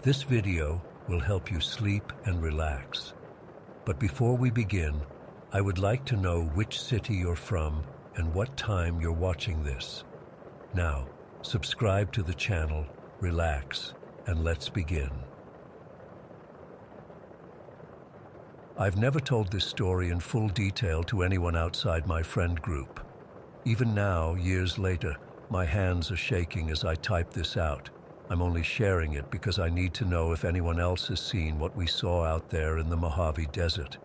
This video will help you sleep and relax. But before we begin, I would like to know which city you're from and what time you're watching this. Now, subscribe to the channel, relax, and let's begin. I've never told this story in full detail to anyone outside my friend group. Even now, years later, my hands are shaking as I type this out. I'm only sharing it because I need to know if anyone else has seen what we saw out there in the Mojave Desert.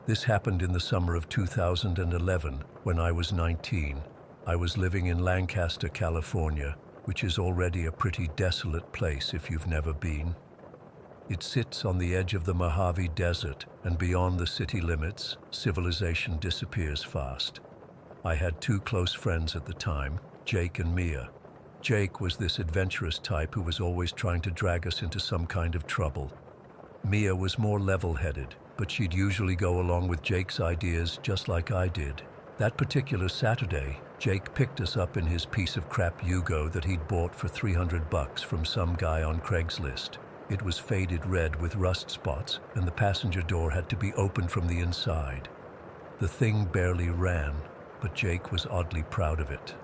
This happened in the summer of 2011, when I was 19. I was living in Lancaster, California, which is already a pretty desolate place if you've never been. It sits on the edge of the Mojave Desert, and beyond the city limits, civilization disappears fast. I had two close friends at the time, Jake and Mia. Jake was this adventurous type who was always trying to drag us into some kind of trouble. Mia was more level-headed, but she'd usually go along with Jake's ideas just like I did. That particular Saturday, Jake picked us up in his piece of crap Yugo that he'd bought for $300 from some guy on Craigslist. It was faded red with rust spots, and the passenger door had to be opened from the inside. The thing barely ran, but Jake was oddly proud of it.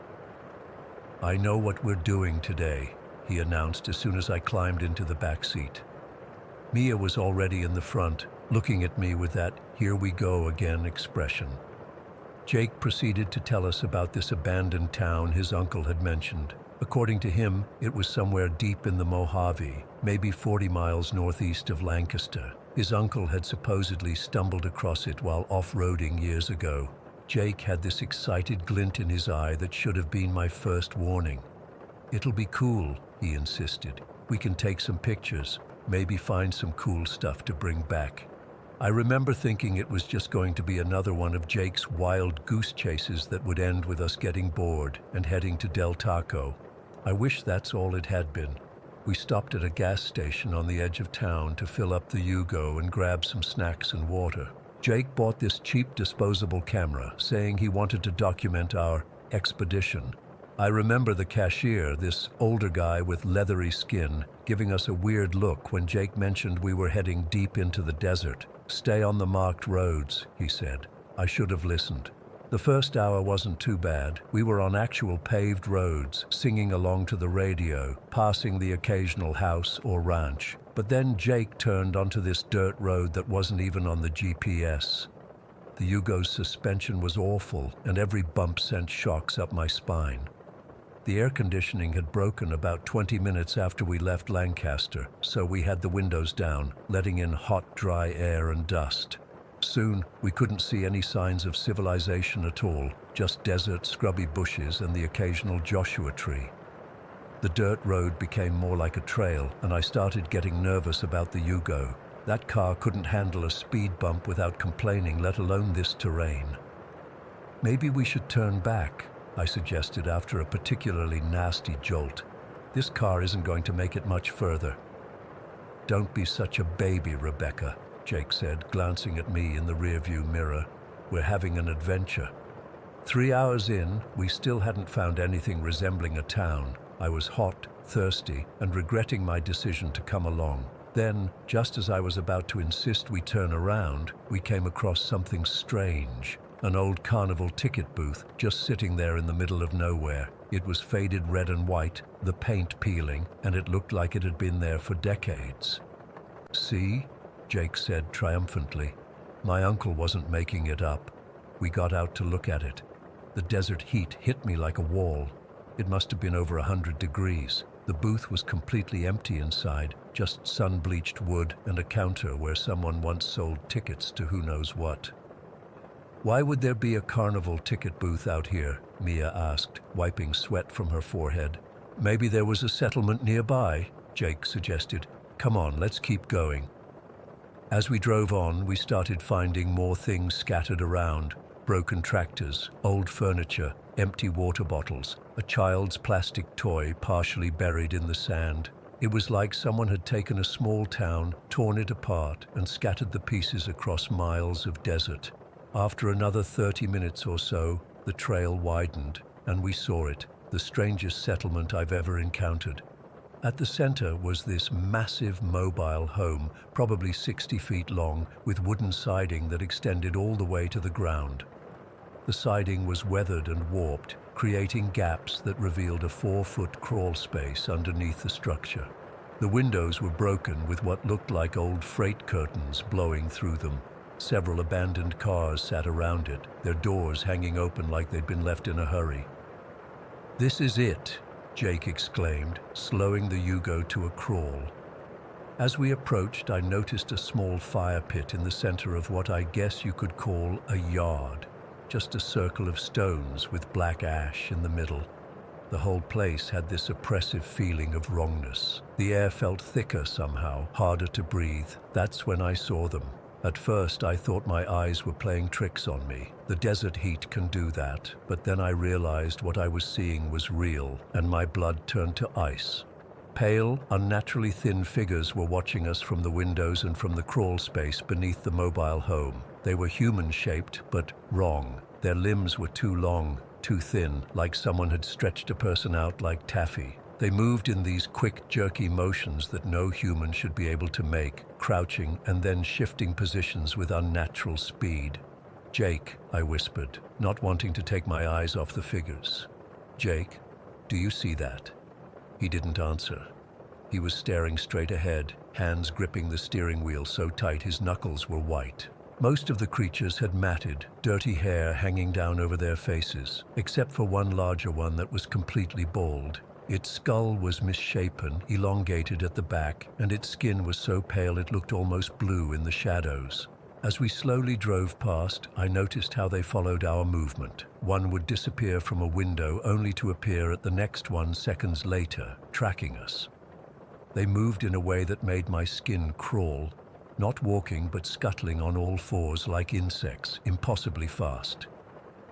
"I know what we're doing today," he announced as soon as I climbed into the back seat. Mia was already in the front, looking at me with that "here we go again" expression. Jake proceeded to tell us about this abandoned town his uncle had mentioned. According to him, it was somewhere deep in the Mojave, maybe 40 miles northeast of Lancaster. His uncle had supposedly stumbled across it while off-roading years ago. Jake had this excited glint in his eye that should have been my first warning. "It'll be cool," he insisted. "We can take some pictures, maybe find some cool stuff to bring back." I remember thinking it was just going to be another one of Jake's wild goose chases that would end with us getting bored and heading to Del Taco. I wish that's all it had been. We stopped at a gas station on the edge of town to fill up the Yugo and grab some snacks and water. Jake bought this cheap disposable camera, saying he wanted to document our expedition. I remember the cashier, this older guy with leathery skin, giving us a weird look when Jake mentioned we were heading deep into the desert. "Stay on the marked roads," he said. I should have listened. The first hour wasn't too bad. We were on actual paved roads, singing along to the radio, passing the occasional house or ranch. But then Jake turned onto this dirt road that wasn't even on the GPS. The Yugo's suspension was awful, and every bump sent shocks up my spine. The air conditioning had broken about 20 minutes after we left Lancaster, so we had the windows down, letting in hot, dry air and dust. Soon, we couldn't see any signs of civilization at all, just desert, scrubby bushes and the occasional Joshua tree. The dirt road became more like a trail, and I started getting nervous about the Yugo. That car couldn't handle a speed bump without complaining, let alone this terrain. "Maybe we should turn back," I suggested after a particularly nasty jolt. "This car isn't going to make it much further." "Don't be such a baby, Rebecca," Jake said, glancing at me in the rearview mirror. "We're having an adventure." 3 hours in, we still hadn't found anything resembling a town. I was hot, thirsty, and regretting my decision to come along. Then, just as I was about to insist we turn around, we came across something strange. An old carnival ticket booth, just sitting there in the middle of nowhere. It was faded red and white, the paint peeling, and it looked like it had been there for decades. "See?" Jake said triumphantly. My uncle wasn't making it up. We got out to look at it. The desert heat hit me like a wall. It must have been over 100 degrees. The booth was completely empty inside, just sun-bleached wood and a counter where someone once sold tickets to who knows what. "Why would there be a carnival ticket booth out here?" Mia asked, wiping sweat from her forehead. "Maybe there was a settlement nearby," Jake suggested. "Come on, let's keep going." As we drove on, we started finding more things scattered around. Broken tractors, old furniture, empty water bottles, a child's plastic toy partially buried in the sand. It was like someone had taken a small town, torn it apart, and scattered the pieces across miles of desert. After another 30 minutes or so, the trail widened, and we saw it, the strangest settlement I've ever encountered. At the center was this massive mobile home, probably 60 feet long, with wooden siding that extended all the way to the ground. The siding was weathered and warped, creating gaps that revealed a 4-foot crawl space underneath the structure. The windows were broken with what looked like old freight curtains blowing through them. Several abandoned cars sat around it, their doors hanging open like they'd been left in a hurry. "This is it," Jake exclaimed, slowing the Yugo to a crawl. As we approached, I noticed a small fire pit in the center of what I guess you could call a yard. Just a circle of stones with black ash in the middle. The whole place had this oppressive feeling of wrongness. The air felt thicker somehow, harder to breathe. That's when I saw them. At first, I thought my eyes were playing tricks on me. The desert heat can do that, but then I realized what I was seeing was real, and my blood turned to ice. Pale, unnaturally thin figures were watching us from the windows and from the crawl space beneath the mobile home. They were human-shaped, but wrong. Their limbs were too long, too thin, like someone had stretched a person out like taffy. They moved in these quick, jerky motions that no human should be able to make, crouching and then shifting positions with unnatural speed. "Jake," I whispered, not wanting to take my eyes off the figures. "Jake, do you see that?" He didn't answer. He was staring straight ahead, hands gripping the steering wheel so tight his knuckles were white. Most of the creatures had matted, dirty hair hanging down over their faces, except for one larger one that was completely bald. Its skull was misshapen, elongated at the back, and its skin was so pale it looked almost blue in the shadows. As we slowly drove past, I noticed how they followed our movement. One would disappear from a window only to appear at the next one seconds later, tracking us. They moved in a way that made my skin crawl, not walking but scuttling on all fours like insects, impossibly fast.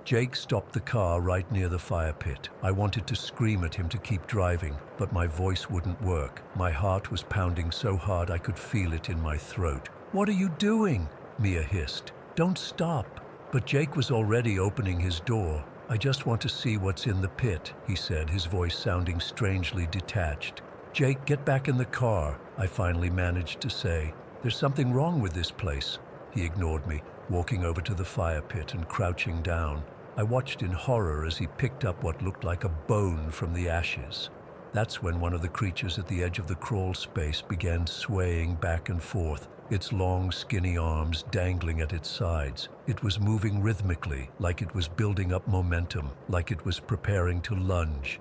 Jake stopped the car right near the fire pit. I wanted to scream at him to keep driving, but my voice wouldn't work. My heart was pounding so hard I could feel it in my throat. "What are you doing?" Mia hissed. "Don't stop." But Jake was already opening his door. "I just want to see what's in the pit," he said, his voice sounding strangely detached. "Jake, get back in the car," I finally managed to say. "There's something wrong with this place." He ignored me, walking over to the fire pit and crouching down. I watched in horror as he picked up what looked like a bone from the ashes. That's when one of the creatures at the edge of the crawl space began swaying back and forth, its long, skinny arms dangling at its sides. It was moving rhythmically, like it was building up momentum, like it was preparing to lunge.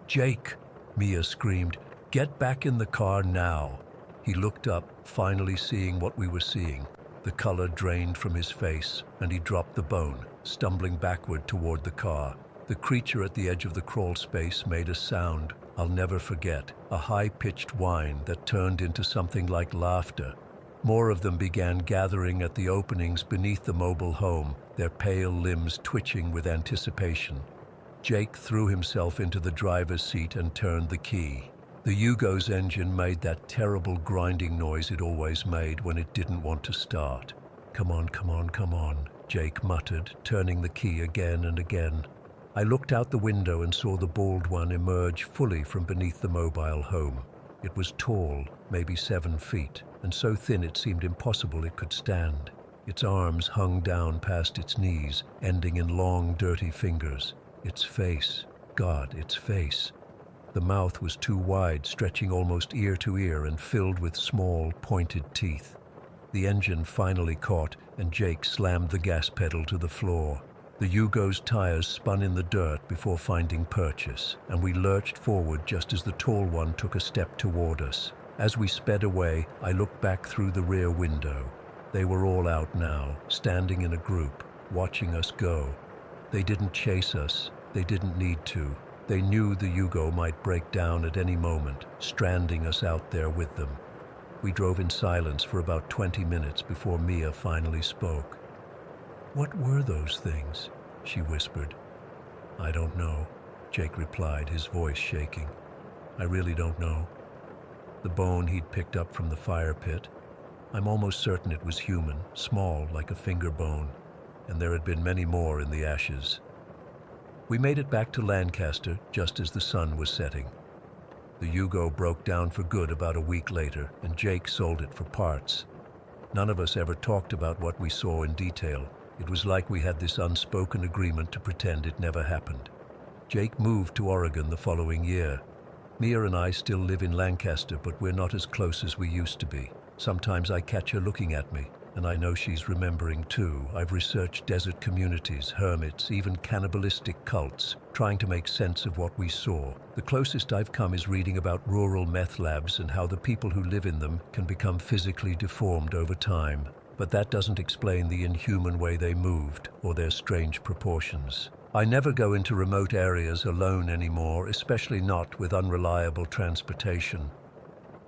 "Jake!" Mia screamed. "Get back in the car now!" He looked up, finally seeing what we were seeing. The color drained from his face, and he dropped the bone, stumbling backward toward the car. The creature at the edge of the crawl space made a sound I'll never forget, a high-pitched whine that turned into something like laughter. More of them began gathering at the openings beneath the mobile home, their pale limbs twitching with anticipation. Jake threw himself into the driver's seat and turned the key. The Yugo's engine made that terrible grinding noise it always made when it didn't want to start. "Come on, come on, come on," Jake muttered, turning the key again and again. I looked out the window and saw the bald one emerge fully from beneath the mobile home. It was tall, maybe 7 feet, and so thin it seemed impossible it could stand. Its arms hung down past its knees, ending in long, dirty fingers. Its face, God, its face. The mouth was too wide, stretching almost ear to ear and filled with small, pointed teeth. The engine finally caught, and Jake slammed the gas pedal to the floor. The Yugo's tires spun in the dirt before finding purchase, and we lurched forward just as the tall one took a step toward us. As we sped away, I looked back through the rear window. They were all out now, standing in a group, watching us go. They didn't chase us. They didn't need to. They knew the Yugo might break down at any moment, stranding us out there with them. We drove in silence for about 20 minutes before Mia finally spoke. "What were those things?" she whispered. "I don't know," Jake replied, his voice shaking. "I really don't know." The bone he'd picked up from the fire pit, I'm almost certain it was human, small like a finger bone, and there had been many more in the ashes. We made it back to Lancaster just as the sun was setting. The Yugo broke down for good about a week later, and Jake sold it for parts. None of us ever talked about what we saw in detail. It was like we had this unspoken agreement to pretend it never happened. Jake moved to Oregon the following year. Mia and I still live in Lancaster, but we're not as close as we used to be. Sometimes I catch her looking at me, and I know she's remembering too. I've researched desert communities, hermits, even cannibalistic cults, trying to make sense of what we saw. The closest I've come is reading about rural meth labs and how the people who live in them can become physically deformed over time. But that doesn't explain the inhuman way they moved or their strange proportions. I never go into remote areas alone anymore, especially not with unreliable transportation.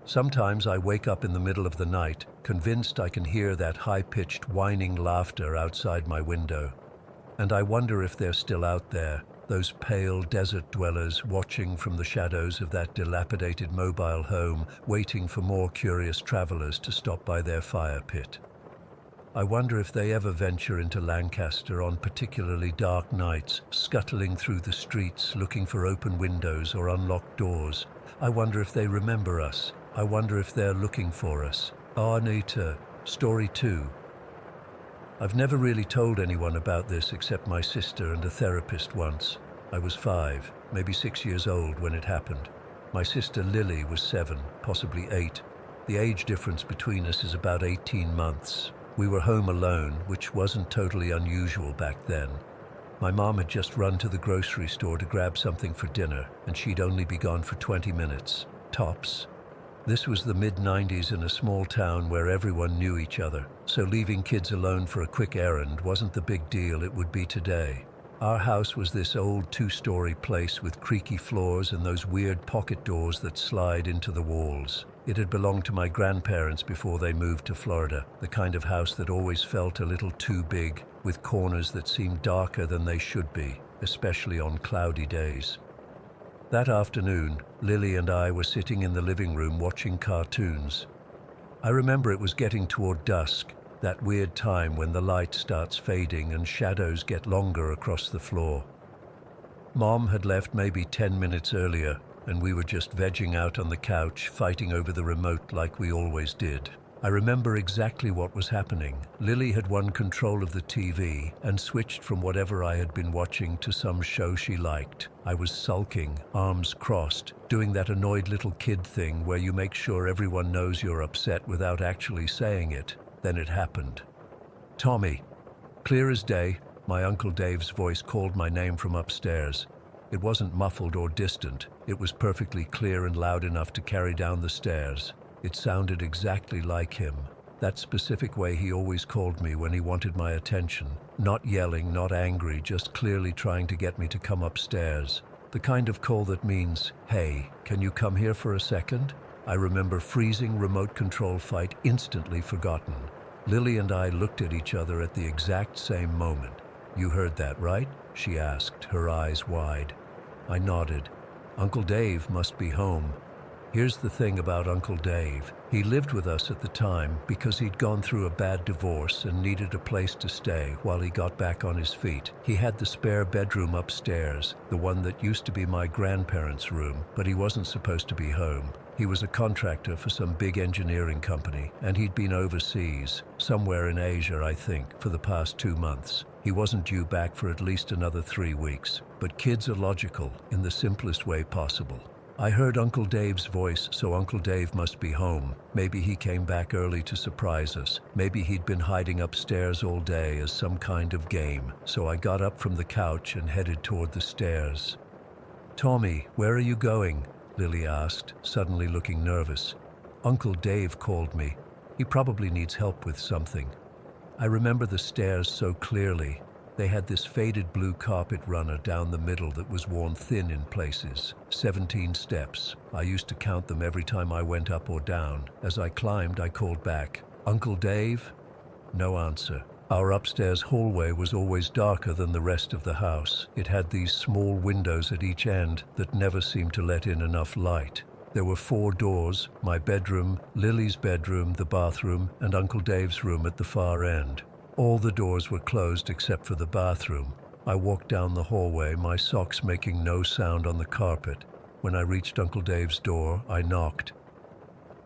Sometimes I wake up in the middle of the night, convinced I can hear that high-pitched whining laughter outside my window. And I wonder if they're still out there, those pale desert dwellers watching from the shadows of that dilapidated mobile home, waiting for more curious travelers to stop by their fire pit. I wonder if they ever venture into Lancaster on particularly dark nights, scuttling through the streets looking for open windows or unlocked doors. I wonder if they remember us. I wonder if they're looking for us. Anita, Story 2. I've never really told anyone about this except my sister and a therapist once. I was 5, maybe 6 years old when it happened. My sister Lily was 7, possibly 8. The age difference between us is about 18 months. We were home alone, which wasn't totally unusual back then. My mom had just run to the grocery store to grab something for dinner, and she'd only be gone for 20 minutes, tops. This was the mid-90s in a small town where everyone knew each other, so leaving kids alone for a quick errand wasn't the big deal it would be today. Our house was this old 2-story place with creaky floors and those weird pocket doors that slide into the walls. It had belonged to my grandparents before they moved to Florida, the kind of house that always felt a little too big, with corners that seemed darker than they should be, especially on cloudy days. That afternoon, Lily and I were sitting in the living room watching cartoons. I remember it was getting toward dusk, that weird time when the light starts fading and shadows get longer across the floor. Mom had left maybe 10 minutes earlier, and we were just vegging out on the couch, fighting over the remote like we always did. I remember exactly what was happening. Lily had won control of the TV and switched from whatever I had been watching to some show she liked. I was sulking, arms crossed, doing that annoyed little kid thing where you make sure everyone knows you're upset without actually saying it. Then it happened. Tommy. Clear as day, my Uncle Dave's voice called my name from upstairs. It wasn't muffled or distant. It was perfectly clear and loud enough to carry down the stairs. It sounded exactly like him. That specific way he always called me when he wanted my attention. Not yelling, not angry, just clearly trying to get me to come upstairs. The kind of call that means, "Hey, can you come here for a second?" I remember freezing remote control fight instantly forgotten. Lily and I looked at each other at the exact same moment. "You heard that, right?" she asked, her eyes wide. I nodded. Uncle Dave must be home. Here's the thing about Uncle Dave. He lived with us at the time because he'd gone through a bad divorce and needed a place to stay while he got back on his feet. He had the spare bedroom upstairs, the one that used to be my grandparents' room, but he wasn't supposed to be home. He was a contractor for some big engineering company, and he'd been overseas, somewhere in Asia, I think, for the past 2 months. He wasn't due back for at least another 3 weeks. But kids are logical in the simplest way possible. I heard Uncle Dave's voice, so Uncle Dave must be home. Maybe he came back early to surprise us. Maybe he'd been hiding upstairs all day as some kind of game. So I got up from the couch and headed toward the stairs. "Tommy, where are you going?" Lily asked, suddenly looking nervous. "Uncle Dave called me. He probably needs help with something." I remember the stairs so clearly. They had this faded blue carpet runner down the middle that was worn thin in places. 17 steps. I used to count them every time I went up or down. As I climbed, I called back, "Uncle Dave?" No answer. Our upstairs hallway was always darker than the rest of the house. It had these small windows at each end that never seemed to let in enough light. There were 4 doors, my bedroom, Lily's bedroom, the bathroom, and Uncle Dave's room at the far end. All the doors were closed except for the bathroom. I walked down the hallway, my socks making no sound on the carpet. When I reached Uncle Dave's door, I knocked.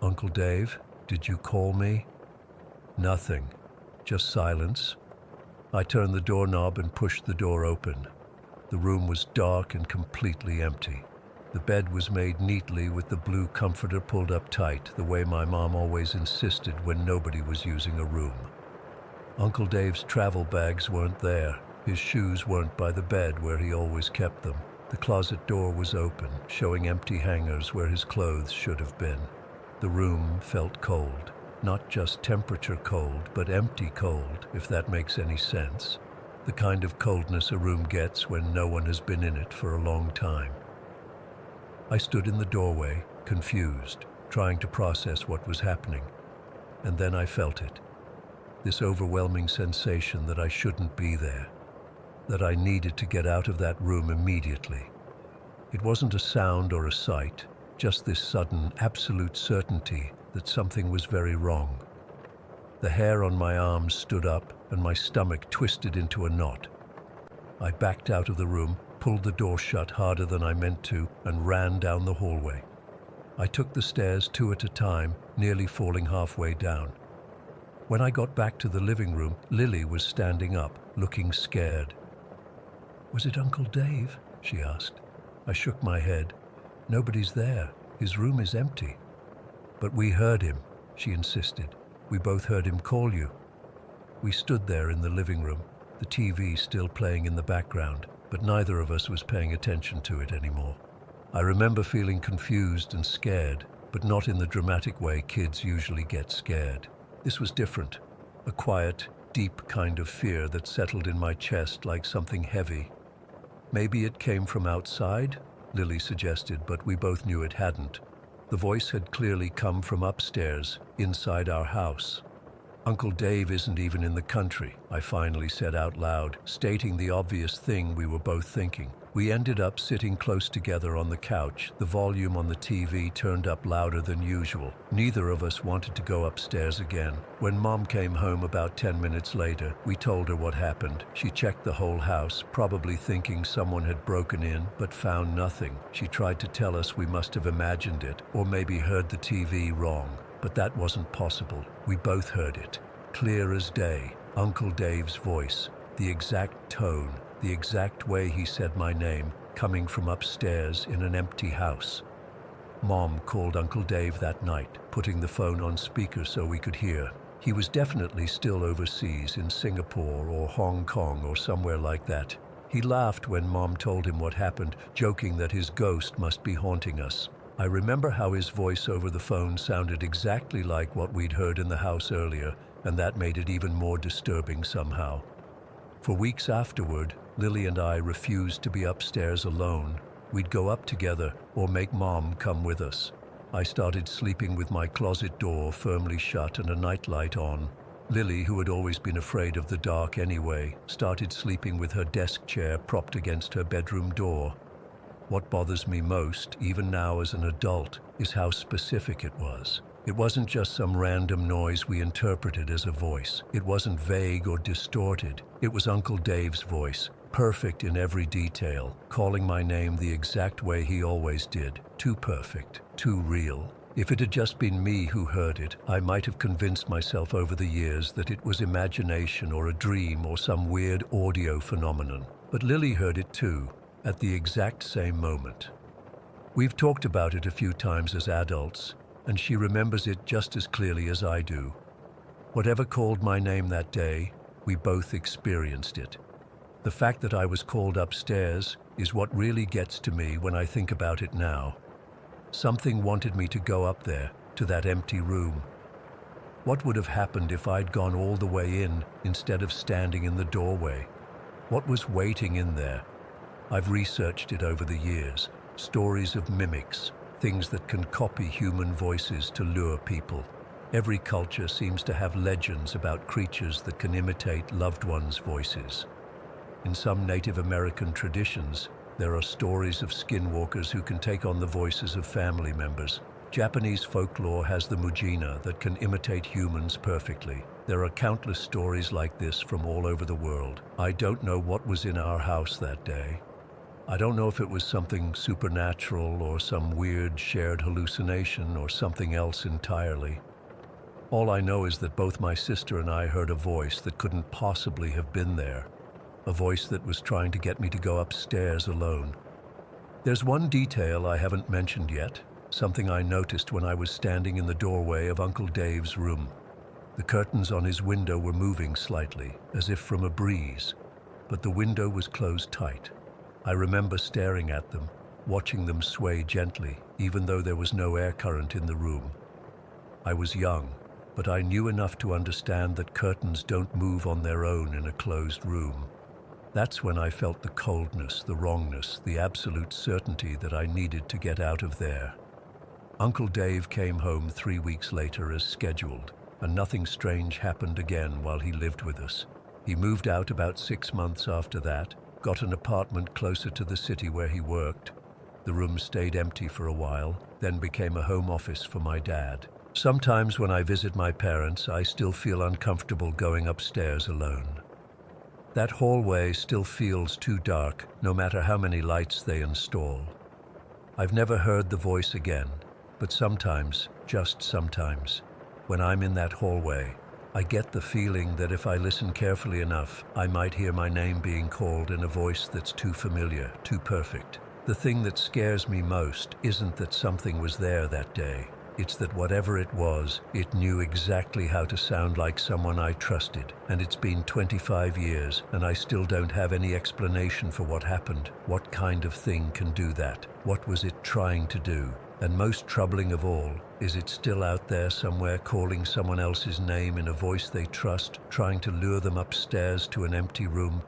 "Uncle Dave, did you call me?" Nothing, just silence. I turned the doorknob and pushed the door open. The room was dark and completely empty. The bed was made neatly with the blue comforter pulled up tight, the way my mom always insisted when nobody was using a room. Uncle Dave's travel bags weren't there. His shoes weren't by the bed where he always kept them. The closet door was open, showing empty hangers where his clothes should have been. The room felt cold. Not just temperature cold, but empty cold, if that makes any sense. The kind of coldness a room gets when no one has been in it for a long time. I stood in the doorway, confused, trying to process what was happening. And then I felt it. This overwhelming sensation that I shouldn't be there. That I needed to get out of that room immediately. It wasn't a sound or a sight, just this sudden, absolute certainty that something was very wrong. The hair on my arms stood up and my stomach twisted into a knot. I backed out of the room, pulled the door shut harder than I meant to, and ran down the hallway. I took the stairs 2 at a time, nearly falling halfway down. When I got back to the living room, Lily was standing up, looking scared. "Was it Uncle Dave?" she asked. I shook my head. "Nobody's there. His room is empty." "But we heard him," she insisted. "We both heard him call you." We stood there in the living room, the TV still playing in the background, but neither of us was paying attention to it anymore. I remember feeling confused and scared, but not in the dramatic way kids usually get scared. This was different, a quiet, deep kind of fear that settled in my chest like something heavy. Maybe it came from outside, Lily suggested, but we both knew it hadn't. The voice had clearly come from upstairs, inside our house. "Uncle Dave isn't even in the country," I finally said out loud, stating the obvious thing we were both thinking. We ended up sitting close together on the couch, the volume on the TV turned up louder than usual. Neither of us wanted to go upstairs again. When Mom came home about 10 minutes later, we told her what happened. She checked the whole house, probably thinking someone had broken in, but found nothing. She tried to tell us we must have imagined it, or maybe heard the TV wrong. But that wasn't possible. We both heard it. Clear as day. Uncle Dave's voice. The exact tone. The exact way he said my name, coming from upstairs in an empty house. Mom called Uncle Dave that night, putting the phone on speaker so we could hear. He was definitely still overseas in Singapore or Hong Kong or somewhere like that. He laughed when Mom told him what happened, joking that his ghost must be haunting us. I remember how his voice over the phone sounded exactly like what we'd heard in the house earlier, and that made it even more disturbing somehow. For weeks afterward, Lily and I refused to be upstairs alone. We'd go up together or make Mom come with us. I started sleeping with my closet door firmly shut and a nightlight on. Lily, who had always been afraid of the dark anyway, started sleeping with her desk chair propped against her bedroom door. What bothers me most, even now as an adult, is how specific it was. It wasn't just some random noise we interpreted as a voice. It wasn't vague or distorted. It was Uncle Dave's voice, perfect in every detail, calling my name the exact way he always did. Too perfect, too real. If it had just been me who heard it, I might have convinced myself over the years that it was imagination or a dream or some weird audio phenomenon. But Lily heard it too, at the exact same moment. We've talked about it a few times as adults, and she remembers it just as clearly as I do. Whatever called my name that day, we both experienced it. The fact that I was called upstairs is what really gets to me when I think about it now. Something wanted me to go up there, to that empty room. What would have happened if I'd gone all the way in instead of standing in the doorway? What was waiting in there? I've researched it over the years. Stories of mimics, things that can copy human voices to lure people. Every culture seems to have legends about creatures that can imitate loved ones' voices. In some Native American traditions, there are stories of skinwalkers who can take on the voices of family members. Japanese folklore has the Mujina that can imitate humans perfectly. There are countless stories like this from all over the world. I don't know what was in our house that day. I don't know if it was something supernatural or some weird shared hallucination or something else entirely. All I know is that both my sister and I heard a voice that couldn't possibly have been there, a voice that was trying to get me to go upstairs alone. There's one detail I haven't mentioned yet, something I noticed when I was standing in the doorway of Uncle Dave's room. The curtains on his window were moving slightly, as if from a breeze, but the window was closed tight. I remember staring at them, watching them sway gently, even though there was no air current in the room. I was young, but I knew enough to understand that curtains don't move on their own in a closed room. That's when I felt the coldness, the wrongness, the absolute certainty that I needed to get out of there. Uncle Dave came home 3 weeks later as scheduled, and nothing strange happened again while he lived with us. He moved out about 6 months after that, got an apartment closer to the city where he worked. The room stayed empty for a while, then became a home office for my dad. Sometimes when I visit my parents, I still feel uncomfortable going upstairs alone. That hallway still feels too dark, no matter how many lights they install. I've never heard the voice again, but sometimes, just sometimes, when I'm in that hallway, I get the feeling that if I listen carefully enough, I might hear my name being called in a voice that's too familiar, too perfect. The thing that scares me most isn't that something was there that day. It's that whatever it was, it knew exactly how to sound like someone I trusted. And it's been 25 years, and I still don't have any explanation for what happened. What kind of thing can do that? What was it trying to do? And most troubling of all, is it still out there somewhere calling someone else's name in a voice they trust, trying to lure them upstairs to an empty room?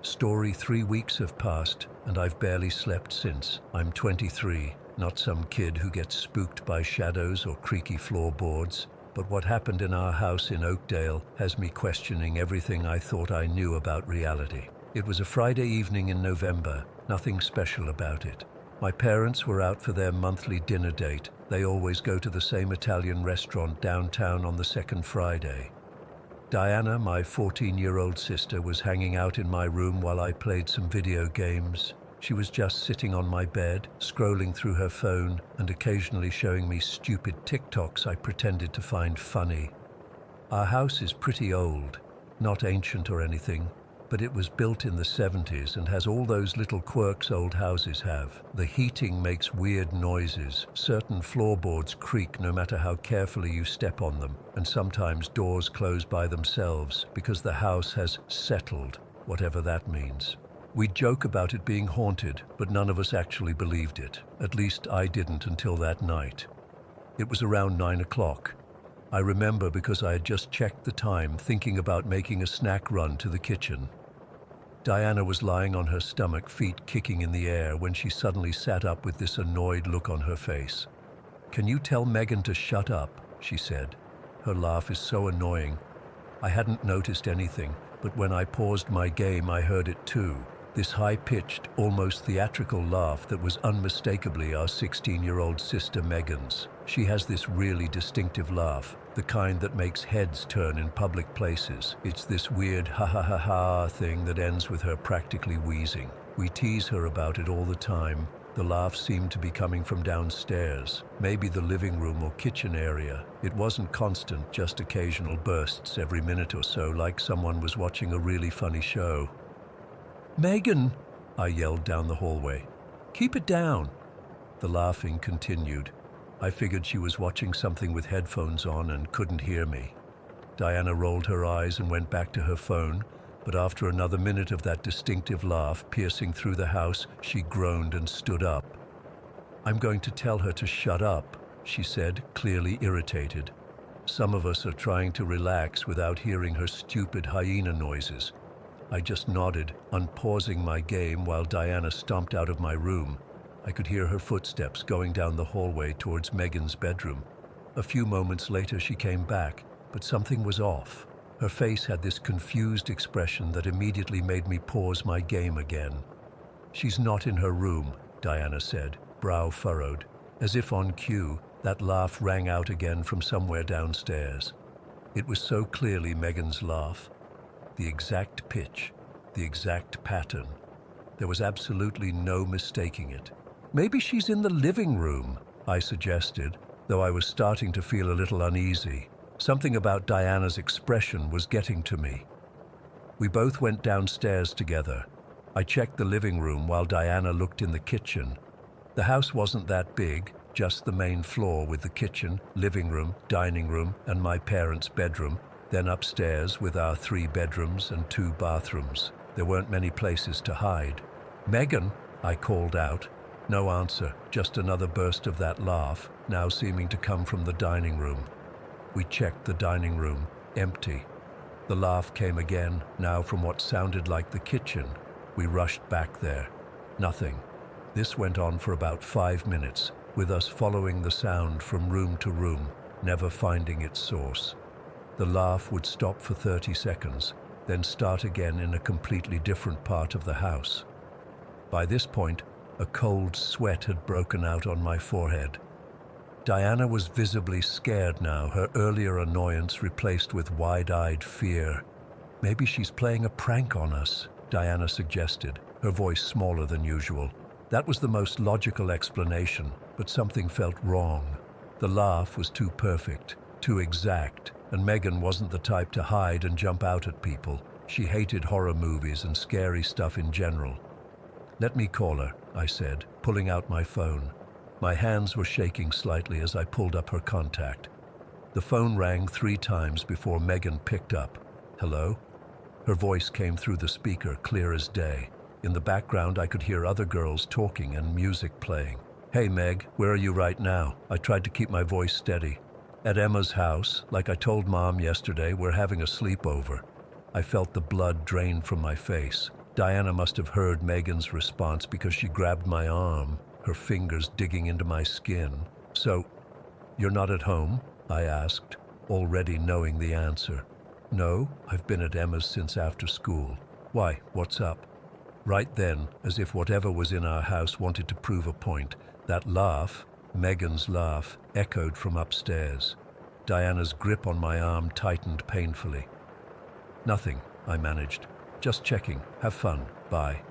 Story: 3 weeks have passed, and I've barely slept since. I'm 23, not some kid who gets spooked by shadows or creaky floorboards. But what happened in our house in Oakdale has me questioning everything I thought I knew about reality. It was a Friday evening in November, nothing special about it. My parents were out for their monthly dinner date. They always go to the same Italian restaurant downtown on the second Friday. Diana, my 14-year-old sister, was hanging out in my room while I played some video games. She was just sitting on my bed, scrolling through her phone and occasionally showing me stupid TikToks I pretended to find funny. Our house is pretty old, not ancient or anything, but it was built in the 70s and has all those little quirks old houses have. The heating makes weird noises, certain floorboards creak no matter how carefully you step on them, and sometimes doors close by themselves because the house has settled, whatever that means. We'd joke about it being haunted, but none of us actually believed it. At least I didn't until that night. It was around 9 o'clock. I remember because I had just checked the time, thinking about making a snack run to the kitchen. Diana was lying on her stomach, feet kicking in the air, when she suddenly sat up with this annoyed look on her face. "Can you tell Megan to shut up?" she said. Her laugh is so annoying. I hadn't noticed anything, but when I paused my game, I heard it too. This high-pitched, almost theatrical laugh that was unmistakably our 16-year-old sister Megan's. She has this really distinctive laugh, the kind that makes heads turn in public places. It's this weird ha-ha-ha-ha thing that ends with her practically wheezing. We tease her about it all the time. The laugh seemed to be coming from downstairs, maybe the living room or kitchen area. It wasn't constant, just occasional bursts every minute or so, like someone was watching a really funny show. "Megan!" I yelled down the hallway. "Keep it down!" The laughing continued. I figured she was watching something with headphones on and couldn't hear me. Diana rolled her eyes and went back to her phone, but after another minute of that distinctive laugh piercing through the house, she groaned and stood up. "I'm going to tell her to shut up," she said, clearly irritated. Some of us are trying to relax without hearing her stupid hyena noises. I just nodded, unpausing my game while Diana stomped out of my room. I could hear her footsteps going down the hallway towards Megan's bedroom. A few moments later she came back, but something was off. Her face had this confused expression that immediately made me pause my game again. "She's not in her room," Diana said, brow furrowed. As if on cue, that laugh rang out again from somewhere downstairs. It was so clearly Megan's laugh. The exact pitch, the exact pattern. There was absolutely no mistaking it. Maybe she's in the living room, I suggested, though I was starting to feel a little uneasy. Something about Diana's expression was getting to me. We both went downstairs together. I checked the living room while Diana looked in the kitchen. The house wasn't that big, just the main floor with the kitchen, living room, dining room, and my parents' bedroom, then upstairs with our 3 bedrooms and 2 bathrooms. There weren't many places to hide. "Megan," I called out. No answer, just another burst of that laugh, now seeming to come from the dining room. We checked the dining room, empty. The laugh came again, now from what sounded like the kitchen. We rushed back there. Nothing. This went on for about 5 minutes, with us following the sound from room to room, never finding its source. The laugh would stop for 30 seconds, then start again in a completely different part of the house. By this point, a cold sweat had broken out on my forehead. Diana was visibly scared now, her earlier annoyance replaced with wide-eyed fear. "Maybe she's playing a prank on us," Diana suggested, her voice smaller than usual. That was the most logical explanation, but something felt wrong. The laugh was too perfect, too exact, and Megan wasn't the type to hide and jump out at people. She hated horror movies and scary stuff in general. "Let me call her," I said, pulling out my phone. My hands were shaking slightly as I pulled up her contact. The phone rang 3 times before Megan picked up. "Hello?" Her voice came through the speaker, clear as day. In the background, I could hear other girls talking and music playing. "Hey, Meg, where are you right now?" I tried to keep my voice steady. "At Emma's house. Like I told Mom yesterday, we're having a sleepover." I felt the blood drain from my face. Diana must have heard Megan's response because she grabbed my arm, her fingers digging into my skin. "So, you're not at home?" I asked, already knowing the answer. "No, I've been at Emma's since after school." "Why, what's up?" Right then, as if whatever was in our house wanted to prove a point, that laugh, Megan's laugh, echoed from upstairs. Diana's grip on my arm tightened painfully. "Nothing," I managed. "Just checking. Have fun. Bye."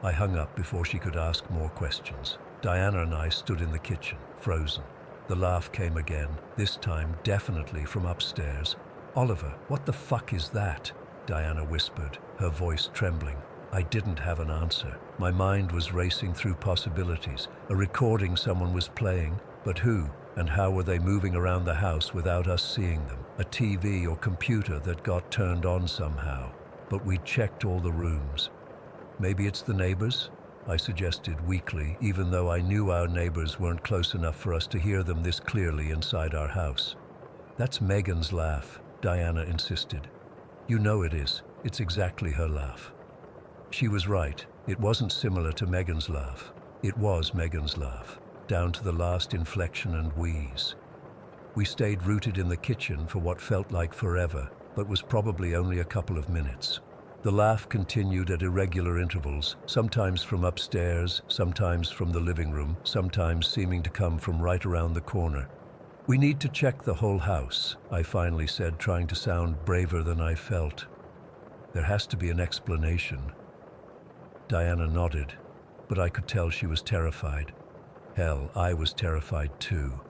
I hung up before she could ask more questions. Diana and I stood in the kitchen, frozen. The laugh came again, this time definitely from upstairs. "Oliver, what the fuck is that?" Diana whispered, her voice trembling. I didn't have an answer. My mind was racing through possibilities. A recording someone was playing, but who and how were they moving around the house without us seeing them? A TV or computer that got turned on somehow. But we checked all the rooms. "Maybe it's the neighbors?" I suggested weakly, even though I knew our neighbors weren't close enough for us to hear them this clearly inside our house. "That's Megan's laugh," Diana insisted. "You know it is. It's exactly her laugh." She was right. It wasn't similar to Megan's laugh. It was Megan's laugh, down to the last inflection and wheeze. We stayed rooted in the kitchen for what felt like forever, but was probably only a couple of minutes. The laugh continued at irregular intervals, sometimes from upstairs, sometimes from the living room, sometimes seeming to come from right around the corner. "We need to check the whole house," I finally said, trying to sound braver than I felt. "There has to be an explanation." Diana nodded, but I could tell she was terrified. Hell, I was terrified too.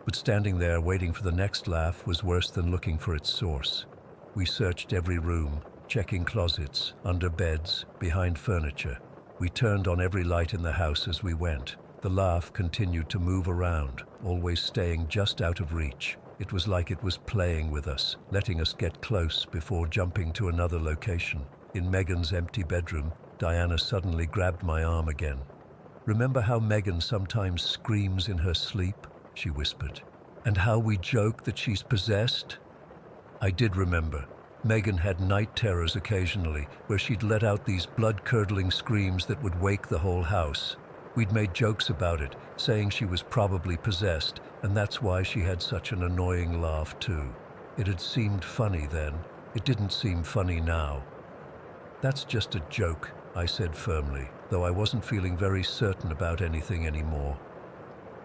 But standing there waiting for the next laugh was worse than looking for its source. We searched every room, checking closets, under beds, behind furniture. We turned on every light in the house as we went. The laugh continued to move around, always staying just out of reach. It was like it was playing with us, letting us get close before jumping to another location. In Megan's empty bedroom, Diana suddenly grabbed my arm again. "Remember how Megan sometimes screams in her sleep?" she whispered. "And how we joke that she's possessed?" I did remember. Megan had night terrors occasionally, where she'd let out these blood-curdling screams that would wake the whole house. We'd made jokes about it, saying she was probably possessed, and that's why she had such an annoying laugh too. It had seemed funny then. It didn't seem funny now. "That's just a joke," I said firmly, though I wasn't feeling very certain about anything anymore.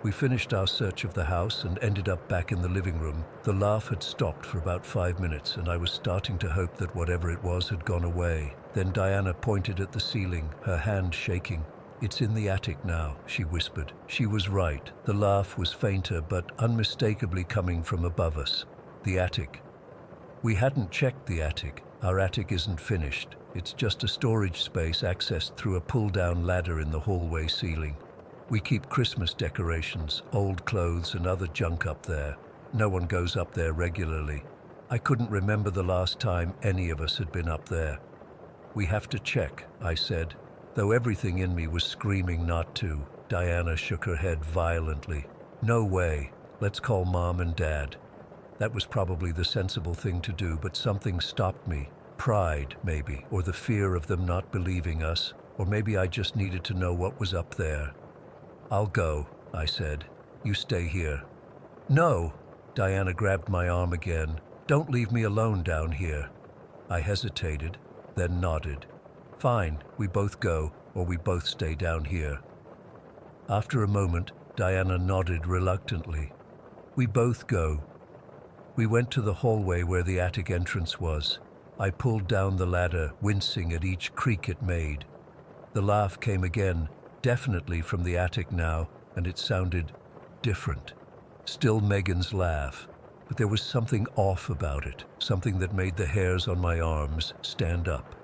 We finished our search of the house and ended up back in the living room. The laugh had stopped for about 5 minutes, and I was starting to hope that whatever it was had gone away. Then Diana pointed at the ceiling, her hand shaking. "It's in the attic now," she whispered. She was right. The laugh was fainter, but unmistakably coming from above us. The attic. We hadn't checked the attic. Our attic isn't finished. It's just a storage space accessed through a pull-down ladder in the hallway ceiling. We keep Christmas decorations, old clothes and other junk up there. No one goes up there regularly. I couldn't remember the last time any of us had been up there. "We have to check," I said, though everything in me was screaming not to. Diana shook her head violently. "No way. Let's call Mom and Dad." That was probably the sensible thing to do, but something stopped me. Pride, maybe, or the fear of them not believing us, or maybe I just needed to know what was up there. "I'll go," I said. "You stay here." "No!" Diana grabbed my arm again. "Don't leave me alone down here." I hesitated, then nodded. "Fine, we both go, or we both stay down here." After a moment, Diana nodded reluctantly. "We both go." We went to the hallway where the attic entrance was. I pulled down the ladder, wincing at each creak it made. The laugh came again, definitely from the attic now, and it sounded different. Still Megan's laugh, but there was something off about it, something that made the hairs on my arms stand up.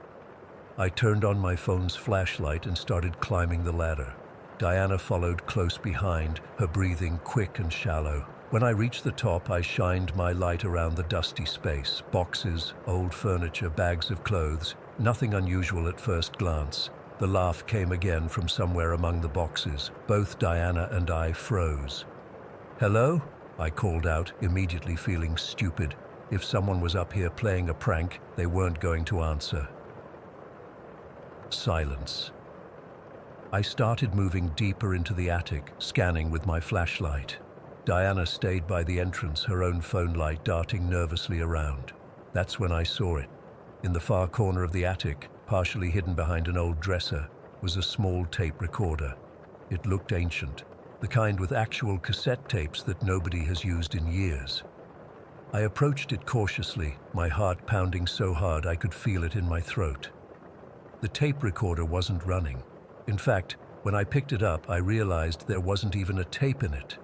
I turned on my phone's flashlight and started climbing the ladder. Diana followed close behind, her breathing quick and shallow. When I reached the top, I shined my light around the dusty space. Boxes, old furniture, bags of clothes. Nothing unusual at first glance. The laugh came again from somewhere among the boxes. Both Diana and I froze. "Hello?" I called out, immediately feeling stupid. If someone was up here playing a prank, they weren't going to answer. Silence. I started moving deeper into the attic, scanning with my flashlight. Diana stayed by the entrance, her own phone light darting nervously around. That's when I saw it. In the far corner of the attic, partially hidden behind an old dresser, was a small tape recorder. It looked ancient, the kind with actual cassette tapes that nobody has used in years. I approached it cautiously, my heart pounding so hard I could feel it in my throat. The tape recorder wasn't running. In fact, when I picked it up, I realized there wasn't even a tape in it,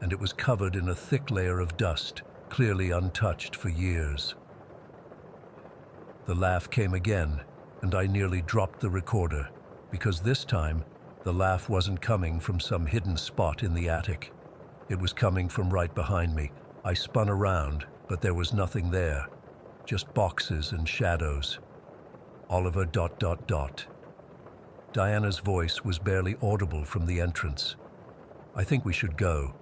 and it was covered in a thick layer of dust, clearly untouched for years. The laugh came again, and I nearly dropped the recorder, because this time, the laugh wasn't coming from some hidden spot in the attic. It was coming from right behind me. I spun around, but there was nothing there, just boxes and shadows. Oliver ... Diana's voice was barely audible from the entrance. "I think we should go."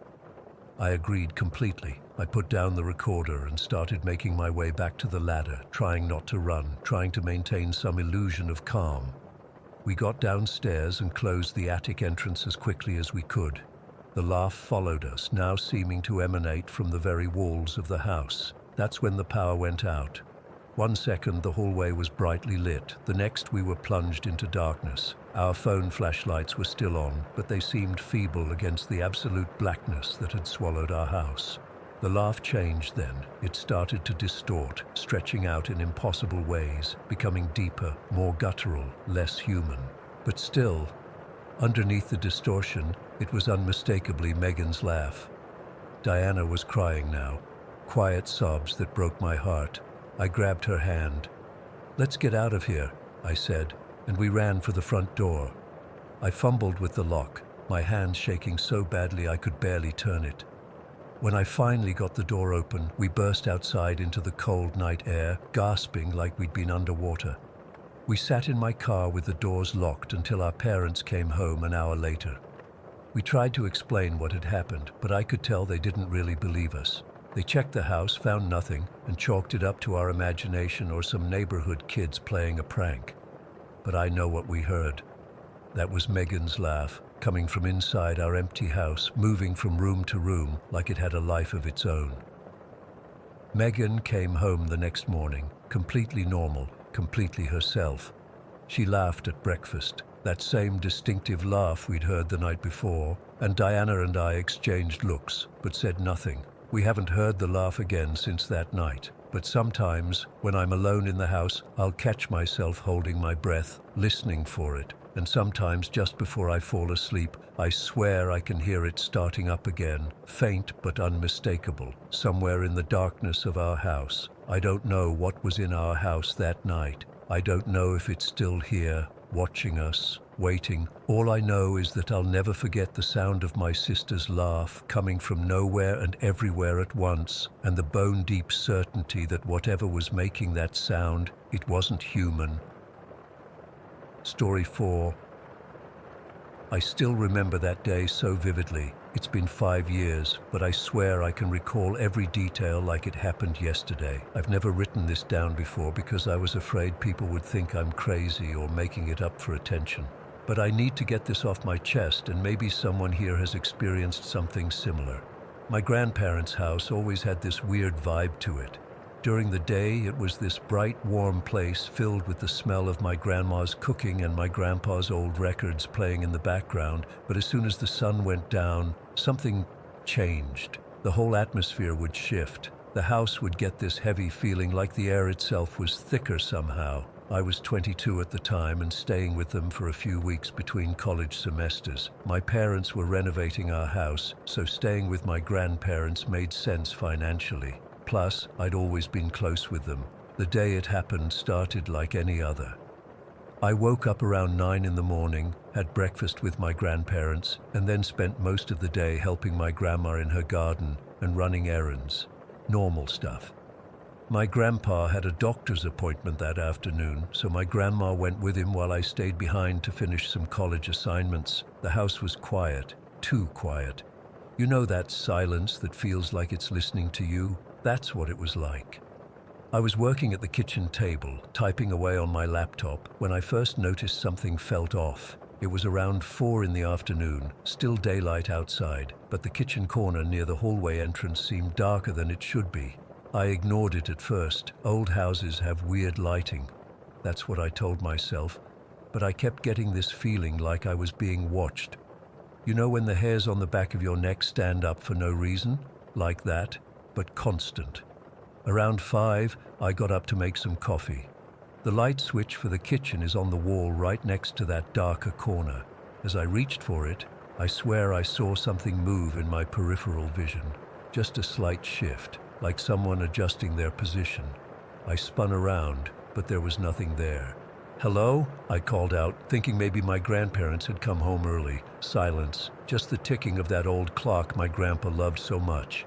I agreed completely. I put down the recorder and started making my way back to the ladder, trying not to run, trying to maintain some illusion of calm. We got downstairs and closed the attic entrance as quickly as we could. The laugh followed us, now seeming to emanate from the very walls of the house. That's when the power went out. 1 second the hallway was brightly lit, the next we were plunged into darkness. Our phone flashlights were still on, but they seemed feeble against the absolute blackness that had swallowed our house. The laugh changed then. It started to distort, stretching out in impossible ways, becoming deeper, more guttural, less human. But still, underneath the distortion, it was unmistakably Megan's laugh. Diana was crying now, quiet sobs that broke my heart. I grabbed her hand. "Let's get out of here," I said, and we ran for the front door. I fumbled with the lock, my hand shaking so badly I could barely turn it. When I finally got the door open, we burst outside into the cold night air, gasping like we'd been underwater. We sat in my car with the doors locked until our parents came home an hour later. We tried to explain what had happened, but I could tell they didn't really believe us. They checked the house, found nothing, and chalked it up to our imagination or some neighborhood kids playing a prank. But I know what we heard. That was Megan's laugh, coming from inside our empty house, moving from room to room like it had a life of its own. Megan came home the next morning, completely normal, completely herself. She laughed at breakfast, That same distinctive laugh we'd heard the night before, and Diana and I exchanged looks, but said nothing. We haven't heard the laugh again since that night, but sometimes, when I'm alone in the house, I'll catch myself holding my breath, listening for it, and sometimes just before I fall asleep, I swear I can hear it starting up again, faint but unmistakable, somewhere in the darkness of our house. I don't know what was in our house that night. I don't know if it's still here, watching us, waiting. All I know is that I'll never forget the sound of my sister's laugh coming from nowhere and everywhere at once, and the bone-deep certainty that whatever was making that sound, it wasn't human. Story 4. I still remember that day so vividly. It's been 5 years, but I swear I can recall every detail like it happened yesterday. I've never written this down before because I was afraid people would think I'm crazy or making it up for attention. But I need to get this off my chest, and maybe someone here has experienced something similar. My grandparents' house always had this weird vibe to it. During the day, it was this bright, warm place filled with the smell of my grandma's cooking and my grandpa's old records playing in the background, but as soon as the sun went down, something changed. The whole atmosphere would shift. The house would get this heavy feeling like the air itself was thicker somehow. I was 22 at the time and staying with them for a few weeks between college semesters. My parents were renovating our house, so staying with my grandparents made sense financially. Plus, I'd always been close with them. The day it happened started like any other. I woke up around 9 in the morning, had breakfast with my grandparents, and then spent most of the day helping my grandma in her garden and running errands. Normal stuff. My grandpa had a doctor's appointment that afternoon, so my grandma went with him while I stayed behind to finish some college assignments. The house was quiet, too quiet. You know that silence that feels like it's listening to you? That's what it was like. I was working at the kitchen table, typing away on my laptop, when I first noticed something felt off. It was around 4 in the afternoon, still daylight outside, but the kitchen corner near the hallway entrance seemed darker than it should be. I ignored it at first. Old houses have weird lighting. That's what I told myself, but I kept getting this feeling like I was being watched. You know when the hairs on the back of your neck stand up for no reason? Like that, but constant. Around 5, I got up to make some coffee. The light switch for the kitchen is on the wall right next to that darker corner. As I reached for it, I swear I saw something move in my peripheral vision. Just a slight shift, like someone adjusting their position. I spun around, but there was nothing there. "Hello?" I called out, thinking maybe my grandparents had come home early. Silence, just the ticking of that old clock my grandpa loved so much.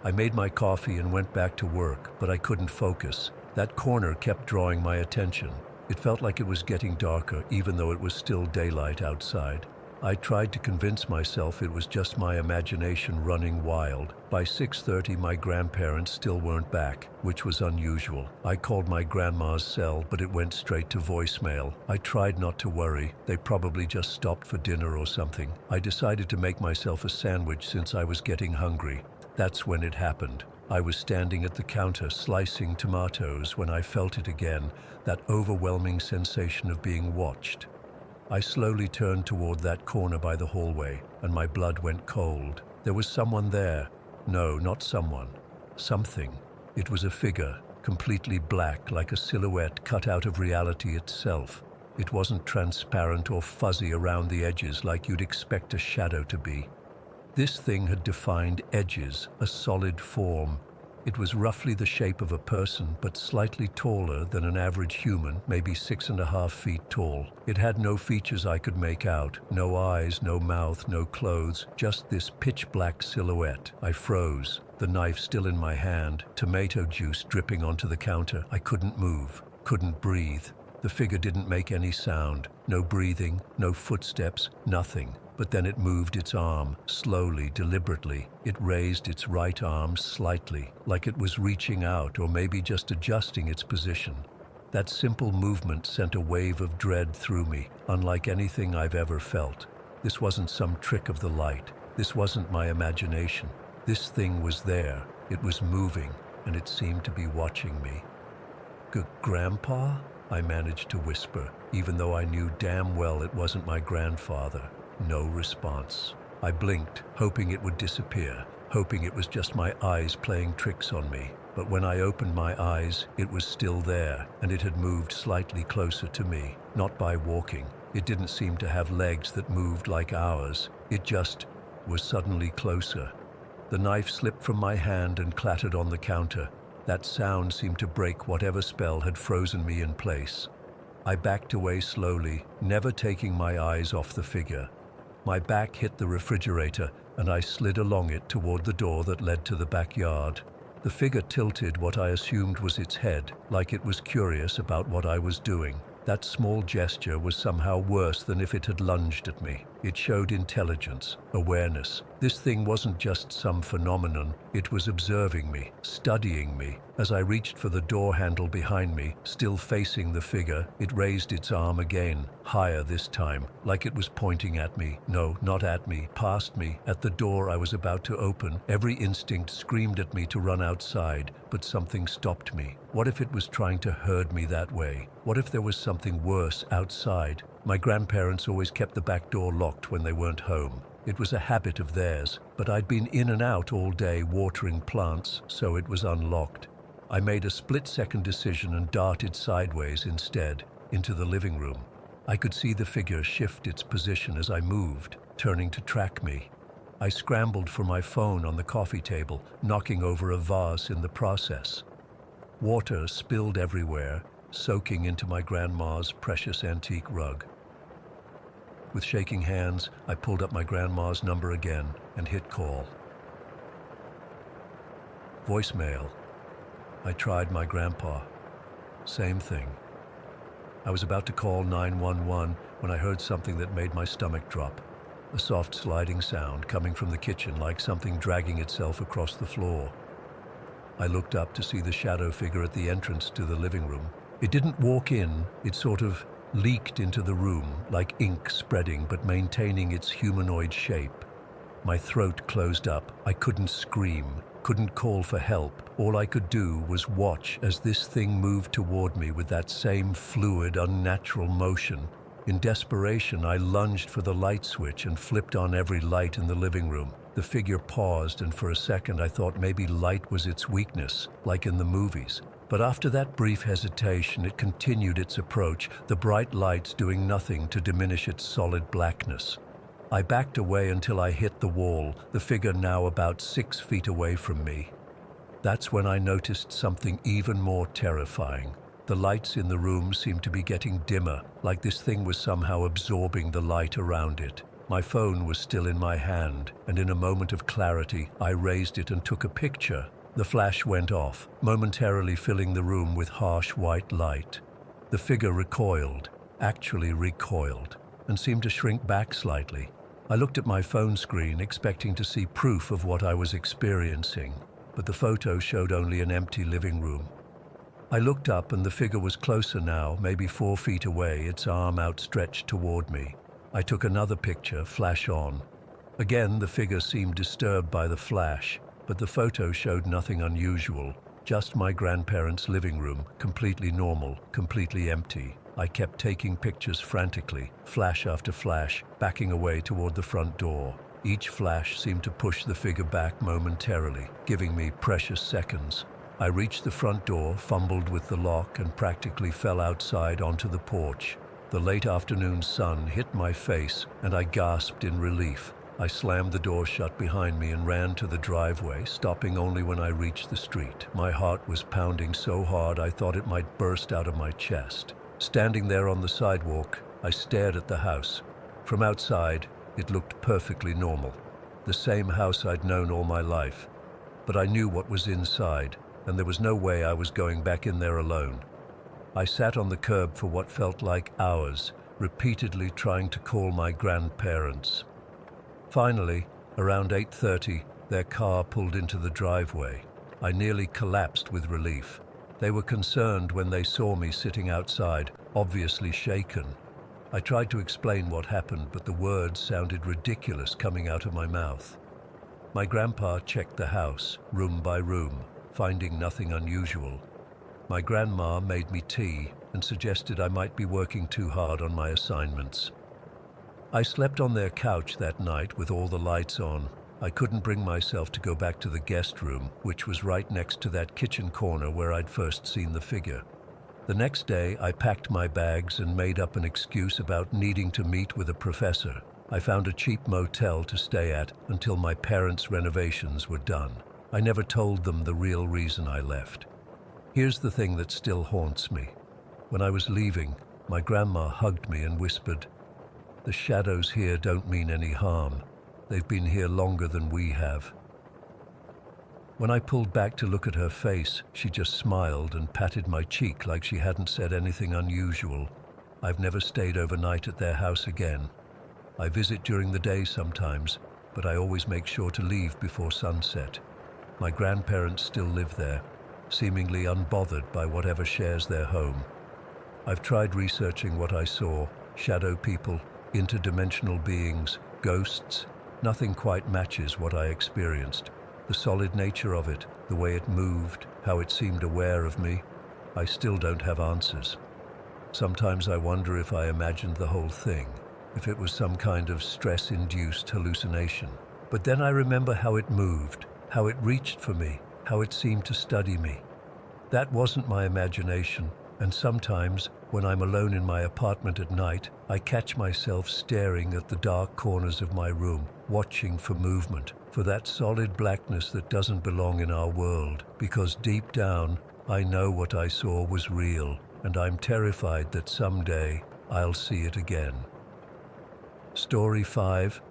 I made my coffee and went back to work, but I couldn't focus. That corner kept drawing my attention. It felt like it was getting darker, even though it was still daylight outside. I tried to convince myself it was just my imagination running wild. By 6:30, my grandparents still weren't back, which was unusual. I called my grandma's cell, but it went straight to voicemail. I tried not to worry. They probably just stopped for dinner or something. I decided to make myself a sandwich since I was getting hungry. That's when it happened. I was standing at the counter slicing tomatoes when I felt it again, that overwhelming sensation of being watched. I slowly turned toward that corner by the hallway, and my blood went cold. There was someone there. No, not someone. Something. It was a figure, completely black, like a silhouette cut out of reality itself. It wasn't transparent or fuzzy around the edges like you'd expect a shadow to be. This thing had defined edges, a solid form. It was roughly the shape of a person, but slightly taller than an average human, maybe 6.5 feet tall. It had no features I could make out, no eyes, no mouth, no clothes, just this pitch-black silhouette. I froze, the knife still in my hand, tomato juice dripping onto the counter. I couldn't move, couldn't breathe. The figure didn't make any sound, no breathing, no footsteps, nothing. But then it moved its arm, slowly, deliberately. It raised its right arm slightly, like it was reaching out or maybe just adjusting its position. That simple movement sent a wave of dread through me, unlike anything I've ever felt. This wasn't some trick of the light. This wasn't my imagination. This thing was there. It was moving, and it seemed to be watching me. Grandpa? I managed to whisper, even though I knew damn well it wasn't my grandfather. No response. I blinked, hoping it would disappear, hoping it was just my eyes playing tricks on me. But when I opened my eyes, it was still there, and it had moved slightly closer to me, not by walking. It didn't seem to have legs that moved like ours. It just was suddenly closer. The knife slipped from my hand and clattered on the counter. That sound seemed to break whatever spell had frozen me in place. I backed away slowly, never taking my eyes off the figure. My back hit the refrigerator, and I slid along it toward the door that led to the backyard. The figure tilted what I assumed was its head, like it was curious about what I was doing. That small gesture was somehow worse than if it had lunged at me. It showed intelligence, awareness. This thing wasn't just some phenomenon, it was observing me, studying me. As I reached for the door handle behind me, still facing the figure, it raised its arm again, higher this time, like it was pointing at me. No, not at me, past me, at the door I was about to open. Every instinct screamed at me to run outside, but something stopped me. What if it was trying to herd me that way? What if there was something worse outside? My grandparents always kept the back door locked when they weren't home. It was a habit of theirs, but I'd been in and out all day watering plants, so it was unlocked. I made a split-second decision and darted sideways instead, into the living room. I could see the figure shift its position as I moved, turning to track me. I scrambled for my phone on the coffee table, knocking over a vase in the process. Water spilled everywhere, soaking into my grandma's precious antique rug. With shaking hands, I pulled up my grandma's number again and hit call. Voicemail. I tried my grandpa. Same thing. I was about to call 911 when I heard something that made my stomach drop. A soft sliding sound coming from the kitchen, like something dragging itself across the floor. I looked up to see the shadow figure at the entrance to the living room. It didn't walk in, it sort of leaked into the room, like ink spreading but maintaining its humanoid shape. My throat closed up. I couldn't scream, couldn't call for help. All I could do was watch as this thing moved toward me with that same fluid, unnatural motion. In desperation, I lunged for the light switch and flipped on every light in the living room. The figure paused, and for a second I thought maybe light was its weakness, like in the movies. But after that brief hesitation, it continued its approach, the bright lights doing nothing to diminish its solid blackness. I backed away until I hit the wall, the figure now about 6 feet away from me. That's when I noticed something even more terrifying. The lights in the room seemed to be getting dimmer, like this thing was somehow absorbing the light around it. My phone was still in my hand, and in a moment of clarity, I raised it and took a picture. The flash went off, momentarily filling the room with harsh white light. The figure recoiled, actually recoiled, and seemed to shrink back slightly. I looked at my phone screen, expecting to see proof of what I was experiencing, but the photo showed only an empty living room. I looked up and the figure was closer now, maybe 4 feet away, its arm outstretched toward me. I took another picture, flash on. Again, the figure seemed disturbed by the flash, but the photo showed nothing unusual, just my grandparents' living room, completely normal, completely empty. I kept taking pictures frantically, flash after flash, backing away toward the front door. Each flash seemed to push the figure back momentarily, giving me precious seconds. I reached the front door, fumbled with the lock, and practically fell outside onto the porch. The late afternoon sun hit my face, and I gasped in relief. I slammed the door shut behind me and ran to the driveway, stopping only when I reached the street. My heart was pounding so hard I thought it might burst out of my chest. Standing there on the sidewalk, I stared at the house. From outside, it looked perfectly normal. The same house I'd known all my life. But I knew what was inside, and there was no way I was going back in there alone. I sat on the curb for what felt like hours, repeatedly trying to call my grandparents. Finally, around 8:30, their car pulled into the driveway. I nearly collapsed with relief. They were concerned when they saw me sitting outside, obviously shaken. I tried to explain what happened, but the words sounded ridiculous coming out of my mouth. My grandpa checked the house, room by room, finding nothing unusual. My grandma made me tea and suggested I might be working too hard on my assignments. I slept on their couch that night with all the lights on. I couldn't bring myself to go back to the guest room, which was right next to that kitchen corner where I'd first seen the figure. The next day, I packed my bags and made up an excuse about needing to meet with a professor. I found a cheap motel to stay at until my parents' renovations were done. I never told them the real reason I left. Here's the thing that still haunts me. When I was leaving, my grandma hugged me and whispered, "The shadows here don't mean any harm. They've been here longer than we have." When I pulled back to look at her face, she just smiled and patted my cheek like she hadn't said anything unusual. I've never stayed overnight at their house again. I visit during the day sometimes, but I always make sure to leave before sunset. My grandparents still live there, seemingly unbothered by whatever shares their home. I've tried researching what I saw: shadow people, interdimensional beings, ghosts. Nothing quite matches what I experienced. The solid nature of it, the way it moved, how it seemed aware of me, I still don't have answers. Sometimes I wonder if I imagined the whole thing, if it was some kind of stress-induced hallucination. But then I remember how it moved, how it reached for me, how it seemed to study me. That wasn't my imagination, and sometimes, when I'm alone in my apartment at night, I catch myself staring at the dark corners of my room, watching for movement, for that solid blackness that doesn't belong in our world, because deep down, I know what I saw was real, and I'm terrified that someday I'll see it again. Story 5.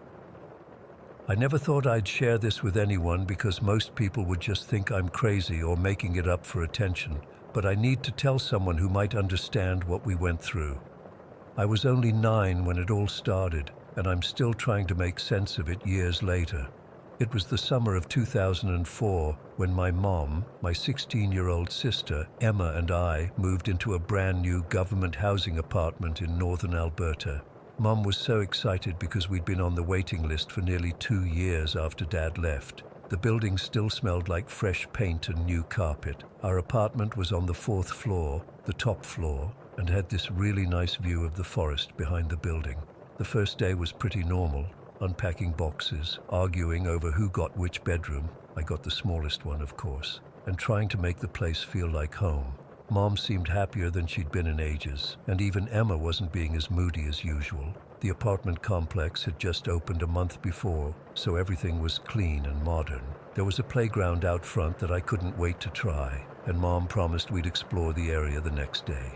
I never thought I'd share this with anyone because most people would just think I'm crazy or making it up for attention, but I need to tell someone who might understand what we went through. I was only 9 when it all started, and I'm still trying to make sense of it years later. It was the summer of 2004 when my mom, my 16-year-old sister, Emma, and I moved into a brand new government housing apartment in northern Alberta. Mom was so excited because we'd been on the waiting list for nearly 2 years after Dad left. The building still smelled like fresh paint and new carpet. Our apartment was on the 4th floor, the top floor, and had this really nice view of the forest behind the building. The first day was pretty normal. Unpacking boxes, arguing over who got which bedroom, I got the smallest one of course, and trying to make the place feel like home. Mom seemed happier than she'd been in ages, and even Emma wasn't being as moody as usual. The apartment complex had just opened a month before, so everything was clean and modern. There was a playground out front that I couldn't wait to try, and Mom promised we'd explore the area the next day.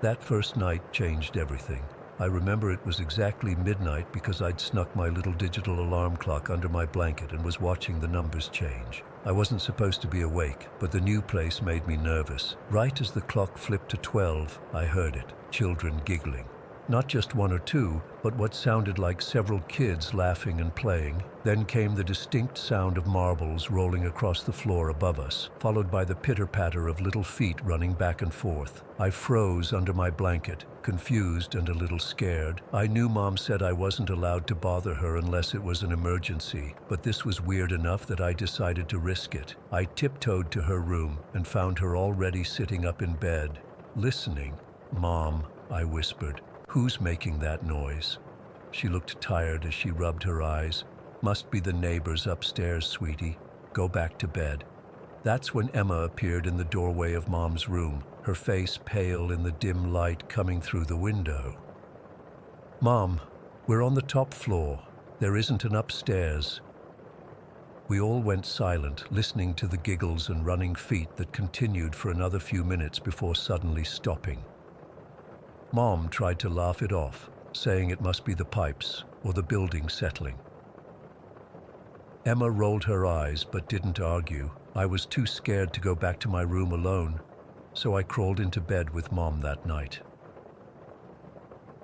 That first night changed everything. I remember it was exactly midnight because I'd snuck my little digital alarm clock under my blanket and was watching the numbers change. I wasn't supposed to be awake, but the new place made me nervous. Right as the clock flipped to 12, I heard it, children giggling. Not just one or two, but what sounded like several kids laughing and playing. Then came the distinct sound of marbles rolling across the floor above us, followed by the pitter-patter of little feet running back and forth. I froze under my blanket, confused and a little scared. I knew Mom said I wasn't allowed to bother her unless it was an emergency, but this was weird enough that I decided to risk it. I tiptoed to her room and found her already sitting up in bed, listening. "Mom," I whispered. "Who's making that noise?" She looked tired as she rubbed her eyes. "Must be the neighbors upstairs, sweetie. Go back to bed." That's when Emma appeared in the doorway of Mom's room, her face pale in the dim light coming through the window. "Mom, we're on the top floor. There isn't an upstairs." We all went silent, listening to the giggles and running feet that continued for another few minutes before suddenly stopping. Mom tried to laugh it off, saying it must be the pipes or the building settling. Emma rolled her eyes but didn't argue. I was too scared to go back to my room alone, so I crawled into bed with Mom that night.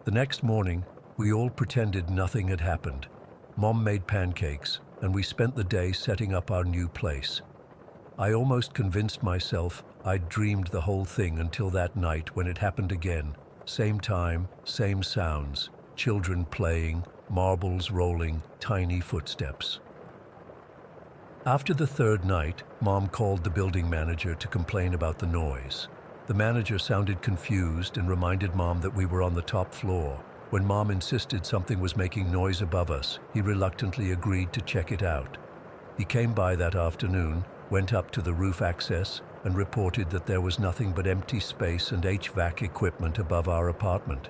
The next morning, we all pretended nothing had happened. Mom made pancakes, and we spent the day setting up our new place. I almost convinced myself I'd dreamed the whole thing until that night when it happened again. Same time, same sounds, children playing, marbles rolling, tiny footsteps. After the third night, Mom called the building manager to complain about the noise. The manager sounded confused and reminded Mom that we were on the top floor. When Mom insisted something was making noise above us, he reluctantly agreed to check it out. He came by that afternoon, went up to the roof access, and reported that there was nothing but empty space and HVAC equipment above our apartment.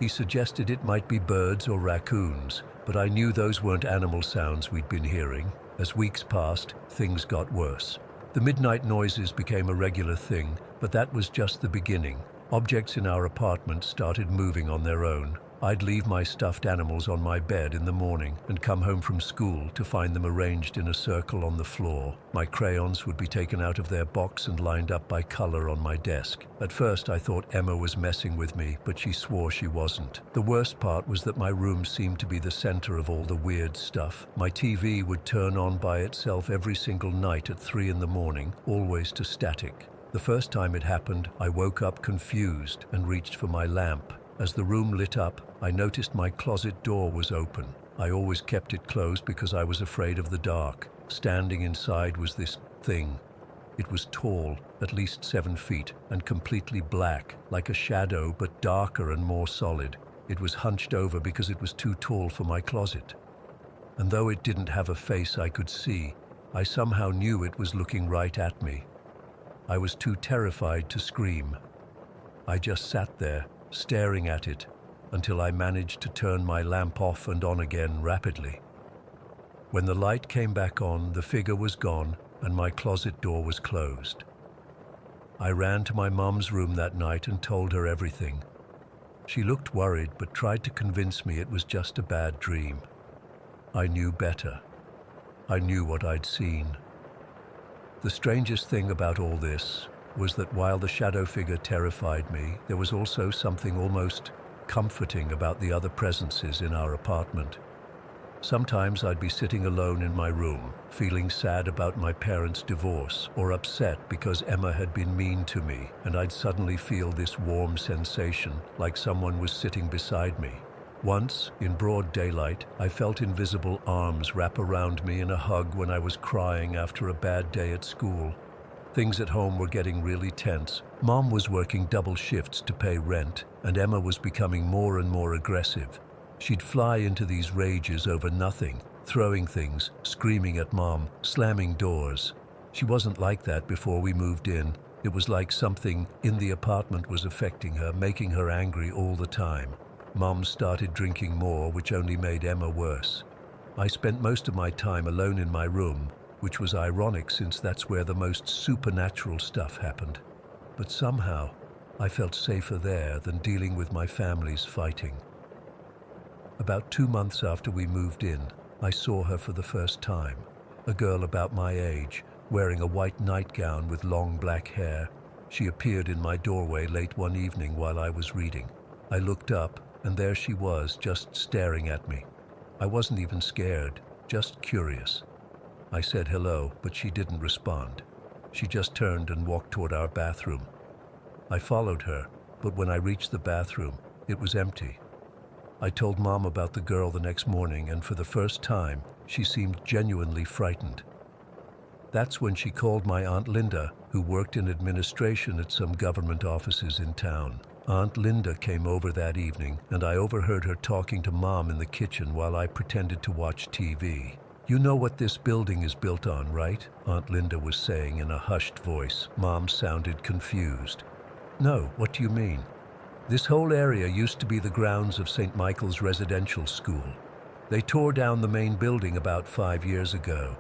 He suggested it might be birds or raccoons, but I knew those weren't animal sounds we'd been hearing. As weeks passed, things got worse. The midnight noises became a regular thing, but that was just the beginning. Objects in our apartment started moving on their own. I'd leave my stuffed animals on my bed in the morning and come home from school to find them arranged in a circle on the floor. My crayons would be taken out of their box and lined up by color on my desk. At first I thought Emma was messing with me, but she swore she wasn't. The worst part was that my room seemed to be the center of all the weird stuff. My TV would turn on by itself every single night at 3 in the morning, always to static. The first time it happened, I woke up confused and reached for my lamp. As the room lit up, I noticed my closet door was open. I always kept it closed because I was afraid of the dark. Standing inside was this thing. It was tall, at least 7 feet, and completely black, like a shadow, but darker and more solid. It was hunched over because it was too tall for my closet. And though it didn't have a face I could see, I somehow knew it was looking right at me. I was too terrified to scream. I just sat there, staring at it, until I managed to turn my lamp off and on again rapidly. When the light came back on, the figure was gone and my closet door was closed. I ran to my mom's room that night and told her everything. She looked worried but tried to convince me it was just a bad dream. I knew better. I knew what I'd seen. The strangest thing about all this was that while the shadow figure terrified me, there was also something almost comforting about the other presences in our apartment. Sometimes I'd be sitting alone in my room, feeling sad about my parents' divorce or upset because Emma had been mean to me, and I'd suddenly feel this warm sensation, like someone was sitting beside me. Once, in broad daylight, I felt invisible arms wrap around me in a hug when I was crying after a bad day at school. Things at home were getting really tense. Mom was working double shifts to pay rent, and Emma was becoming more and more aggressive. She'd fly into these rages over nothing, throwing things, screaming at Mom, slamming doors. She wasn't like that before we moved in. It was like something in the apartment was affecting her, making her angry all the time. Mom started drinking more, which only made Emma worse. I spent most of my time alone in my room, which was ironic since that's where the most supernatural stuff happened. But somehow, I felt safer there than dealing with my family's fighting. About 2 months after we moved in, I saw her for the first time. A girl about my age, wearing a white nightgown with long black hair. She appeared in my doorway late one evening while I was reading. I looked up, and there she was, just staring at me. I wasn't even scared, just curious. I said hello, but she didn't respond. She just turned and walked toward our bathroom. I followed her, but when I reached the bathroom, it was empty. I told Mom about the girl the next morning, and for the first time, she seemed genuinely frightened. That's when she called my Aunt Linda, who worked in administration at some government offices in town. Aunt Linda came over that evening, and I overheard her talking to Mom in the kitchen while I pretended to watch TV. "You know what this building is built on, right?" Aunt Linda was saying in a hushed voice. Mom sounded confused. "No, what do you mean?" "This whole area used to be the grounds of St. Michael's Residential School. They tore down the main building about 5 years ago.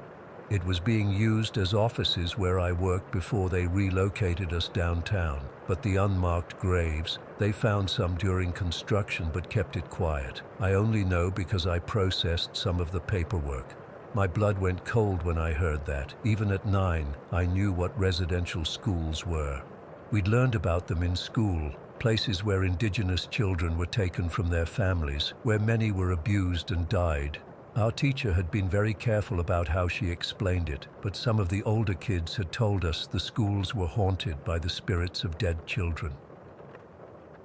It was being used as offices where I worked before they relocated us downtown. But the unmarked graves, they found some during construction but kept it quiet. I only know because I processed some of the paperwork. My blood went cold when I heard that. Even at 9, I knew what residential schools were. We'd learned about them in school, places where indigenous children were taken from their families, where many were abused and died. Our teacher had been very careful about how she explained it, but some of the older kids had told us the schools were haunted by the spirits of dead children.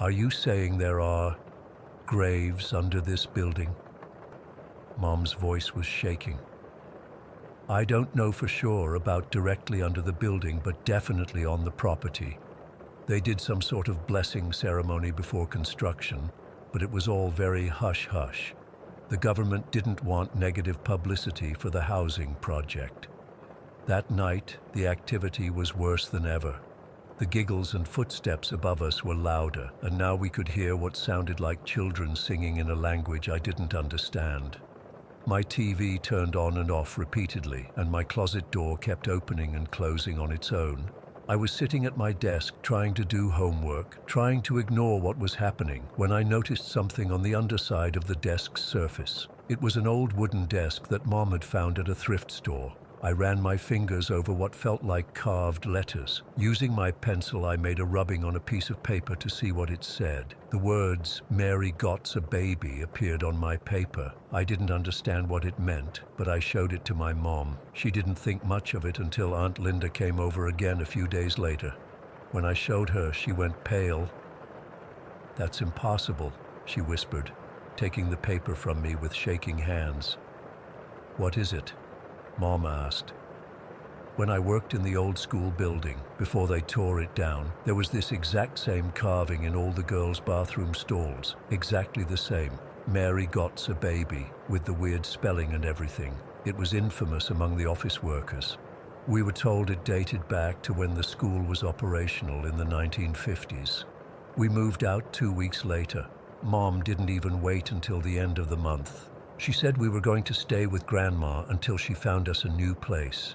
"Are you saying there are graves under this building?" Mom's voice was shaking. I don't know for sure about directly under the building, but definitely on the property. They did some sort of blessing ceremony before construction, but it was all very hush-hush. The government didn't want negative publicity for the housing project. That night, the activity was worse than ever. The giggles and footsteps above us were louder, and now we could hear what sounded like children singing in a language I didn't understand. My TV turned on and off repeatedly, and my closet door kept opening and closing on its own. I was sitting at my desk trying to do homework, trying to ignore what was happening, when I noticed something on the underside of the desk's surface. It was an old wooden desk that Mom had found at a thrift store. I ran my fingers over what felt like carved letters. Using my pencil, I made a rubbing on a piece of paper to see what it said. The words, "Mary Got's a baby," appeared on my paper. I didn't understand what it meant, but I showed it to my mom. She didn't think much of it until Aunt Linda came over again a few days later. When I showed her, she went pale. "That's impossible," she whispered, taking the paper from me with shaking hands. "What is it?" Mom asked. When I worked in the old school building, before they tore it down, there was this exact same carving in all the girls' bathroom stalls. Exactly the same. "Mary Got's a baby," with the weird spelling and everything. It was infamous among the office workers. We were told it dated back to when the school was operational in the 1950s. We moved out 2 weeks later. Mom didn't even wait until the end of the month. She said we were going to stay with Grandma until she found us a new place.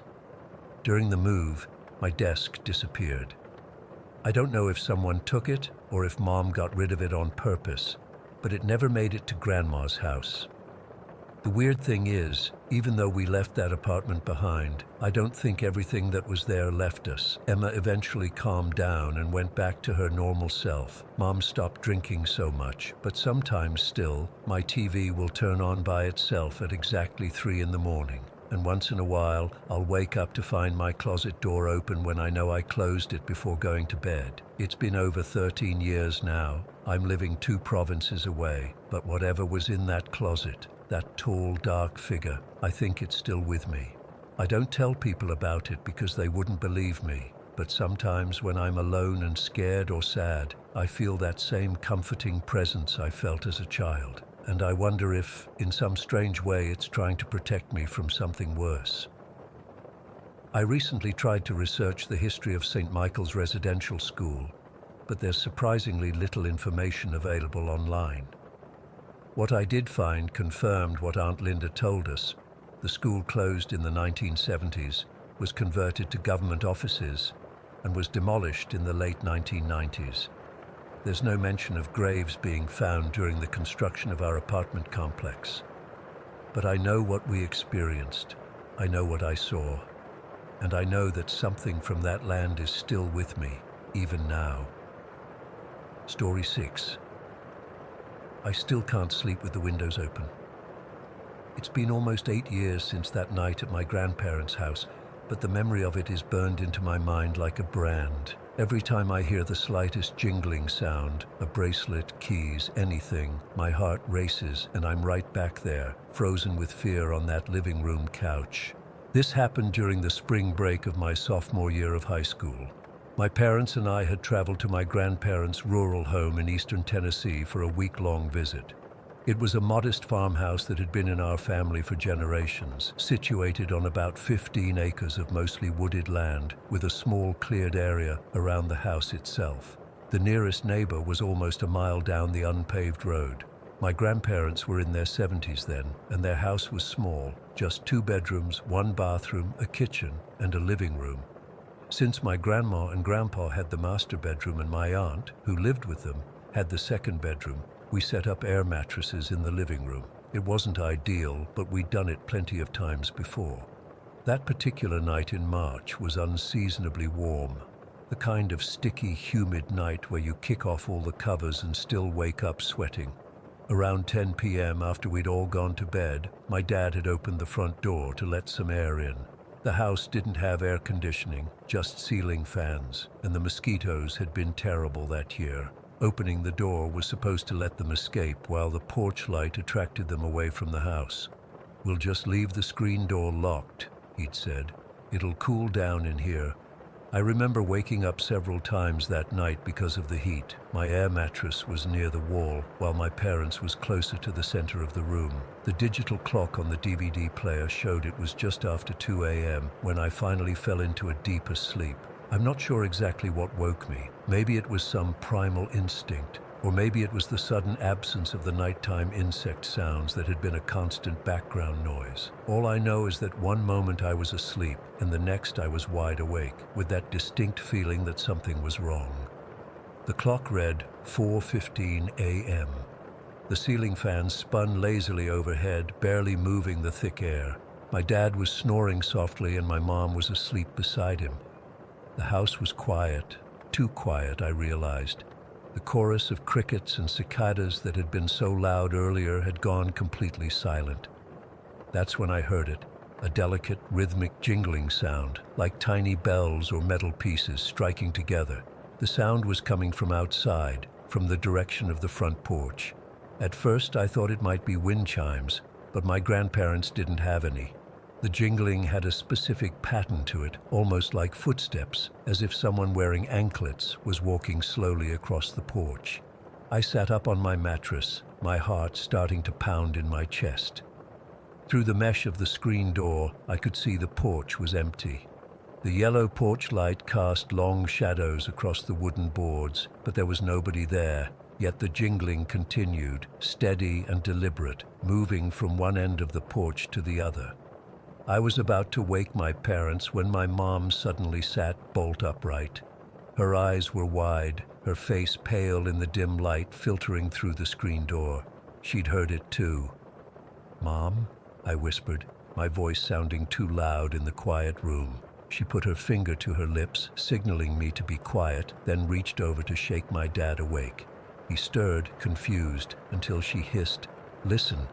During the move, my desk disappeared. I don't know if someone took it or if Mom got rid of it on purpose, but it never made it to Grandma's house. The weird thing is, even though we left that apartment behind, I don't think everything that was there left us. Emma eventually calmed down and went back to her normal self. Mom stopped drinking so much, but sometimes still, my TV will turn on by itself at exactly 3 in the morning. And once in a while, I'll wake up to find my closet door open when I know I closed it before going to bed. It's been over 13 years now. I'm living 2 provinces away, but whatever was in that closet, that tall, dark figure, I think it's still with me. I don't tell people about it because they wouldn't believe me, but sometimes when I'm alone and scared or sad, I feel that same comforting presence I felt as a child. And I wonder if, in some strange way, it's trying to protect me from something worse. I recently tried to research the history of St. Michael's Residential School, but there's surprisingly little information available online. What I did find confirmed what Aunt Linda told us. The school closed in the 1970s, was converted to government offices, and was demolished in the late 1990s. There's no mention of graves being found during the construction of our apartment complex. But I know what we experienced. I know what I saw. And I know that something from that land is still with me, even now. Story 6. I still can't sleep with the windows open. It's been almost 8 years since that night at my grandparents' house, but the memory of it is burned into my mind like a brand. Every time I hear the slightest jingling sound, a bracelet, keys, anything, my heart races and I'm right back there, frozen with fear on that living room couch. This happened during the spring break of my sophomore year of high school. My parents and I had traveled to my grandparents' rural home in eastern Tennessee for a week-long visit. It was a modest farmhouse that had been in our family for generations, situated on about 15 acres of mostly wooded land, with a small cleared area around the house itself. The nearest neighbor was almost a mile down the unpaved road. My grandparents were in their 70s then, and their house was small, just 2 bedrooms, 1 bathroom, a kitchen, and a living room. Since my grandma and grandpa had the master bedroom and my aunt, who lived with them, had the second bedroom, we set up air mattresses in the living room. It wasn't ideal, but we'd done it plenty of times before. That particular night in March was unseasonably warm. The kind of sticky, humid night where you kick off all the covers and still wake up sweating. Around 10 p.m., after we'd all gone to bed, my dad had opened the front door to let some air in. The house didn't have air conditioning, just ceiling fans, and the mosquitoes had been terrible that year. Opening the door was supposed to let them escape while the porch light attracted them away from the house. "We'll just leave the screen door locked," he'd said. "It'll cool down in here." I remember waking up several times that night because of the heat. My air mattress was near the wall, while my parents' was closer to the center of the room. The digital clock on the DVD player showed it was just after 2 a.m. when I finally fell into a deeper sleep. I'm not sure exactly what woke me. Maybe it was some primal instinct, or maybe it was the sudden absence of the nighttime insect sounds that had been a constant background noise. All I know is that one moment I was asleep, and the next I was wide awake, with that distinct feeling that something was wrong. The clock read 4:15 a.m. The ceiling fan spun lazily overhead, barely moving the thick air. My dad was snoring softly, and my mom was asleep beside him. The house was quiet, too quiet, I realized. The chorus of crickets and cicadas that had been so loud earlier had gone completely silent. That's when I heard it, a delicate, rhythmic jingling sound, like tiny bells or metal pieces striking together. The sound was coming from outside, from the direction of the front porch. At first I thought it might be wind chimes, but my grandparents didn't have any. The jingling had a specific pattern to it, almost like footsteps, as if someone wearing anklets was walking slowly across the porch. I sat up on my mattress, my heart starting to pound in my chest. Through the mesh of the screen door, I could see the porch was empty. The yellow porch light cast long shadows across the wooden boards, but there was nobody there. Yet the jingling continued, steady and deliberate, moving from one end of the porch to the other. I was about to wake my parents when my mom suddenly sat bolt upright. Her eyes were wide, her face pale in the dim light filtering through the screen door. She'd heard it too. "Mom?" I whispered, my voice sounding too loud in the quiet room. She put her finger to her lips, signaling me to be quiet, then reached over to shake my dad awake. He stirred, confused, until she hissed, "Listen."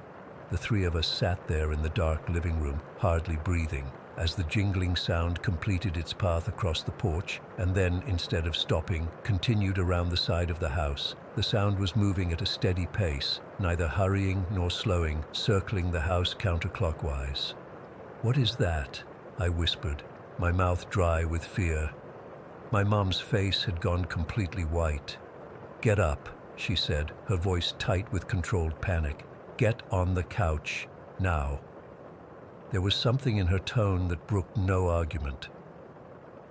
The three of us sat there in the dark living room, hardly breathing, as the jingling sound completed its path across the porch, and then, instead of stopping, continued around the side of the house. The sound was moving at a steady pace, neither hurrying nor slowing, circling the house counterclockwise. "What is that?" I whispered, my mouth dry with fear. My mom's face had gone completely white. "Get up," she said, her voice tight with controlled panic. "Get on the couch, now." There was something in her tone that brooked no argument.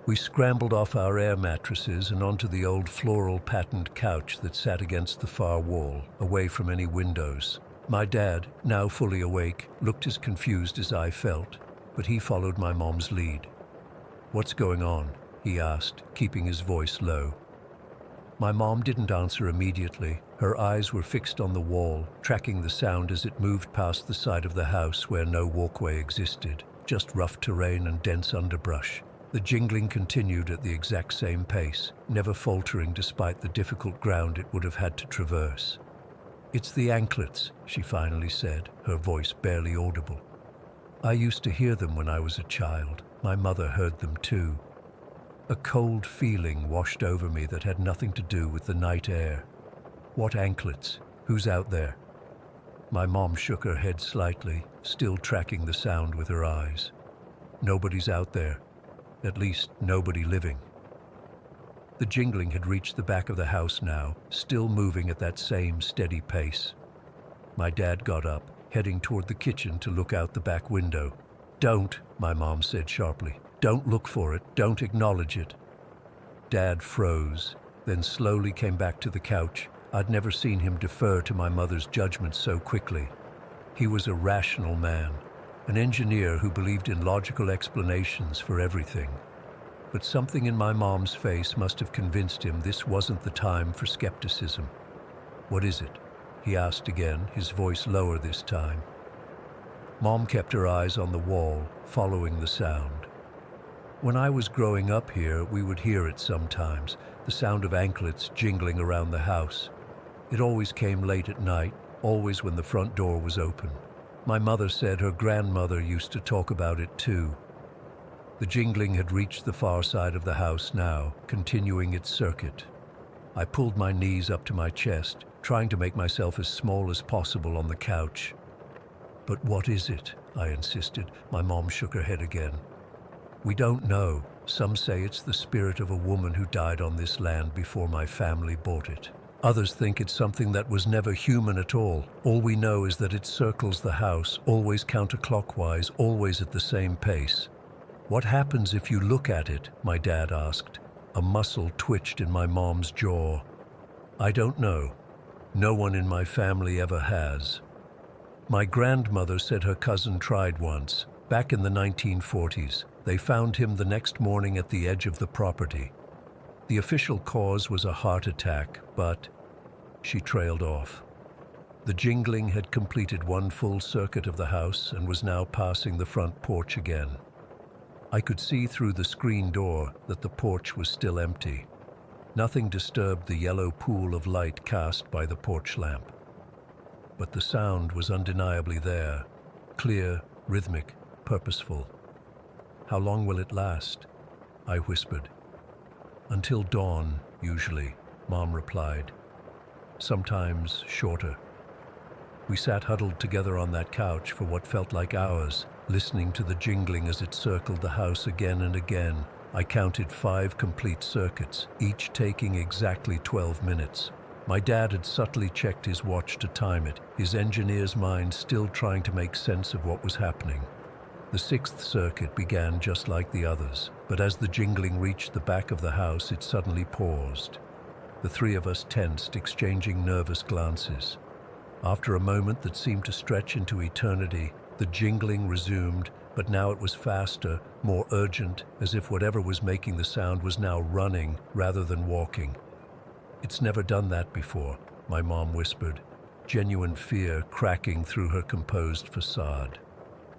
We scrambled off our air mattresses and onto the old floral patterned couch that sat against the far wall, away from any windows. My dad, now fully awake, looked as confused as I felt, but he followed my mom's lead. "What's going on?" he asked, keeping his voice low. My mom didn't answer immediately. Her eyes were fixed on the wall, tracking the sound as it moved past the side of the house where no walkway existed, just rough terrain and dense underbrush. The jingling continued at the exact same pace, never faltering despite the difficult ground it would have had to traverse. "It's the anklets," she finally said, her voice barely audible. "I used to hear them when I was a child. My mother heard them too." A cold feeling washed over me that had nothing to do with the night air. "What anklets? Who's out there?" My mom shook her head slightly, still tracking the sound with her eyes. "Nobody's out there. At least, nobody living." The jingling had reached the back of the house now, still moving at that same steady pace. My dad got up, heading toward the kitchen to look out the back window. "Don't," my mom said sharply. "Don't look for it. Don't acknowledge it." Dad froze, then slowly came back to the couch. I'd never seen him defer to my mother's judgment so quickly. He was a rational man, an engineer who believed in logical explanations for everything. But something in my mom's face must have convinced him this wasn't the time for skepticism. "What is it?" he asked again, his voice lower this time. Mom kept her eyes on the wall, following the sound. "When I was growing up here, we would hear it sometimes, the sound of anklets jingling around the house. It always came late at night, always when the front door was open. My mother said her grandmother used to talk about it too." The jingling had reached the far side of the house now, continuing its circuit. I pulled my knees up to my chest, trying to make myself as small as possible on the couch. "But what is it?" I insisted. My mom shook her head again. We don't know. Some say it's the spirit of a woman who died on this land before my family bought it. Others think it's something that was never human at all. All we know is that it circles the house, always counterclockwise, always at the same pace. What happens if you look at it? My dad asked. A muscle twitched in my mom's jaw. I don't know. No one in my family ever has. My grandmother said her cousin tried once, back in the 1940s. They found him the next morning at the edge of the property. The official cause was a heart attack, but she trailed off. The jingling had completed one full circuit of the house and was now passing the front porch again. I could see through the screen door that the porch was still empty. Nothing disturbed the yellow pool of light cast by the porch lamp. But the sound was undeniably there, clear, rhythmic, purposeful. How long will it last? I whispered. Until dawn, usually, Mom replied. Sometimes shorter. We sat huddled together on that couch for what felt like hours, listening to the jingling as it circled the house again and again. I counted 5 complete circuits, each taking exactly 12 minutes. My dad had subtly checked his watch to time it, his engineer's mind still trying to make sense of what was happening. The 6th circuit began just like the others, but as the jingling reached the back of the house, it suddenly paused. The 3 of us tensed, exchanging nervous glances. After a moment that seemed to stretch into eternity, the jingling resumed, but now it was faster, more urgent, as if whatever was making the sound was now running rather than walking. It's never done that before, my mom whispered, genuine fear cracking through her composed facade.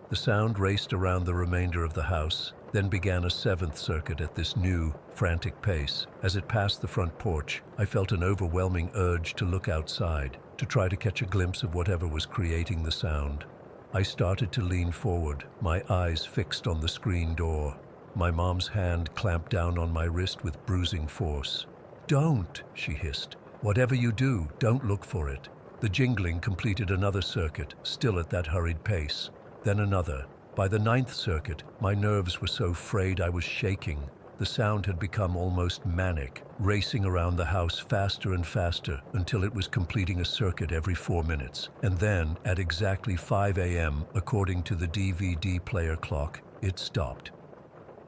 The sound raced around the remainder of the house, then began a 7th circuit at this new, frantic pace. As it passed the front porch, I felt an overwhelming urge to look outside, to try to catch a glimpse of whatever was creating the sound. I started to lean forward, my eyes fixed on the screen door. My mom's hand clamped down on my wrist with bruising force. "Don't," she hissed. "Whatever you do, don't look for it." The jingling completed another circuit, still at that hurried pace. Then another. By the 9th circuit, my nerves were so frayed I was shaking. The sound had become almost manic, racing around the house faster and faster until it was completing a circuit every 4 minutes. And then, at exactly 5 a.m., according to the DVD player clock, it stopped.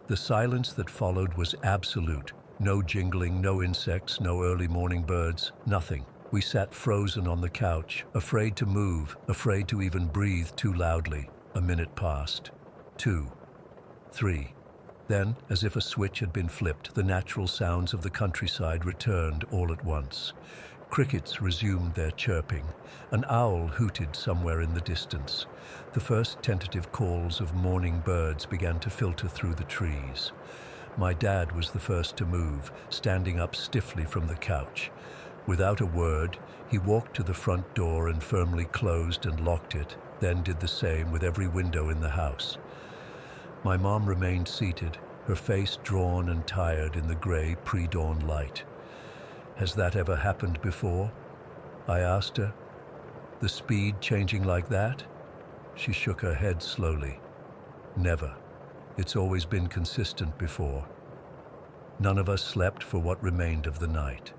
The silence that followed was absolute. No jingling, no insects, no early morning birds, nothing. We sat frozen on the couch, afraid to move, afraid to even breathe too loudly. A minute passed. 2. 3. Then, as if a switch had been flipped, the natural sounds of the countryside returned all at once. Crickets resumed their chirping. An owl hooted somewhere in the distance. The first tentative calls of morning birds began to filter through the trees. My dad was the first to move, standing up stiffly from the couch. Without a word, he walked to the front door and firmly closed and locked it, then did the same with every window in the house. My mom remained seated, her face drawn and tired in the gray pre-dawn light. "Has that ever happened before?" I asked her. "The speed changing like that?" She shook her head slowly. "Never. It's always been consistent before." None of us slept for what remained of the night.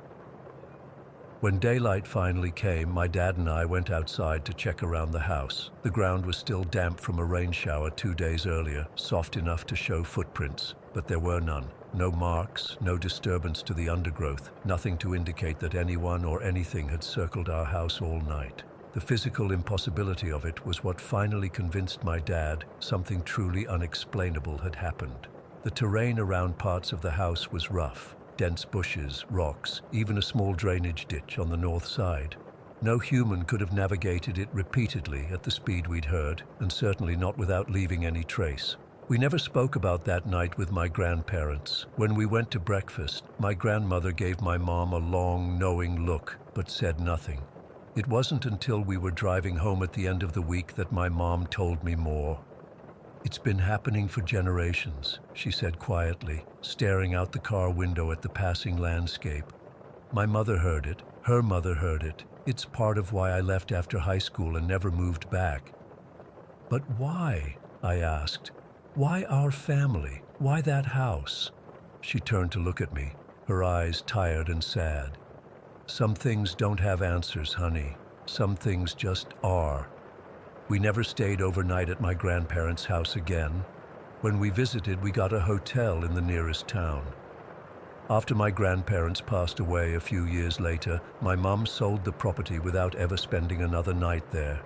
When daylight finally came, my dad and I went outside to check around the house. The ground was still damp from a rain shower 2 days earlier, soft enough to show footprints, but there were none. No marks, no disturbance to the undergrowth, nothing to indicate that anyone or anything had circled our house all night. The physical impossibility of it was what finally convinced my dad something truly unexplainable had happened. The terrain around parts of the house was rough. Dense bushes, rocks, even a small drainage ditch on the north side. No human could have navigated it repeatedly at the speed we'd heard, and certainly not without leaving any trace. We never spoke about that night with my grandparents. When we went to breakfast, my grandmother gave my mom a long, knowing look, but said nothing. It wasn't until we were driving home at the end of the week that my mom told me more. "It's been happening for generations," she said quietly, staring out the car window at the passing landscape. "My mother heard it. Her mother heard it. It's part of why I left after high school and never moved back." "But why?" I asked. "Why our family? Why that house?" She turned to look at me, her eyes tired and sad. "Some things don't have answers, honey. Some things just are." We never stayed overnight at my grandparents' house again. When we visited, we got a hotel in the nearest town. After my grandparents passed away a few years later, my mom sold the property without ever spending another night there.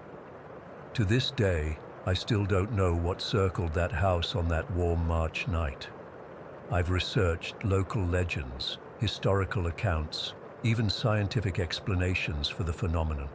To this day, I still don't know what circled that house on that warm March night. I've researched local legends, historical accounts, even scientific explanations for the phenomenon.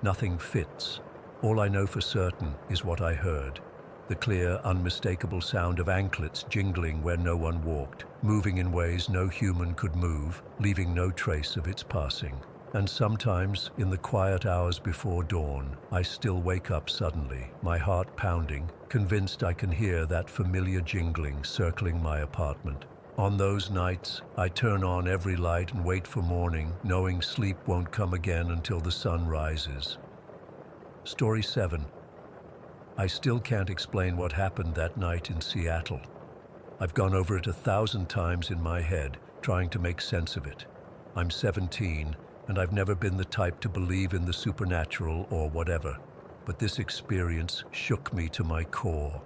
Nothing fits. All I know for certain is what I heard. The clear, unmistakable sound of anklets jingling where no one walked, moving in ways no human could move, leaving no trace of its passing. And sometimes, in the quiet hours before dawn, I still wake up suddenly, my heart pounding, convinced I can hear that familiar jingling circling my apartment. On those nights, I turn on every light and wait for morning, knowing sleep won't come again until the sun rises. Story 7. I still can't explain what happened that night in Seattle. I've gone over it 1,000 times in my head, trying to make sense of it. I'm 17, and I've never been the type to believe in the supernatural or whatever, but this experience shook me to my core.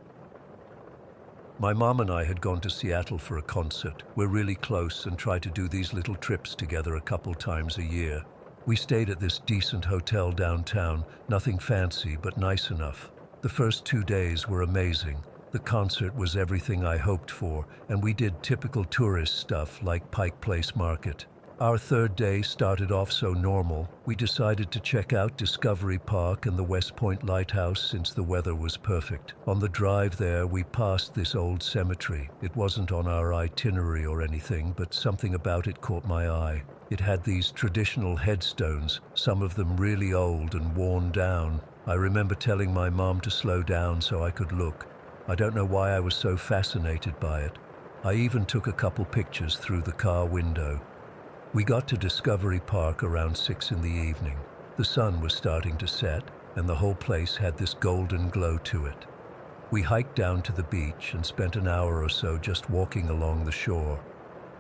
My mom and I had gone to Seattle for a concert. We're really close and try to do these little trips together a couple times a year. We stayed at this decent hotel downtown, nothing fancy but nice enough. The first 2 days were amazing. The concert was everything I hoped for, and we did typical tourist stuff like Pike Place Market. Our third day started off so normal, we decided to check out Discovery Park and the West Point Lighthouse since the weather was perfect. On the drive there, we passed this old cemetery. It wasn't on our itinerary or anything, but something about it caught my eye. It had these traditional headstones, some of them really old and worn down. I remember telling my mom to slow down so I could look. I don't know why I was so fascinated by it. I even took a couple pictures through the car window. We got to Discovery Park around 6 in the evening. The sun was starting to set, and the whole place had this golden glow to it. We hiked down to the beach and spent an hour or so just walking along the shore.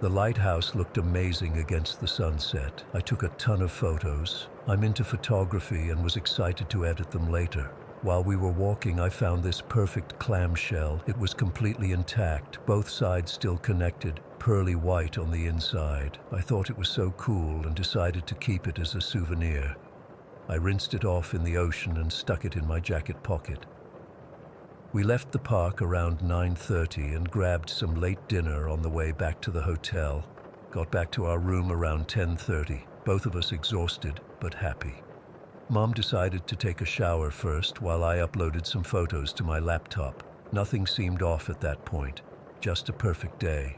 The lighthouse looked amazing against the sunset. I took a ton of photos. I'm into photography and was excited to edit them later. While we were walking, I found this perfect clamshell. It was completely intact, both sides still connected, pearly white on the inside. I thought it was so cool and decided to keep it as a souvenir. I rinsed it off in the ocean and stuck it in my jacket pocket. We left the park around 9:30 and grabbed some late dinner on the way back to the hotel. Got back to our room around 10:30, both of us exhausted but happy. Mom decided to take a shower first while I uploaded some photos to my laptop. Nothing seemed off at that point, just a perfect day.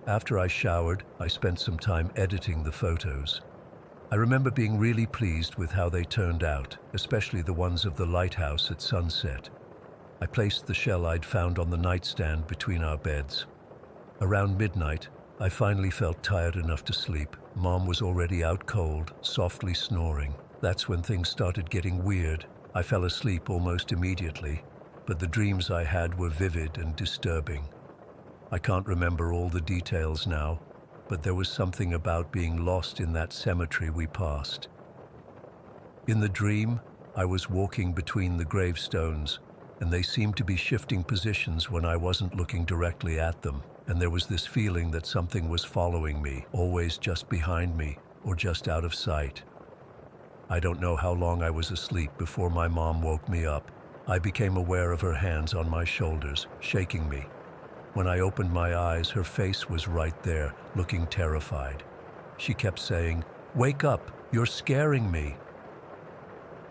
After I showered, I spent some time editing the photos. I remember being really pleased with how they turned out, especially the ones of the lighthouse at sunset. I placed the shell I'd found on the nightstand between our beds. Around midnight, I finally felt tired enough to sleep. Mom was already out cold, softly snoring. That's when things started getting weird. I fell asleep almost immediately, but the dreams I had were vivid and disturbing. I can't remember all the details now, but there was something about being lost in that cemetery we passed. In the dream, I was walking between the gravestones, and they seemed to be shifting positions when I wasn't looking directly at them, and there was this feeling that something was following me, always just behind me or just out of sight. I don't know how long I was asleep before my mom woke me up. I became aware of her hands on my shoulders, shaking me. When I opened my eyes, her face was right there, looking terrified. She kept saying, "Wake up, you're scaring me."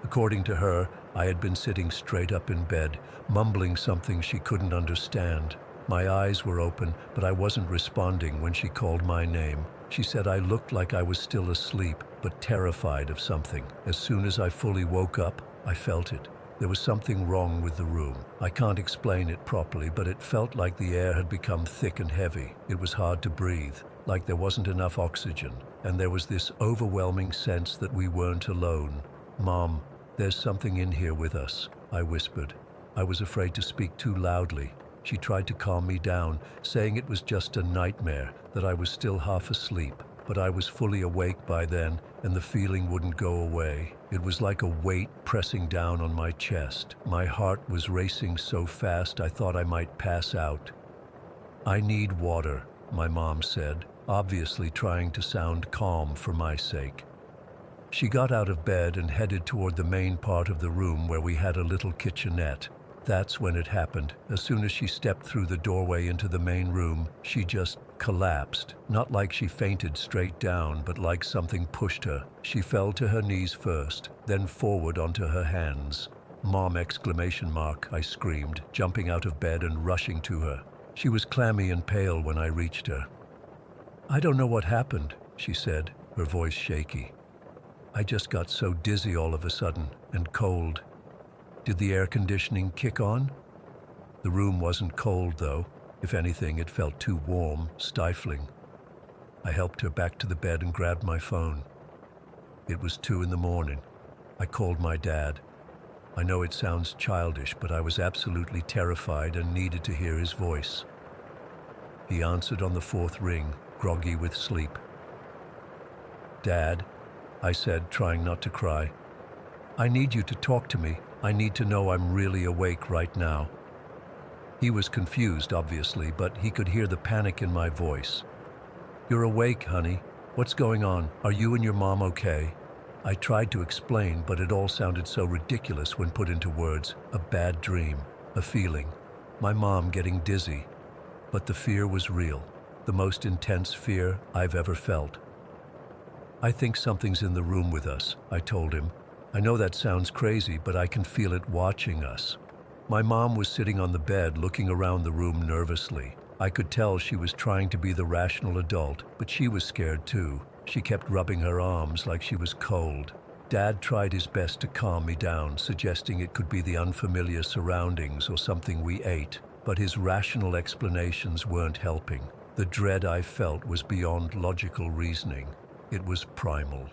According to her, I had been sitting straight up in bed, mumbling something she couldn't understand. My eyes were open, but I wasn't responding when she called my name. She said I looked like I was still asleep, but terrified of something. As soon as I fully woke up, I felt it. There was something wrong with the room. I can't explain it properly, but it felt like the air had become thick and heavy. It was hard to breathe, like there wasn't enough oxygen. And there was this overwhelming sense that we weren't alone. "Mom, there's something in here with us," I whispered. I was afraid to speak too loudly. She tried to calm me down, saying it was just a nightmare, that I was still half asleep. But I was fully awake by then, and the feeling wouldn't go away. It was like a weight pressing down on my chest. My heart was racing so fast I thought I might pass out. "I need water," my mom said, obviously trying to sound calm for my sake. She got out of bed and headed toward the main part of the room where we had a little kitchenette. That's when it happened. As soon as she stepped through the doorway into the main room, she just collapsed. Not like she fainted straight down, but like something pushed her. She fell to her knees first, then forward onto her hands. "Mom!" exclamation mark, I screamed, jumping out of bed and rushing to her. She was clammy and pale when I reached her. "I don't know what happened," she said, her voice shaky. "I just got so dizzy all of a sudden, and cold." "Did the air conditioning kick on?" The room wasn't cold, though. If anything, it felt too warm, stifling. I helped her back to the bed and grabbed my phone. It was 2 in the morning. I called my dad. I know it sounds childish, but I was absolutely terrified and needed to hear his voice. He answered on the 4th ring, groggy with sleep. "Dad," I said, trying not to cry, "I need you to talk to me. I need to know I'm really awake right now." He was confused, obviously, but he could hear the panic in my voice. "You're awake, honey. What's going on? Are you and your mom okay?" I tried to explain, but it all sounded so ridiculous when put into words. A bad dream, a feeling, my mom getting dizzy. But the fear was real, the most intense fear I've ever felt. "I think something's in the room with us," I told him. "I know that sounds crazy, but I can feel it watching us." My mom was sitting on the bed looking around the room nervously. I could tell she was trying to be the rational adult, but she was scared too. She kept rubbing her arms like she was cold. Dad tried his best to calm me down, suggesting it could be the unfamiliar surroundings or something we ate, but his rational explanations weren't helping. The dread I felt was beyond logical reasoning. It was primal.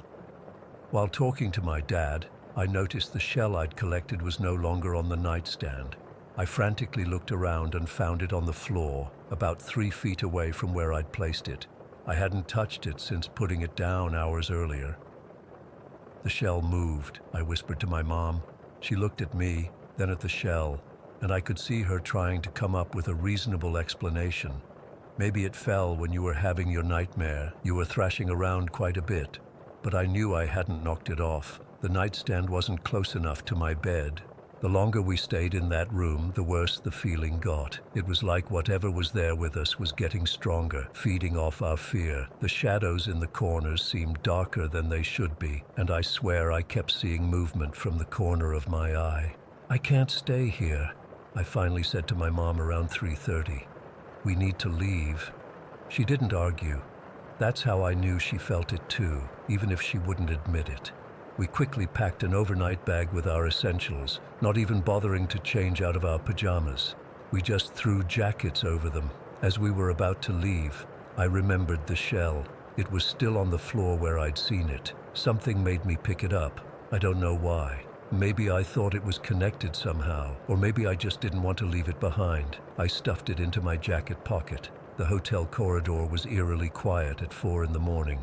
While talking to my dad, I noticed the shell I'd collected was no longer on the nightstand. I frantically looked around and found it on the floor, about 3 feet away from where I'd placed it. I hadn't touched it since putting it down hours earlier. "The shell moved," I whispered to my mom. She looked at me, then at the shell, and I could see her trying to come up with a reasonable explanation. "Maybe it fell when you were having your nightmare. You were thrashing around quite a bit." But I knew I hadn't knocked it off. The nightstand wasn't close enough to my bed. The longer we stayed in that room, the worse the feeling got. It was like whatever was there with us was getting stronger, feeding off our fear. The shadows in the corners seemed darker than they should be, and I swear I kept seeing movement from the corner of my eye. "I can't stay here," I finally said to my mom around 3:30. "We need to leave." She didn't argue. That's how I knew she felt it too, even if she wouldn't admit it. We quickly packed an overnight bag with our essentials, not even bothering to change out of our pajamas. We just threw jackets over them. As we were about to leave, I remembered the shell. It was still on the floor where I'd seen it. Something made me pick it up. I don't know why. Maybe I thought it was connected somehow, or maybe I just didn't want to leave it behind. I stuffed it into my jacket pocket. The hotel corridor was eerily quiet at 4 in the morning.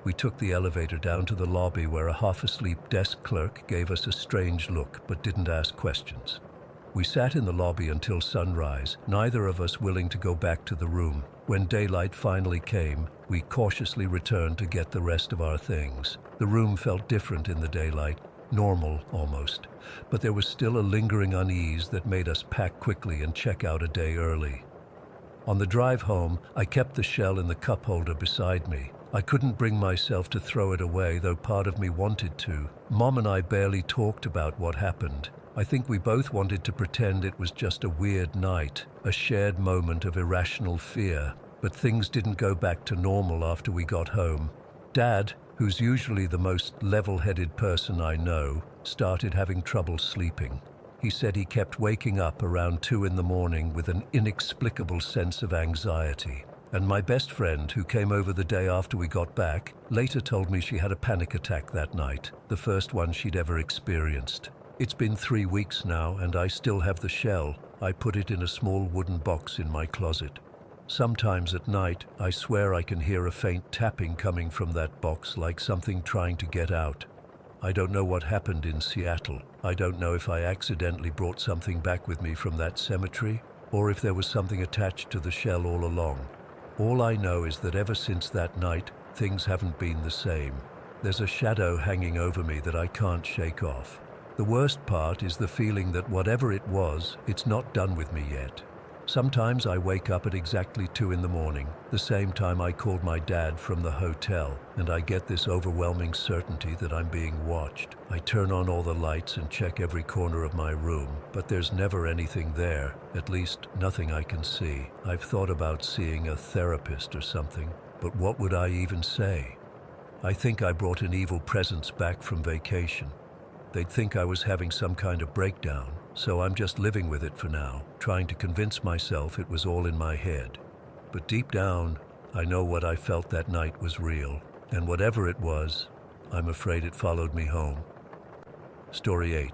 We took the elevator down to the lobby where a half-asleep desk clerk gave us a strange look but didn't ask questions. We sat in the lobby until sunrise, neither of us willing to go back to the room. When daylight finally came, we cautiously returned to get the rest of our things. The room felt different in the daylight, normal almost, but there was still a lingering unease that made us pack quickly and check out a day early. On the drive home, I kept the shell in the cup holder beside me. I couldn't bring myself to throw it away, though part of me wanted to. Mom and I barely talked about what happened. I think we both wanted to pretend it was just a weird night, a shared moment of irrational fear. But things didn't go back to normal after we got home. Dad, who's usually the most level-headed person I know, started having trouble sleeping. He said he kept waking up around 2 in the morning with an inexplicable sense of anxiety. And my best friend, who came over the day after we got back, later told me she had a panic attack that night, the first one she'd ever experienced. It's been 3 weeks now, and I still have the shell. I put it in a small wooden box in my closet. Sometimes at night, I swear I can hear a faint tapping coming from that box, like something trying to get out. I don't know what happened in Seattle. I don't know if I accidentally brought something back with me from that cemetery, or if there was something attached to the shell all along. All I know is that ever since that night, things haven't been the same. There's a shadow hanging over me that I can't shake off. The worst part is the feeling that whatever it was, it's not done with me yet. Sometimes I wake up at exactly 2 in the morning, the same time I called my dad from the hotel, and I get this overwhelming certainty that I'm being watched. I turn on all the lights and check every corner of my room, but there's never anything there, at least nothing I can see. I've thought about seeing a therapist or something, but what would I even say? I think I brought an evil presence back from vacation. They'd think I was having some kind of breakdown, so I'm just living with it for now, trying to convince myself it was all in my head. But deep down, I know what I felt that night was real, and whatever it was, I'm afraid it followed me home. Story 8.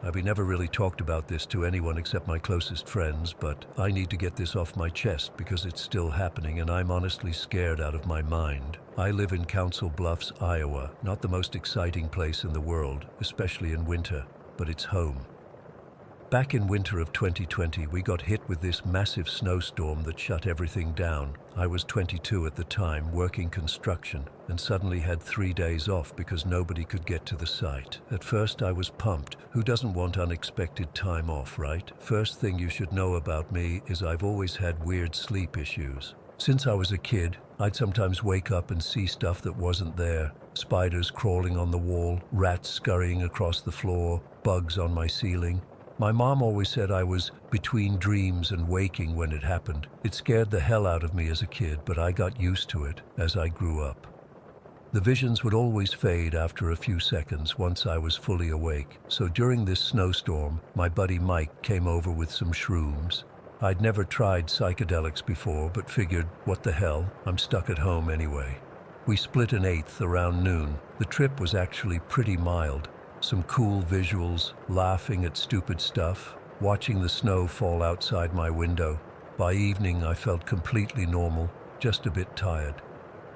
I've never really talked about this to anyone except my closest friends, but I need to get this off my chest because it's still happening and I'm honestly scared out of my mind. I live in Council Bluffs, Iowa, not the most exciting place in the world, especially in winter, but it's home. Back in winter of 2020, we got hit with this massive snowstorm that shut everything down. I was 22 at the time, working construction, and suddenly had 3 days off because nobody could get to the site. At first I was pumped. Who doesn't want unexpected time off, right? First thing you should know about me is I've always had weird sleep issues. Since I was a kid, I'd sometimes wake up and see stuff that wasn't there. Spiders crawling on the wall, rats scurrying across the floor, bugs on my ceiling. My mom always said I was between dreams and waking when it happened. It scared the hell out of me as a kid, but I got used to it as I grew up. The visions would always fade after a few seconds once I was fully awake. So during this snowstorm, my buddy Mike came over with some shrooms. I'd never tried psychedelics before, but figured, what the hell, I'm stuck at home anyway. We split an eighth around noon. The trip was actually pretty mild. Some cool visuals, laughing at stupid stuff, watching the snow fall outside my window. By evening, I felt completely normal, just a bit tired.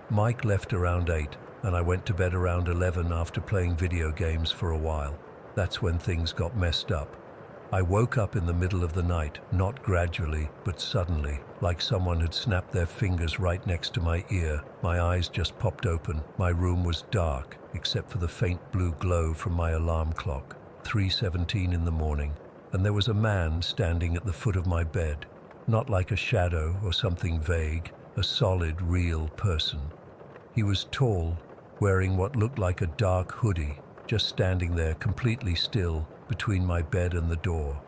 Mike left around 8, and I went to bed around 11 after playing video games for a while. That's when things got messed up. I woke up in the middle of the night, not gradually, but suddenly, like someone had snapped their fingers right next to my ear. My eyes just popped open. My room was dark, except for the faint blue glow from my alarm clock. 3:17 in the morning, and there was a man standing at the foot of my bed. Not like a shadow or something vague, a solid, real person. He was tall, wearing what looked like a dark hoodie, just standing there completely still between my bed and the door.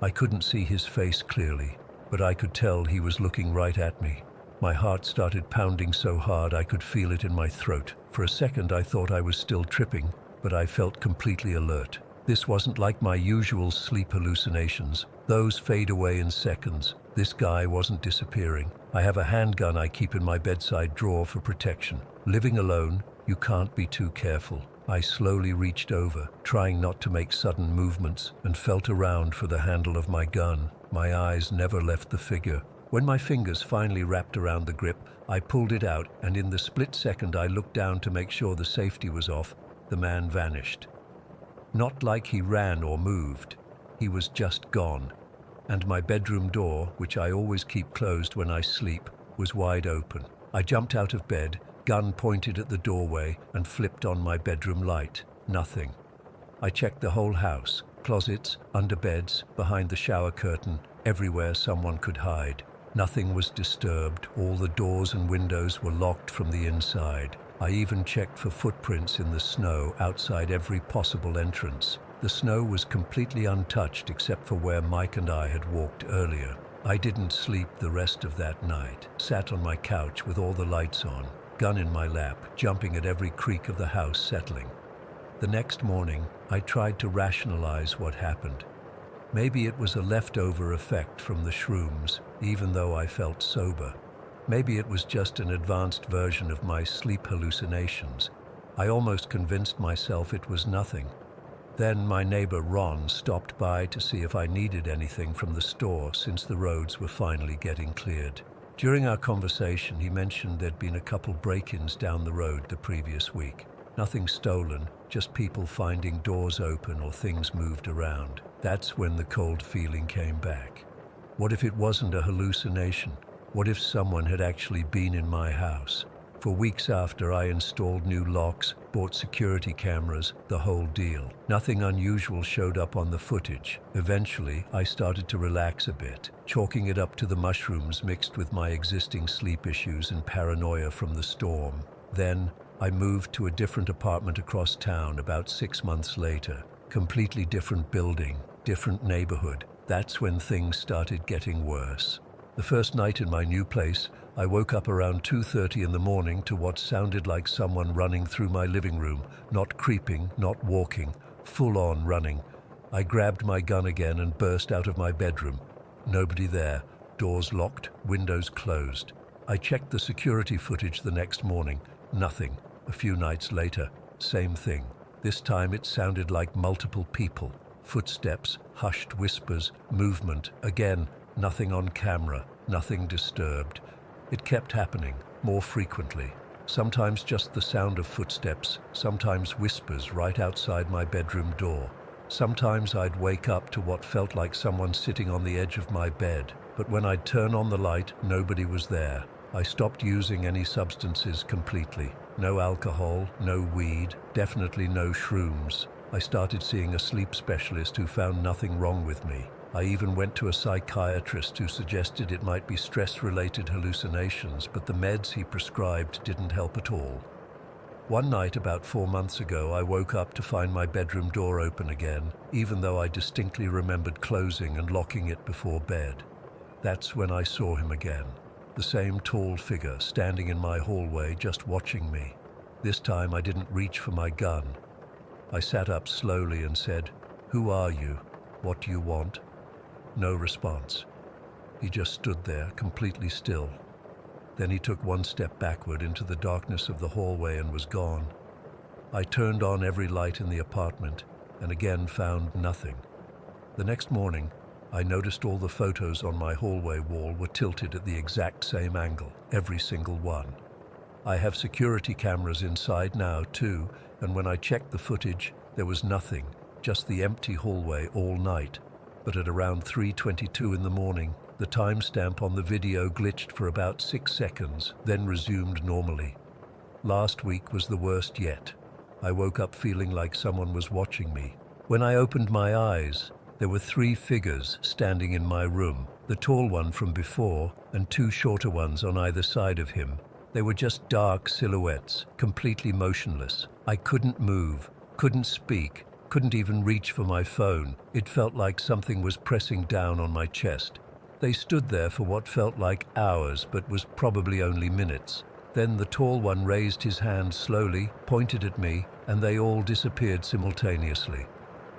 I couldn't see his face clearly, but I could tell he was looking right at me. My heart started pounding so hard I could feel it in my throat. For a second I thought I was still tripping, but I felt completely alert. This wasn't like my usual sleep hallucinations. Those fade away in seconds. This guy wasn't disappearing. I have a handgun I keep in my bedside drawer for protection. Living alone, you can't be too careful. I slowly reached over, trying not to make sudden movements, and felt around for the handle of my gun. My eyes never left the figure. When my fingers finally wrapped around the grip, I pulled it out, and in the split second I looked down to make sure the safety was off. The man vanished. Not like he ran or moved. He was just gone. And my bedroom door, which I always keep closed when I sleep, was wide open. I jumped out of bed, gun pointed at the doorway, and flipped on my bedroom light. Nothing. I checked the whole house, closets, under beds, behind the shower curtain, everywhere someone could hide. Nothing was disturbed. All the doors and windows were locked from the inside. I even checked for footprints in the snow outside every possible entrance. The snow was completely untouched except for where Mike and I had walked earlier. I didn't sleep the rest of that night. Sat on my couch with all the lights on, gun in my lap, jumping at every creak of the house settling. The next morning, I tried to rationalize what happened. Maybe it was a leftover effect from the shrooms, even though I felt sober. Maybe it was just an advanced version of my sleep hallucinations. I almost convinced myself it was nothing. Then my neighbor Ron stopped by to see if I needed anything from the store since the roads were finally getting cleared. During our conversation, he mentioned there'd been a couple break-ins down the road the previous week. Nothing stolen, just people finding doors open or things moved around. That's when the cold feeling came back. What if it wasn't a hallucination? What if someone had actually been in my house? For weeks after, I installed new locks, bought security cameras, the whole deal. Nothing unusual showed up on the footage. Eventually, I started to relax a bit, chalking it up to the mushrooms mixed with my existing sleep issues and paranoia from the storm. Then, I moved to a different apartment across town about 6 months later. Completely different building, different neighborhood. That's when things started getting worse. The first night in my new place, I woke up around 2:30 in the morning to what sounded like someone running through my living room, not creeping, not walking, full-on running. I grabbed my gun again and burst out of my bedroom. Nobody there, doors locked, windows closed. I checked the security footage the next morning. Nothing. A few nights later, same thing. This time it sounded like multiple people. Footsteps, hushed whispers, movement. Again, nothing on camera, nothing disturbed. It kept happening, more frequently. Sometimes just the sound of footsteps, sometimes whispers right outside my bedroom door. Sometimes I'd wake up to what felt like someone sitting on the edge of my bed. But when I'd turn on the light, nobody was there. I stopped using any substances completely. No alcohol, no weed, definitely no shrooms. I started seeing a sleep specialist who found nothing wrong with me. I even went to a psychiatrist who suggested it might be stress-related hallucinations, but the meds he prescribed didn't help at all. One night about 4 months ago, I woke up to find my bedroom door open again, even though I distinctly remembered closing and locking it before bed. That's when I saw him again. The same tall figure standing in my hallway just watching me. This time I didn't reach for my gun. I sat up slowly and said, "Who are you? What do you want?" No response. He just stood there, completely still. Then he took one step backward into the darkness of the hallway and was gone. I turned on every light in the apartment and again found nothing. The next morning, I noticed all the photos on my hallway wall were tilted at the exact same angle, every single one. I have security cameras inside now too, and when I checked the footage, there was nothing, just the empty hallway all night. But at around 3:22 in the morning, the timestamp on the video glitched for about 6 seconds, then resumed normally. Last week was the worst yet. I woke up feeling like someone was watching me. When I opened my eyes, there were 3 figures standing in my room, the tall one from before and 2 shorter ones on either side of him. They were just dark silhouettes, completely motionless. I couldn't move, couldn't speak, couldn't even reach for my phone. It felt like something was pressing down on my chest. They stood there for what felt like hours, but was probably only minutes. Then the tall one raised his hand slowly, pointed at me, and they all disappeared simultaneously.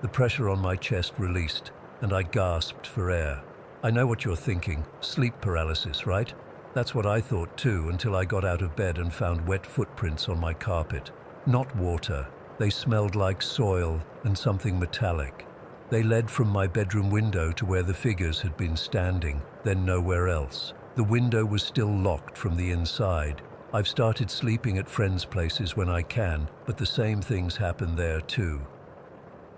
The pressure on my chest released, and I gasped for air. I know what you're thinking, sleep paralysis, right? That's what I thought too, until I got out of bed and found wet footprints on my carpet. Not water. They smelled like soil and something metallic. They led from my bedroom window to where the figures had been standing, then nowhere else. The window was still locked from the inside. I've started sleeping at friends' places when I can, but the same things happen there too.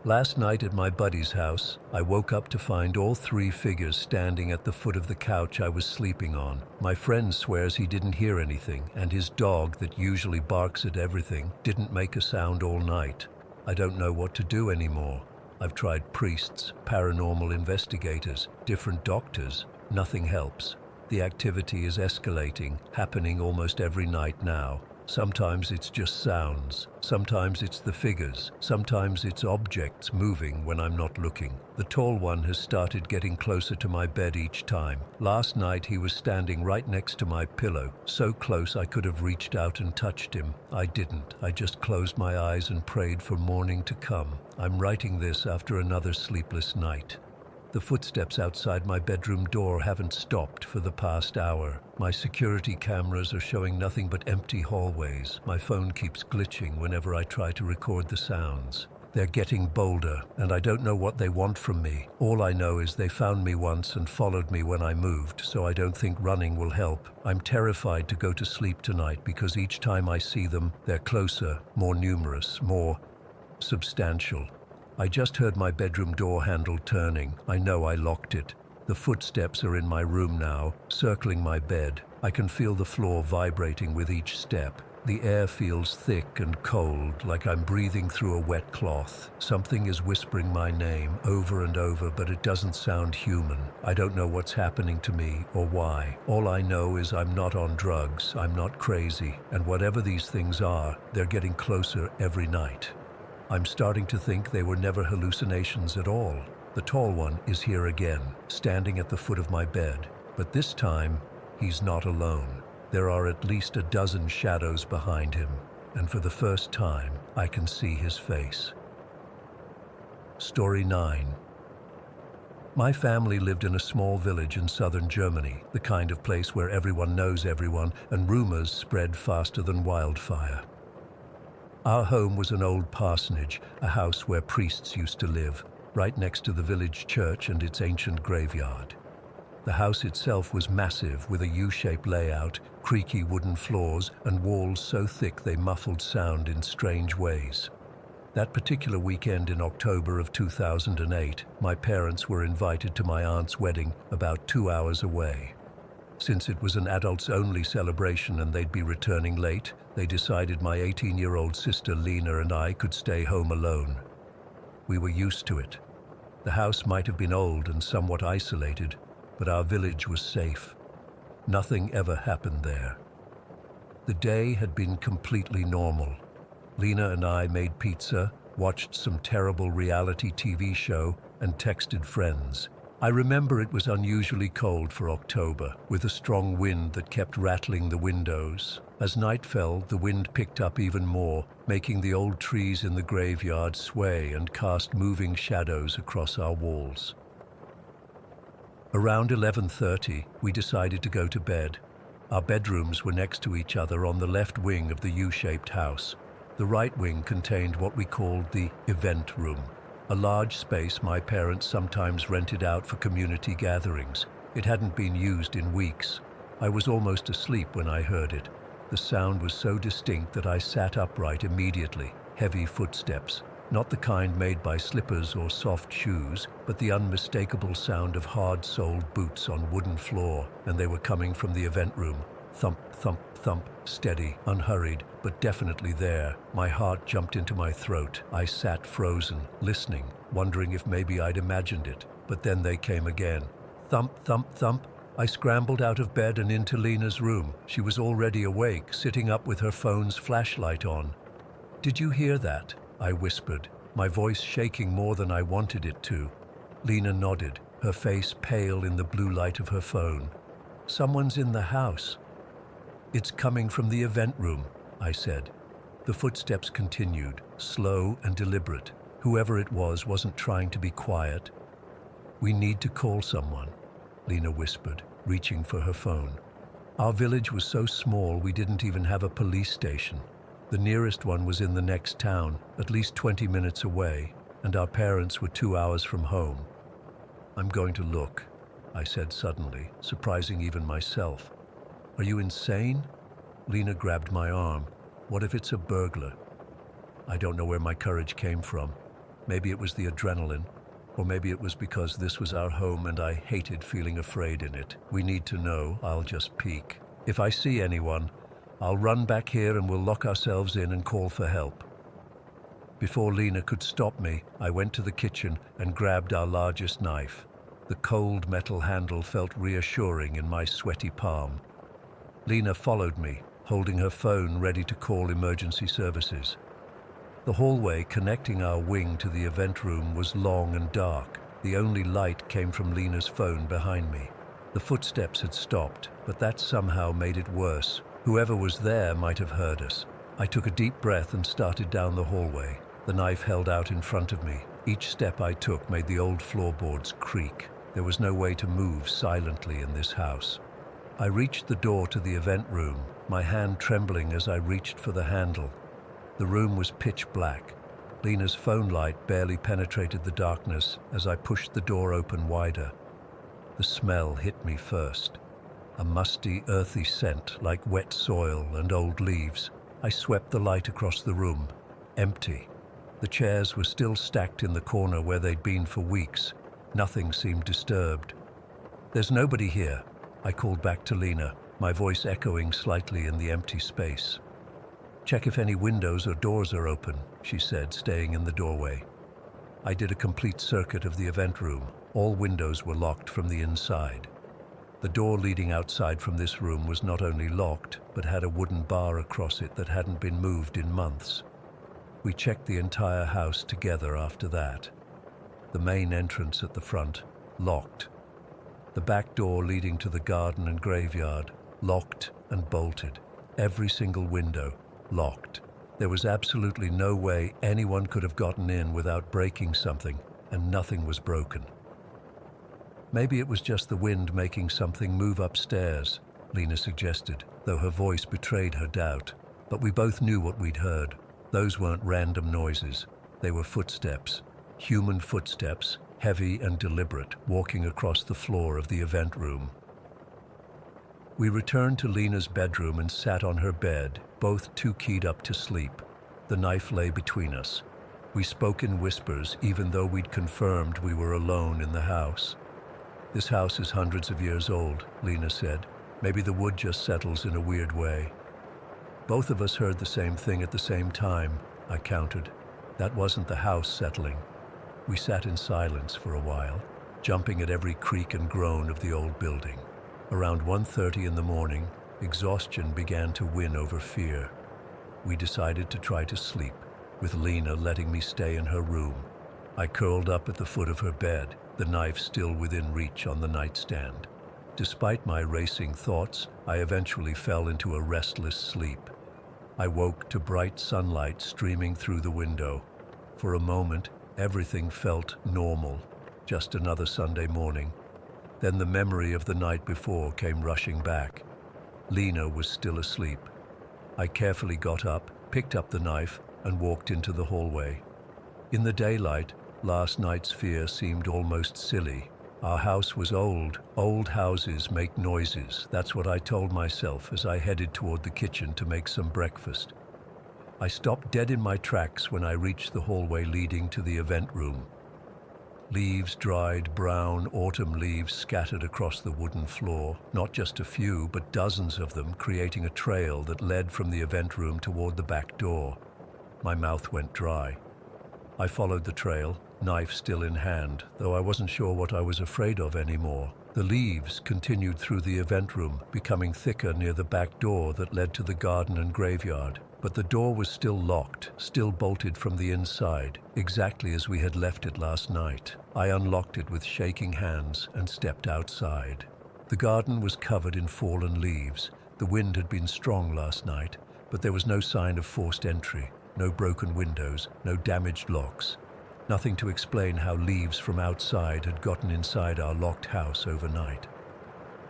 Last night at my buddy's house, I woke up to find all 3 figures standing at the foot of the couch I was sleeping on. My friend swears he didn't hear anything, and his dog, that usually barks at everything, didn't make a sound all night. I don't know what to do anymore. I've tried priests, paranormal investigators, different doctors. Nothing helps. The activity is escalating, happening almost every night now. Sometimes it's just sounds, sometimes it's the figures, sometimes it's objects moving when I'm not looking. The tall one has started getting closer to my bed each time. Last night he was standing right next to my pillow, so close I could have reached out and touched him. I didn't. I just closed my eyes and prayed for morning to come. I'm writing this after another sleepless night. The footsteps outside my bedroom door haven't stopped for the past hour. My security cameras are showing nothing but empty hallways. My phone keeps glitching whenever I try to record the sounds. They're getting bolder, and I don't know what they want from me. All I know is they found me once and followed me when I moved, so I don't think running will help. I'm terrified to go to sleep tonight because each time I see them, they're closer, more numerous, more substantial. I just heard my bedroom door handle turning. I know I locked it. The footsteps are in my room now, circling my bed. I can feel the floor vibrating with each step. The air feels thick and cold, like I'm breathing through a wet cloth. Something is whispering my name over and over, but it doesn't sound human. I don't know what's happening to me or why. All I know is I'm not on drugs, I'm not crazy, and whatever these things are, they're getting closer every night. I'm starting to think they were never hallucinations at all. The tall one is here again, standing at the foot of my bed, but this time, he's not alone. There are at least a dozen shadows behind him, and for the first time, I can see his face. Story 9. My family lived in a small village in southern Germany, the kind of place where everyone knows everyone and rumors spread faster than wildfire. Our home was an old parsonage, a house where priests used to live, right next to the village church and its ancient graveyard. The house itself was massive, with a U-shaped layout, creaky wooden floors, and walls so thick they muffled sound in strange ways. That particular weekend in October of 2008, my parents were invited to my aunt's wedding about 2 hours away. Since it was an adults-only celebration and they'd be returning late, they decided my 18-year-old sister Lena and I could stay home alone. We were used to it. The house might have been old and somewhat isolated, but our village was safe. Nothing ever happened there. The day had been completely normal. Lena and I made pizza, watched some terrible reality TV show, and texted friends. I remember it was unusually cold for October, with a strong wind that kept rattling the windows. As night fell, the wind picked up even more, making the old trees in the graveyard sway and cast moving shadows across our walls. Around 11:30, we decided to go to bed. Our bedrooms were next to each other on the left wing of the U-shaped house. The right wing contained what we called the event room, a large space my parents sometimes rented out for community gatherings. It hadn't been used in weeks. I was almost asleep when I heard it. The sound was so distinct that I sat upright immediately. Heavy footsteps. Not the kind made by slippers or soft shoes, but the unmistakable sound of hard-soled boots on wooden floor, and they were coming from the event room. Thump, thump, thump, steady, unhurried, but definitely there. My heart jumped into my throat. I sat frozen, listening, wondering if maybe I'd imagined it. But then they came again. Thump, thump, thump. I scrambled out of bed and into Lena's room. She was already awake, sitting up with her phone's flashlight on. "Did you hear that?" I whispered, my voice shaking more than I wanted it to. Lena nodded, her face pale in the blue light of her phone. "Someone's in the house." "It's coming from the event room," I said. The footsteps continued, slow and deliberate. Whoever it was wasn't trying to be quiet. "We need to call someone," Lena whispered, reaching for her phone. Our village was so small we didn't even have a police station. The nearest one was in the next town, at least 20 minutes away, and our parents were 2 hours from home. "I'm going to look," I said suddenly, surprising even myself. "Are you insane?" Lena grabbed my arm. "What if it's a burglar?" I don't know where my courage came from. Maybe it was the adrenaline, or maybe it was because this was our home and I hated feeling afraid in it. "We need to know. I'll just peek. If I see anyone, I'll run back here and we'll lock ourselves in and call for help." Before Lena could stop me, I went to the kitchen and grabbed our largest knife. The cold metal handle felt reassuring in my sweaty palm. Lena followed me, holding her phone ready to call emergency services. The hallway connecting our wing to the event room was long and dark. The only light came from Lena's phone behind me. The footsteps had stopped, but that somehow made it worse. Whoever was there might have heard us. I took a deep breath and started down the hallway, the knife held out in front of me. Each step I took made the old floorboards creak. There was no way to move silently in this house. I reached the door to the event room, my hand trembling as I reached for the handle. The room was pitch black. Lena's phone light barely penetrated the darkness as I pushed the door open wider. The smell hit me first. A musty, earthy scent like wet soil and old leaves. I swept the light across the room. Empty. The chairs were still stacked in the corner where they'd been for weeks. Nothing seemed disturbed. "There's nobody here," I called back to Lena, my voice echoing slightly in the empty space. "Check if any windows or doors are open," she said, staying in the doorway. I did a complete circuit of the event room. All windows were locked from the inside. The door leading outside from this room was not only locked, but had a wooden bar across it that hadn't been moved in months. We checked the entire house together after that. The main entrance at the front, locked. The back door leading to the garden and graveyard, locked and bolted. Every single window, locked. There was absolutely no way anyone could have gotten in without breaking something, and nothing was broken. "Maybe it was just the wind making something move upstairs," Lena suggested, though her voice betrayed her doubt. But we both knew what we'd heard. Those weren't random noises. They were footsteps. Human footsteps, heavy and deliberate, walking across the floor of the event room. We returned to Lena's bedroom and sat on her bed, both too keyed up to sleep. The knife lay between us. We spoke in whispers, even though we'd confirmed we were alone in the house. "This house is hundreds of years old," Lena said. "Maybe the wood just settles in a weird way." Both of us heard the same thing at the same time, I countered. That wasn't the house settling. We sat in silence for a while, jumping at every creak and groan of the old building. Around 1:30 in the morning, exhaustion began to win over fear. We decided to try to sleep, with Lena letting me stay in her room. I curled up at the foot of her bed, the knife still within reach on the nightstand. Despite my racing thoughts, I eventually fell into a restless sleep. I woke to bright sunlight streaming through the window. For a moment, everything felt normal, just another Sunday morning. Then the memory of the night before came rushing back. Lena was still asleep. I carefully got up, picked up the knife, and walked into the hallway. In the daylight, last night's fear seemed almost silly. Our house was old. Old houses make noises. That's what I told myself as I headed toward the kitchen to make some breakfast. I stopped dead in my tracks when I reached the hallway leading to the event room. Leaves, dried, brown, autumn leaves scattered across the wooden floor, not just a few, but dozens of them, creating a trail that led from the event room toward the back door. My mouth went dry. I followed the trail, knife still in hand, though I wasn't sure what I was afraid of anymore. The leaves continued through the event room, becoming thicker near the back door that led to the garden and graveyard. But the door was still locked, still bolted from the inside, exactly as we had left it last night. I unlocked it with shaking hands and stepped outside. The garden was covered in fallen leaves. The wind had been strong last night, but there was no sign of forced entry, no broken windows, no damaged locks. Nothing to explain how leaves from outside had gotten inside our locked house overnight.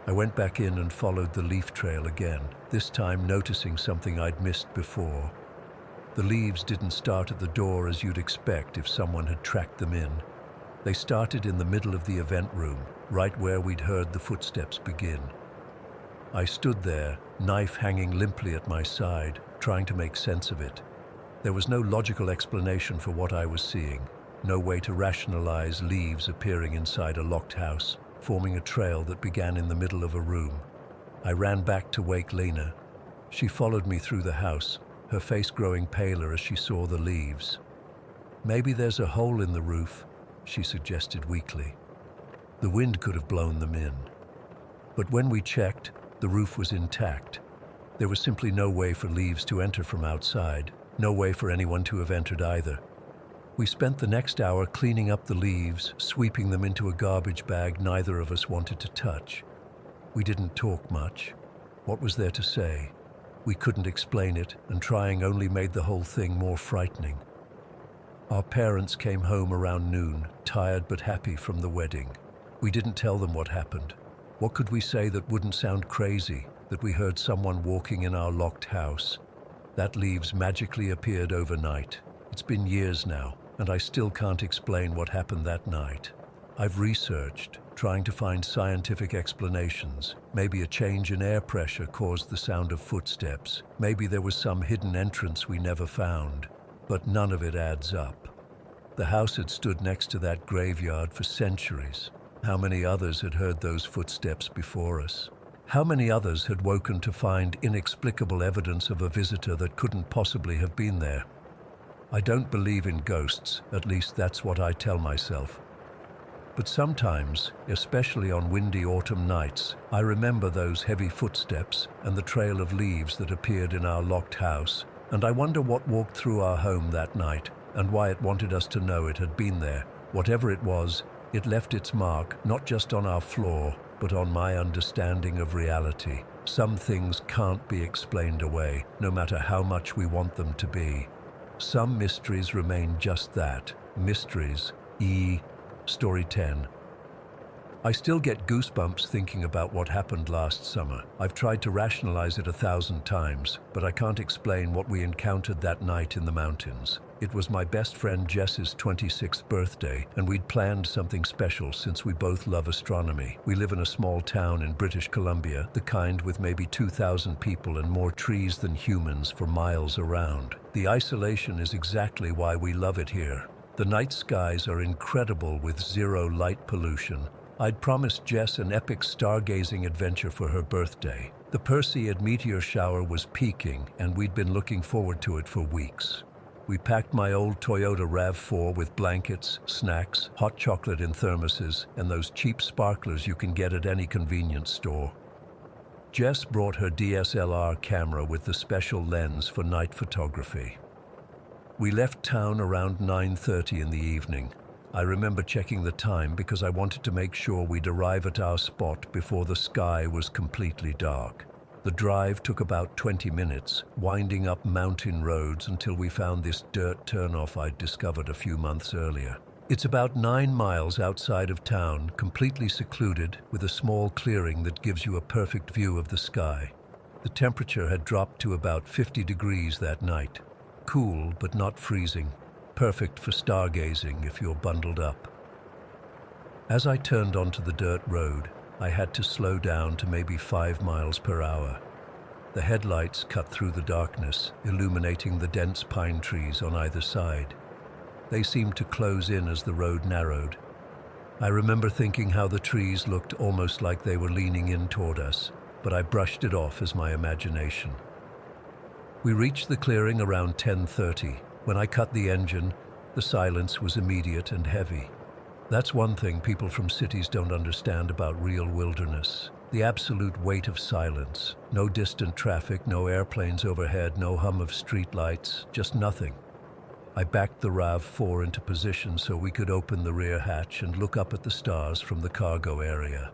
I went back in and followed the leaf trail again, this time noticing something I'd missed before. The leaves didn't start at the door as you'd expect if someone had tracked them in. They started in the middle of the event room, right where we'd heard the footsteps begin. I stood there, knife hanging limply at my side, trying to make sense of it. There was no logical explanation for what I was seeing, no way to rationalize leaves appearing inside a locked house, forming a trail that began in the middle of a room. I ran back to wake Lena. She followed me through the house, her face growing paler as she saw the leaves. "Maybe there's a hole in the roof," she suggested weakly. "The wind could have blown them in." But when we checked, the roof was intact. There was simply no way for leaves to enter from outside, no way for anyone to have entered either. We spent the next hour cleaning up the leaves, sweeping them into a garbage bag neither of us wanted to touch. We didn't talk much. What was there to say? We couldn't explain it, and trying only made the whole thing more frightening. Our parents came home around noon, tired but happy from the wedding. We didn't tell them what happened. What could we say that wouldn't sound crazy, that we heard someone walking in our locked house? That leaves magically appeared overnight. It's been years now, and I still can't explain what happened that night. I've researched, trying to find scientific explanations. Maybe a change in air pressure caused the sound of footsteps. Maybe there was some hidden entrance we never found. But none of it adds up. The house had stood next to that graveyard for centuries. How many others had heard those footsteps before us? How many others had woken to find inexplicable evidence of a visitor that couldn't possibly have been there? I don't believe in ghosts, at least that's what I tell myself. But sometimes, especially on windy autumn nights, I remember those heavy footsteps and the trail of leaves that appeared in our locked house, and I wonder what walked through our home that night and why it wanted us to know it had been there. Whatever it was, it left its mark not just on our floor, but on my understanding of reality. Some things can't be explained away, no matter how much we want them to be. Some mysteries remain just that, mysteries. Story 10. I still get goosebumps thinking about what happened last summer. I've tried to rationalize it 1,000 times, but I can't explain what we encountered that night in the mountains. It was my best friend Jess's 26th birthday, and we'd planned something special since we both love astronomy. We live in a small town in British Columbia, the kind with maybe 2,000 people and more trees than humans for miles around. The isolation is exactly why we love it here. The night skies are incredible with zero light pollution. I'd promised Jess an epic stargazing adventure for her birthday. The Perseid meteor shower was peaking, and we'd been looking forward to it for weeks. We packed my old Toyota RAV4 with blankets, snacks, hot chocolate in thermoses, and those cheap sparklers you can get at any convenience store. Jess brought her DSLR camera with the special lens for night photography. We left town around 9:30 in the evening. I remember checking the time because I wanted to make sure we'd arrive at our spot before the sky was completely dark. The drive took about 20 minutes, winding up mountain roads until we found this dirt turnoff I'd discovered a few months earlier. It's about 9 miles outside of town, completely secluded, with a small clearing that gives you a perfect view of the sky. The temperature had dropped to about 50 degrees that night. Cool, but not freezing. Perfect for stargazing if you're bundled up. As I turned onto the dirt road, I had to slow down to maybe 5 miles per hour. The headlights cut through the darkness, illuminating the dense pine trees on either side. They seemed to close in as the road narrowed. I remember thinking how the trees looked almost like they were leaning in toward us, but I brushed it off as my imagination. We reached the clearing around 10:30. When I cut the engine, the silence was immediate and heavy. That's one thing people from cities don't understand about real wilderness. The absolute weight of silence. No distant traffic, no airplanes overhead, no hum of streetlights, just nothing. I backed the RAV4 into position so we could open the rear hatch and look up at the stars from the cargo area.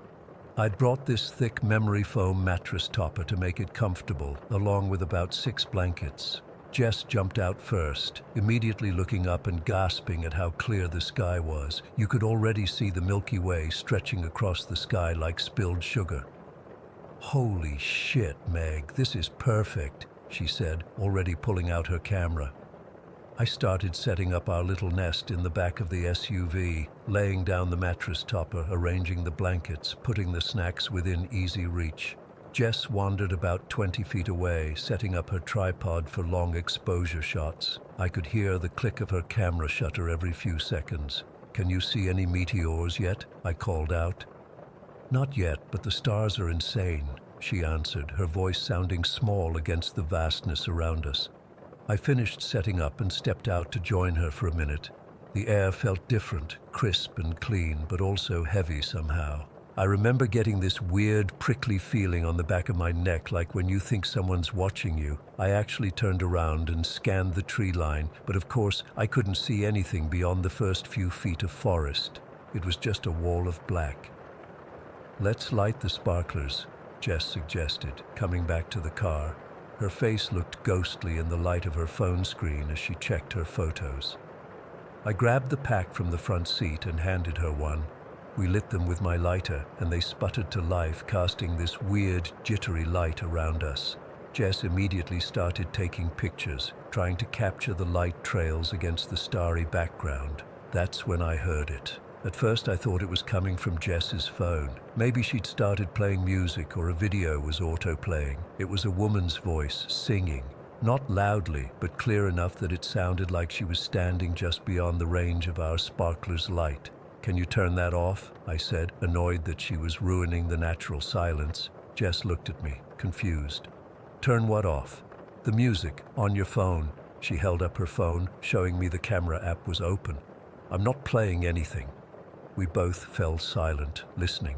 I'd brought this thick memory foam mattress topper to make it comfortable, along with about 6 blankets. Jess jumped out first, immediately looking up and gasping at how clear the sky was. You could already see the Milky Way stretching across the sky like spilled sugar. "Holy shit, Meg, this is perfect," she said, already pulling out her camera. I started setting up our little nest in the back of the SUV, laying down the mattress topper, arranging the blankets, putting the snacks within easy reach. Jess wandered about 20 feet away, setting up her tripod for long exposure shots. I could hear the click of her camera shutter every few seconds. "Can you see any meteors yet?" I called out. "Not yet, but the stars are insane," she answered, her voice sounding small against the vastness around us. I finished setting up and stepped out to join her for a minute. The air felt different, crisp and clean, but also heavy somehow. I remember getting this weird, prickly feeling on the back of my neck, like when you think someone's watching you. I actually turned around and scanned the tree line, but of course I couldn't see anything beyond the first few feet of forest. It was just a wall of black. "Let's light the sparklers," Jess suggested, coming back to the car. Her face looked ghostly in the light of her phone screen as she checked her photos. I grabbed the pack from the front seat and handed her one. We lit them with my lighter, and they sputtered to life, casting this weird, jittery light around us. Jess immediately started taking pictures, trying to capture the light trails against the starry background. That's when I heard it. At first I thought it was coming from Jess's phone. Maybe she'd started playing music or a video was auto-playing. It was a woman's voice, singing. Not loudly, but clear enough that it sounded like she was standing just beyond the range of our sparkler's light. "Can you turn that off?" I said, annoyed that she was ruining the natural silence. Jess looked at me, confused. "Turn what off?" "The music, on your phone." She held up her phone, showing me the camera app was open. "I'm not playing anything." We both fell silent, listening.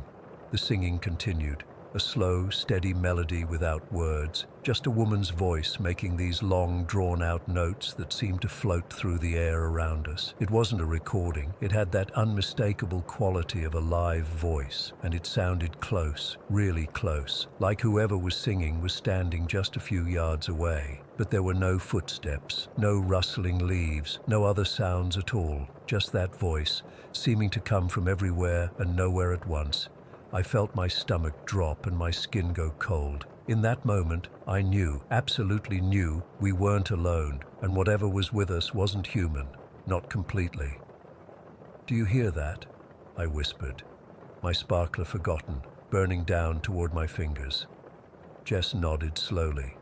The singing continued. A slow, steady melody without words, just a woman's voice making these long, drawn-out notes that seemed to float through the air around us. It wasn't a recording. It had that unmistakable quality of a live voice, and it sounded close, really close, like whoever was singing was standing just a few yards away. But there were no footsteps, no rustling leaves, no other sounds at all, just that voice, seeming to come from everywhere and nowhere at once. I felt my stomach drop and my skin go cold. In that moment, I knew, absolutely knew, we weren't alone, and whatever was with us wasn't human, not completely. "Do you hear that?" I whispered, my sparkler forgotten, burning down toward my fingers. Jess nodded slowly.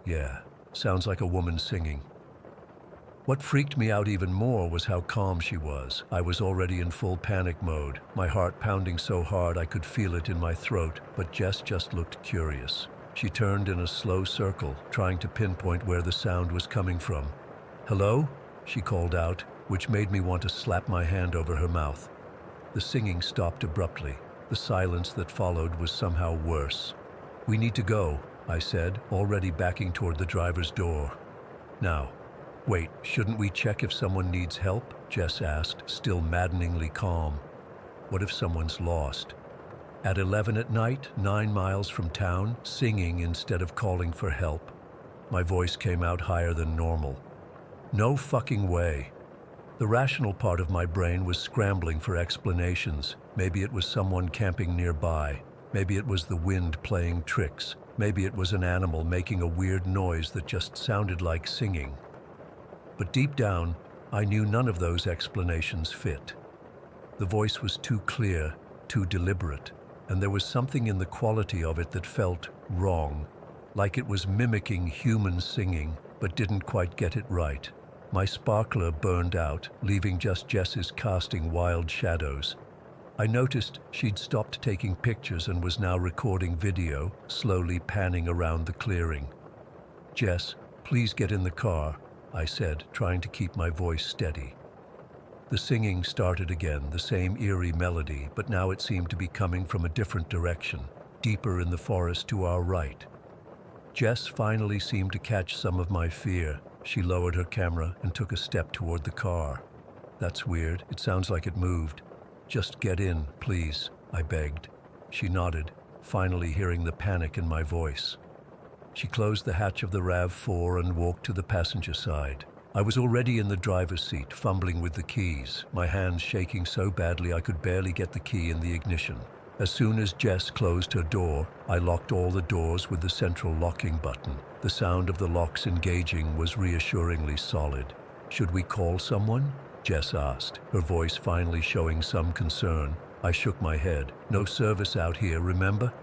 "Yeah, sounds like a woman singing." What freaked me out even more was how calm she was. I was already in full panic mode, my heart pounding so hard I could feel it in my throat, but Jess just looked curious. She turned in a slow circle, trying to pinpoint where the sound was coming from. "Hello?" she called out, which made me want to slap my hand over her mouth. The singing stopped abruptly. The silence that followed was somehow worse. "We need to go," I said, already backing toward the driver's door. "Now, wait, shouldn't we check if someone needs help?" Jess asked, still maddeningly calm. "What if someone's lost?" At 11 at night, 9 miles from town, singing instead of calling for help. My voice came out higher than normal. "No fucking way." The rational part of my brain was scrambling for explanations. Maybe it was someone camping nearby. Maybe it was the wind playing tricks. Maybe it was an animal making a weird noise that just sounded like singing. But deep down, I knew none of those explanations fit. The voice was too clear, too deliberate, and there was something in the quality of it that felt wrong, like it was mimicking human singing, but didn't quite get it right. My sparkler burned out, leaving just Jess's casting wild shadows. I noticed she'd stopped taking pictures and was now recording video, slowly panning around the clearing. "Jess, please get in the car," I said, trying to keep my voice steady. The singing started again, the same eerie melody, but now it seemed to be coming from a different direction, deeper in the forest to our right. Jess finally seemed to catch some of my fear. She lowered her camera and took a step toward the car. "That's weird. It sounds like it moved." "Just get in, please," I begged. She nodded, finally hearing the panic in my voice. She closed the hatch of the RAV4 and walked to the passenger side. I was already in the driver's seat, fumbling with the keys, my hands shaking so badly I could barely get the key in the ignition. As soon as Jess closed her door, I locked all the doors with the central locking button. The sound of the locks engaging was reassuringly solid. "Should we call someone?" Jess asked, her voice finally showing some concern. I shook my head. "No service out here, remember?"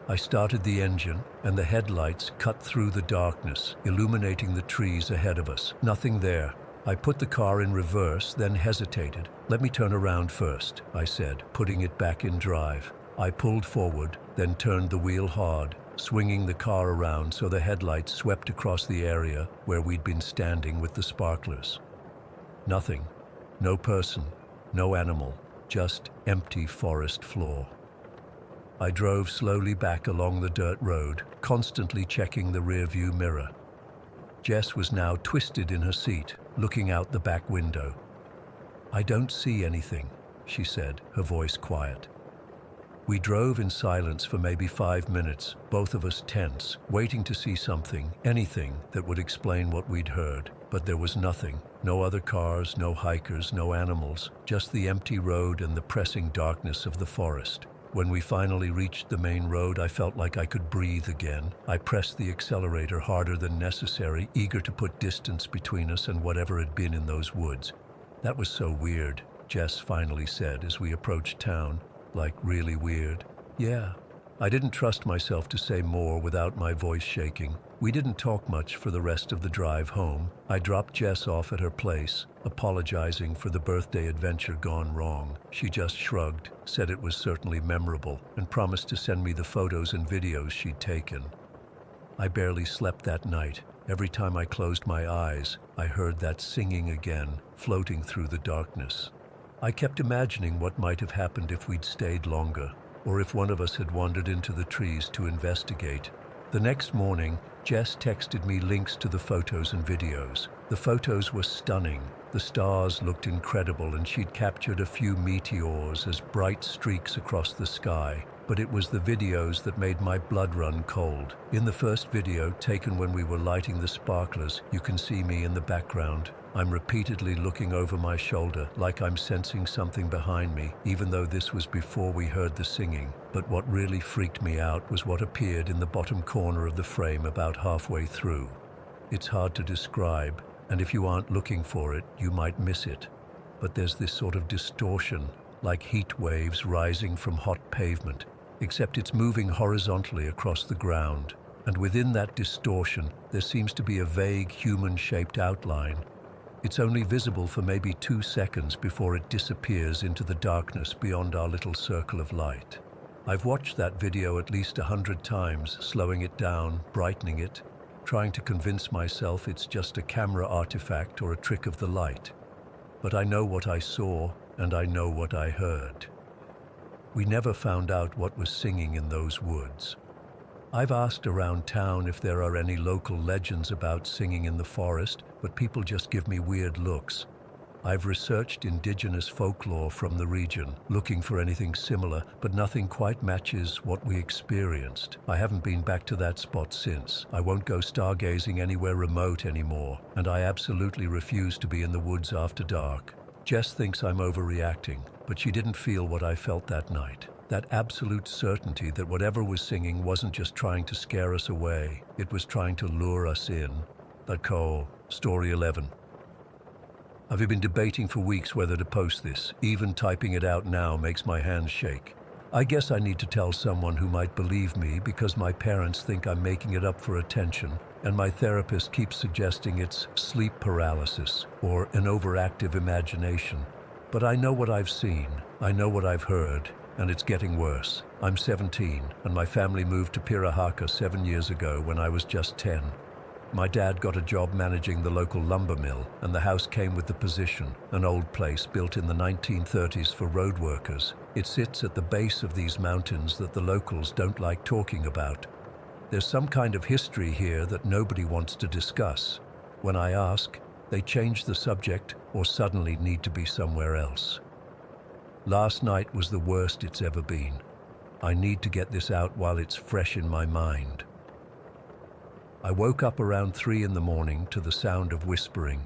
I started the engine, and the headlights cut through the darkness, illuminating the trees ahead of us. Nothing there. I put the car in reverse, then hesitated. "Let me turn around first," I said, putting it back in drive. I pulled forward, then turned the wheel hard, swinging the car around so the headlights swept across the area where we'd been standing with the sparklers. Nothing. No person, no animal, just empty forest floor. I drove slowly back along the dirt road, constantly checking the rearview mirror. Jess was now twisted in her seat, looking out the back window. "I don't see anything," she said, her voice quiet. We drove in silence for maybe 5 minutes, both of us tense, waiting to see something, anything that would explain what we'd heard. But there was nothing. No other cars, no hikers, no animals, just the empty road and the pressing darkness of the forest. When we finally reached the main road, I felt like I could breathe again. I pressed the accelerator harder than necessary, eager to put distance between us and whatever had been in those woods. "That was so weird," Jess finally said as we approached town. "Like, really weird." "Yeah." I didn't trust myself to say more without my voice shaking. We didn't talk much for the rest of the drive home. I dropped Jess off at her place, apologizing for the birthday adventure gone wrong. She just shrugged, said it was certainly memorable, and promised to send me the photos and videos she'd taken. I barely slept that night. Every time I closed my eyes, I heard that singing again, floating through the darkness. I kept imagining what might have happened if we'd stayed longer, or if one of us had wandered into the trees to investigate. The next morning, Jess texted me links to the photos and videos. The photos were stunning. The stars looked incredible, and she'd captured a few meteors as bright streaks across the sky. But it was the videos that made my blood run cold. In the first video, taken when we were lighting the sparklers, you can see me in the background. I'm repeatedly looking over my shoulder, like I'm sensing something behind me, even though this was before we heard the singing. But what really freaked me out was what appeared in the bottom corner of the frame about halfway through. It's hard to describe, and if you aren't looking for it, you might miss it. But there's this sort of distortion, like heat waves rising from hot pavement, except it's moving horizontally across the ground. And within that distortion, there seems to be a vague human-shaped outline. It's only visible for maybe 2 seconds before it disappears into the darkness beyond our little circle of light. I've watched that video at least 100 times, slowing it down, brightening it, trying to convince myself it's just a camera artifact or a trick of the light. But I know what I saw, and I know what I heard. We never found out what was singing in those woods. I've asked around town if there are any local legends about singing in the forest, but people just give me weird looks. I've researched indigenous folklore from the region, looking for anything similar, but nothing quite matches what we experienced. I haven't been back to that spot since. I won't go stargazing anywhere remote anymore, and I absolutely refuse to be in the woods after dark. Jess thinks I'm overreacting, but she didn't feel what I felt that night. That absolute certainty that whatever was singing wasn't just trying to scare us away, it was trying to lure us in. That call, Story 11. I've been debating for weeks whether to post this. Even typing it out now makes my hands shake. I guess I need to tell someone who might believe me because my parents think I'm making it up for attention, and my therapist keeps suggesting it's sleep paralysis or an overactive imagination. But I know what I've seen, I know what I've heard, and it's getting worse. I'm 17, and my family moved to Pirahaka 7 years ago when I was just 10. My dad got a job managing the local lumber mill, and the house came with the position, an old place built in the 1930s for road workers. It sits at the base of these mountains that the locals don't like talking about. There's some kind of history here that nobody wants to discuss. When I ask, they change the subject or suddenly need to be somewhere else. Last night was the worst it's ever been. I need to get this out while it's fresh in my mind. I woke up around 3 in the morning to the sound of whispering.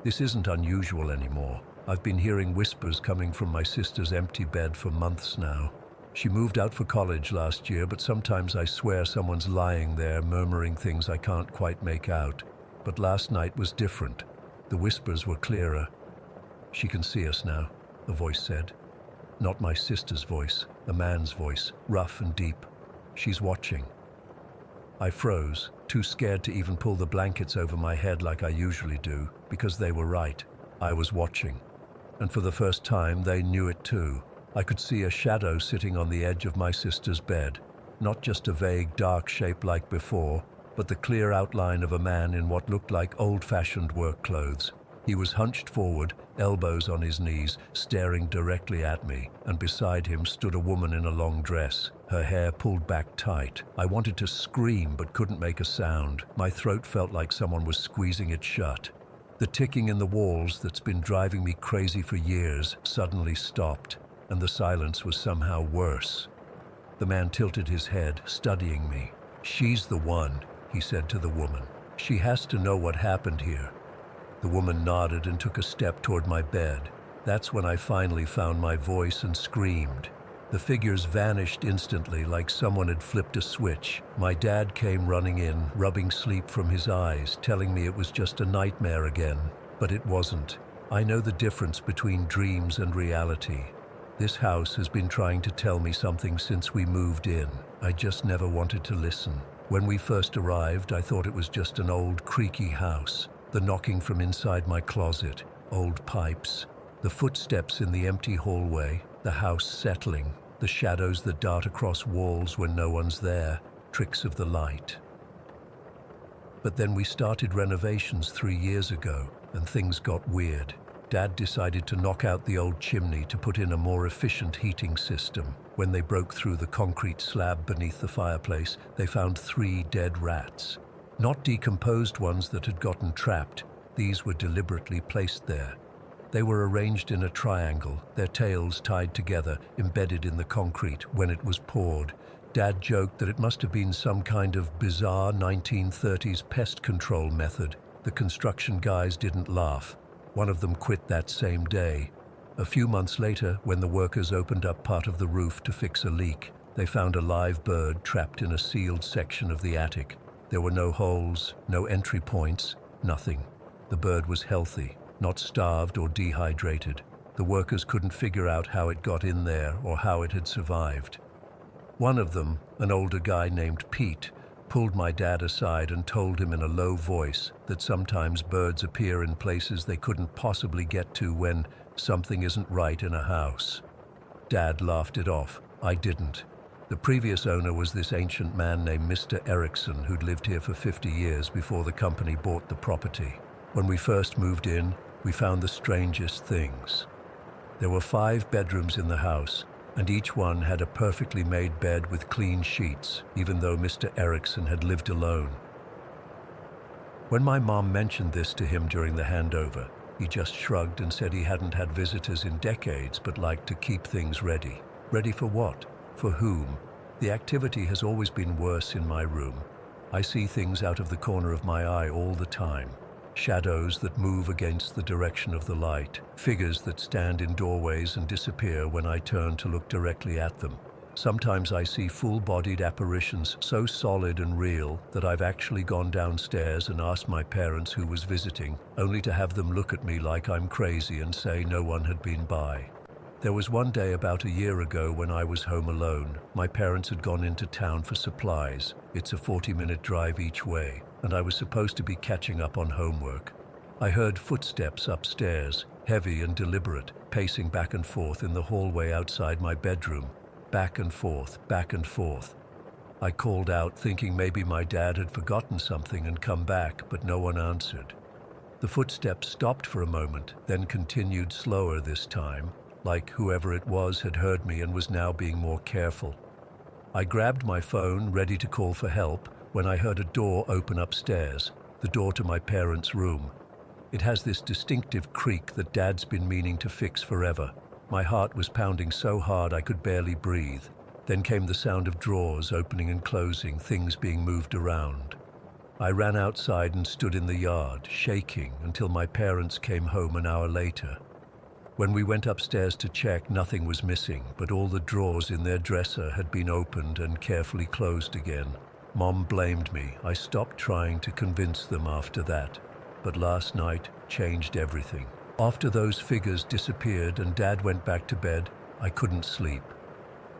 This isn't unusual anymore. I've been hearing whispers coming from my sister's empty bed for months now. She moved out for college last year, but sometimes I swear someone's lying there murmuring things I can't quite make out. But last night was different. The whispers were clearer. "She can see us now," a voice said. Not my sister's voice, a man's voice, rough and deep. "She's watching." I froze, too scared to even pull the blankets over my head like I usually do, because they were right. I was watching. And for the first time, they knew it too. I could see a shadow sitting on the edge of my sister's bed. Not just a vague, dark shape like before, but the clear outline of a man in what looked like old-fashioned work clothes. He was hunched forward, elbows on his knees, staring directly at me, and beside him stood a woman in a long dress, her hair pulled back tight. I wanted to scream but couldn't make a sound. My throat felt like someone was squeezing it shut. The ticking in the walls that's been driving me crazy for years suddenly stopped, and the silence was somehow worse. The man tilted his head, studying me. "She's the one," he said to the woman. "She has to know what happened here." The woman nodded and took a step toward my bed. That's when I finally found my voice and screamed. The figures vanished instantly like someone had flipped a switch. My dad came running in, rubbing sleep from his eyes, telling me it was just a nightmare again. But it wasn't. I know the difference between dreams and reality. This house has been trying to tell me something since we moved in. I just never wanted to listen. When we first arrived, I thought it was just an old, creaky house. The knocking from inside my closet, old pipes, the footsteps in the empty hallway, the house settling, the shadows that dart across walls when no one's there, tricks of the light. But then we started renovations 3 years ago, and things got weird. Dad decided to knock out the old chimney to put in a more efficient heating system. When they broke through the concrete slab beneath the fireplace, they found 3 dead rats. Not decomposed ones that had gotten trapped. These were deliberately placed there. They were arranged in a triangle, their tails tied together, embedded in the concrete when it was poured. Dad joked that it must have been some kind of bizarre 1930s pest control method. The construction guys didn't laugh. One of them quit that same day. A few months later, when the workers opened up part of the roof to fix a leak, they found a live bird trapped in a sealed section of the attic. There were no holes, no entry points, nothing. The bird was healthy, not starved or dehydrated. The workers couldn't figure out how it got in there or how it had survived. One of them, an older guy named Pete, pulled my dad aside and told him in a low voice that sometimes birds appear in places they couldn't possibly get to when something isn't right in a house. Dad laughed it off. I didn't. The previous owner was this ancient man named Mr. Erickson who'd lived here for 50 years before the company bought the property. When we first moved in, we found the strangest things. There were 5 bedrooms in the house, and each one had a perfectly made bed with clean sheets, even though Mr. Erickson had lived alone. When my mom mentioned this to him during the handover, he just shrugged and said he hadn't had visitors in decades but liked to keep things ready. Ready for what? For whom? The activity has always been worse in my room. I see things out of the corner of my eye all the time. Shadows that move against the direction of the light, figures that stand in doorways and disappear when I turn to look directly at them. Sometimes I see full-bodied apparitions so solid and real that I've actually gone downstairs and asked my parents who was visiting, only to have them look at me like I'm crazy and say no one had been by. There was one day about a year ago when I was home alone. My parents had gone into town for supplies. It's a 40-minute drive each way, and I was supposed to be catching up on homework. I heard footsteps upstairs, heavy and deliberate, pacing back and forth in the hallway outside my bedroom. Back and forth, back and forth. I called out, thinking maybe my dad had forgotten something and come back, but no one answered. The footsteps stopped for a moment, then continued slower this time, like whoever it was had heard me and was now being more careful. I grabbed my phone, ready to call for help, when I heard a door open upstairs, the door to my parents' room. It has this distinctive creak that Dad's been meaning to fix forever. My heart was pounding so hard I could barely breathe. Then came the sound of drawers opening and closing, things being moved around. I ran outside and stood in the yard, shaking, until my parents came home an hour later. When we went upstairs to check, nothing was missing, but all the drawers in their dresser had been opened and carefully closed again. Mom blamed me. I stopped trying to convince them after that. But last night changed everything. After those figures disappeared and Dad went back to bed, I couldn't sleep.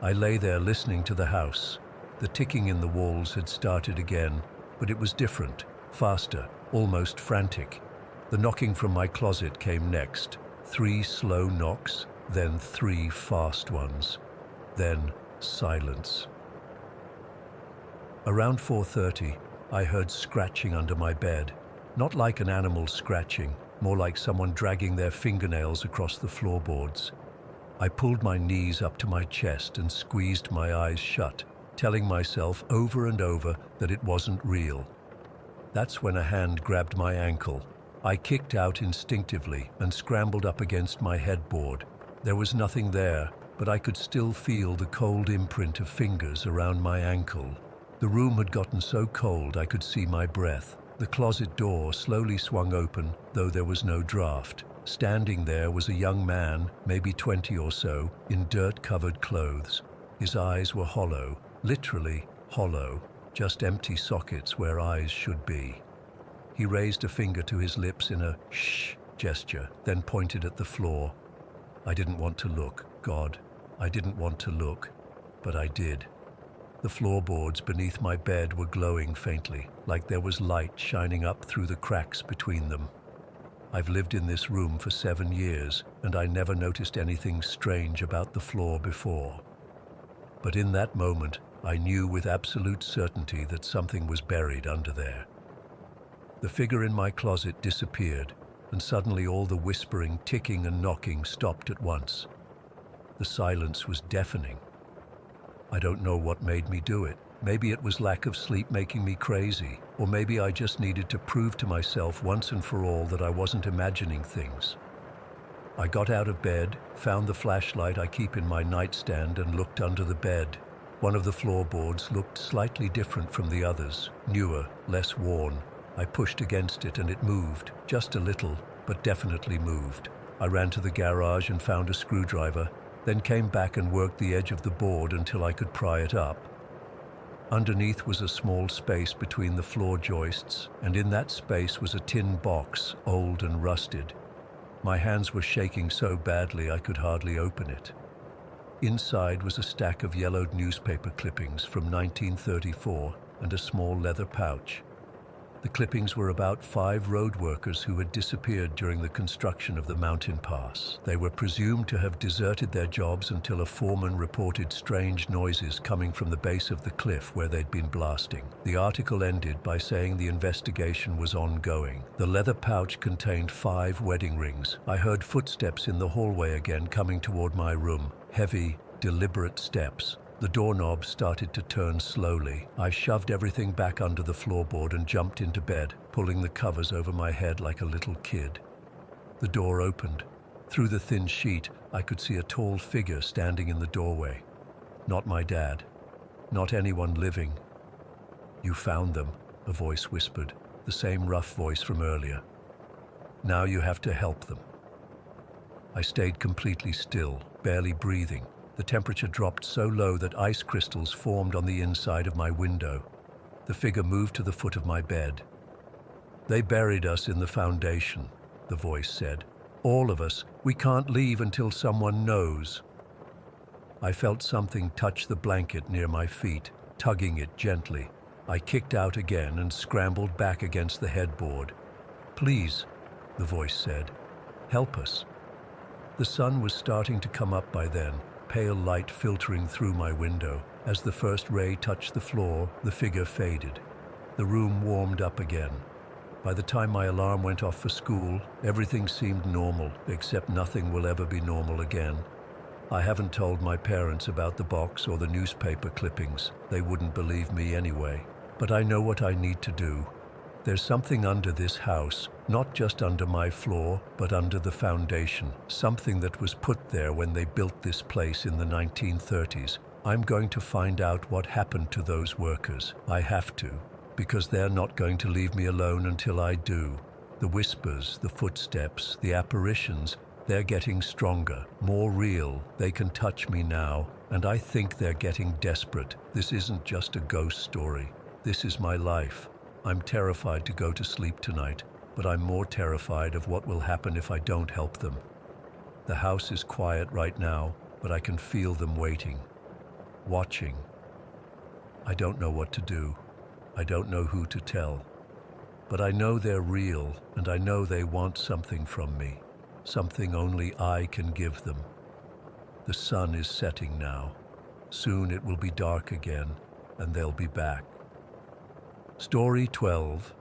I lay there listening to the house. The ticking in the walls had started again, but it was different, faster, almost frantic. The knocking from my closet came next. 3 slow knocks, then 3 fast ones. Then silence. Around 4:30, I heard scratching under my bed. Not like an animal scratching, more like someone dragging their fingernails across the floorboards. I pulled my knees up to my chest and squeezed my eyes shut, telling myself over and over that it wasn't real. That's when a hand grabbed my ankle. I kicked out instinctively and scrambled up against my headboard. There was nothing there, but I could still feel the cold imprint of fingers around my ankle. The room had gotten so cold I could see my breath. The closet door slowly swung open, though there was no draft. Standing there was a young man, maybe 20 or so, in dirt-covered clothes. His eyes were hollow, literally hollow, just empty sockets where eyes should be. He raised a finger to his lips in a shh gesture, then pointed at the floor. I didn't want to look, God. I didn't want to look, but I did. The floorboards beneath my bed were glowing faintly, like there was light shining up through the cracks between them. I've lived in this room for 7 years, and I never noticed anything strange about the floor before. But in that moment, I knew with absolute certainty that something was buried under there. The figure in my closet disappeared, and suddenly all the whispering, ticking, and knocking stopped at once. The silence was deafening. I don't know what made me do it. Maybe it was lack of sleep making me crazy, or maybe I just needed to prove to myself once and for all that I wasn't imagining things. I got out of bed, found the flashlight I keep in my nightstand, and looked under the bed. One of the floorboards looked slightly different from the others, newer, less worn. I pushed against it and it moved, just a little, but definitely moved. I ran to the garage and found a screwdriver, then came back and worked the edge of the board until I could pry it up. Underneath was a small space between the floor joists, and in that space was a tin box, old and rusted. My hands were shaking so badly I could hardly open it. Inside was a stack of yellowed newspaper clippings from 1934 and a small leather pouch. The clippings were about 5 road workers who had disappeared during the construction of the mountain pass. They were presumed to have deserted their jobs until a foreman reported strange noises coming from the base of the cliff where they'd been blasting. The article ended by saying the investigation was ongoing. The leather pouch contained 5 wedding rings. I heard footsteps in the hallway again coming toward my room. Heavy, deliberate steps. The doorknob started to turn slowly. I shoved everything back under the floorboard and jumped into bed, pulling the covers over my head like a little kid. The door opened. Through the thin sheet, I could see a tall figure standing in the doorway. Not my dad. Not anyone living. "You found them," a voice whispered, the same rough voice from earlier. "Now you have to help them." I stayed completely still, barely breathing. The temperature dropped so low that ice crystals formed on the inside of my window. The figure moved to the foot of my bed. "They buried us in the foundation," the voice said. "All of us. We can't leave until someone knows." I felt something touch the blanket near my feet, tugging it gently. I kicked out again and scrambled back against the headboard. "Please," the voice said. "Help us." The sun was starting to come up by then, pale light filtering through my window. As the first ray touched the floor, the figure faded. The room warmed up again. By the time my alarm went off for school, everything seemed normal, except nothing will ever be normal again. I haven't told my parents about the box or the newspaper clippings. They wouldn't believe me anyway. But I know what I need to do. There's something under this house, not just under my floor, but under the foundation. Something that was put there when they built this place in the 1930s. I'm going to find out what happened to those workers. I have to, because they're not going to leave me alone until I do. The whispers, the footsteps, the apparitions, they're getting stronger, more real. They can touch me now, and I think they're getting desperate. This isn't just a ghost story. This is my life. I'm terrified to go to sleep tonight, but I'm more terrified of what will happen if I don't help them. The house is quiet right now, but I can feel them waiting, watching. I don't know what to do. I don't know who to tell. But I know they're real, and I know they want something from me, something only I can give them. The sun is setting now. Soon it will be dark again, and they'll be back. Story 12.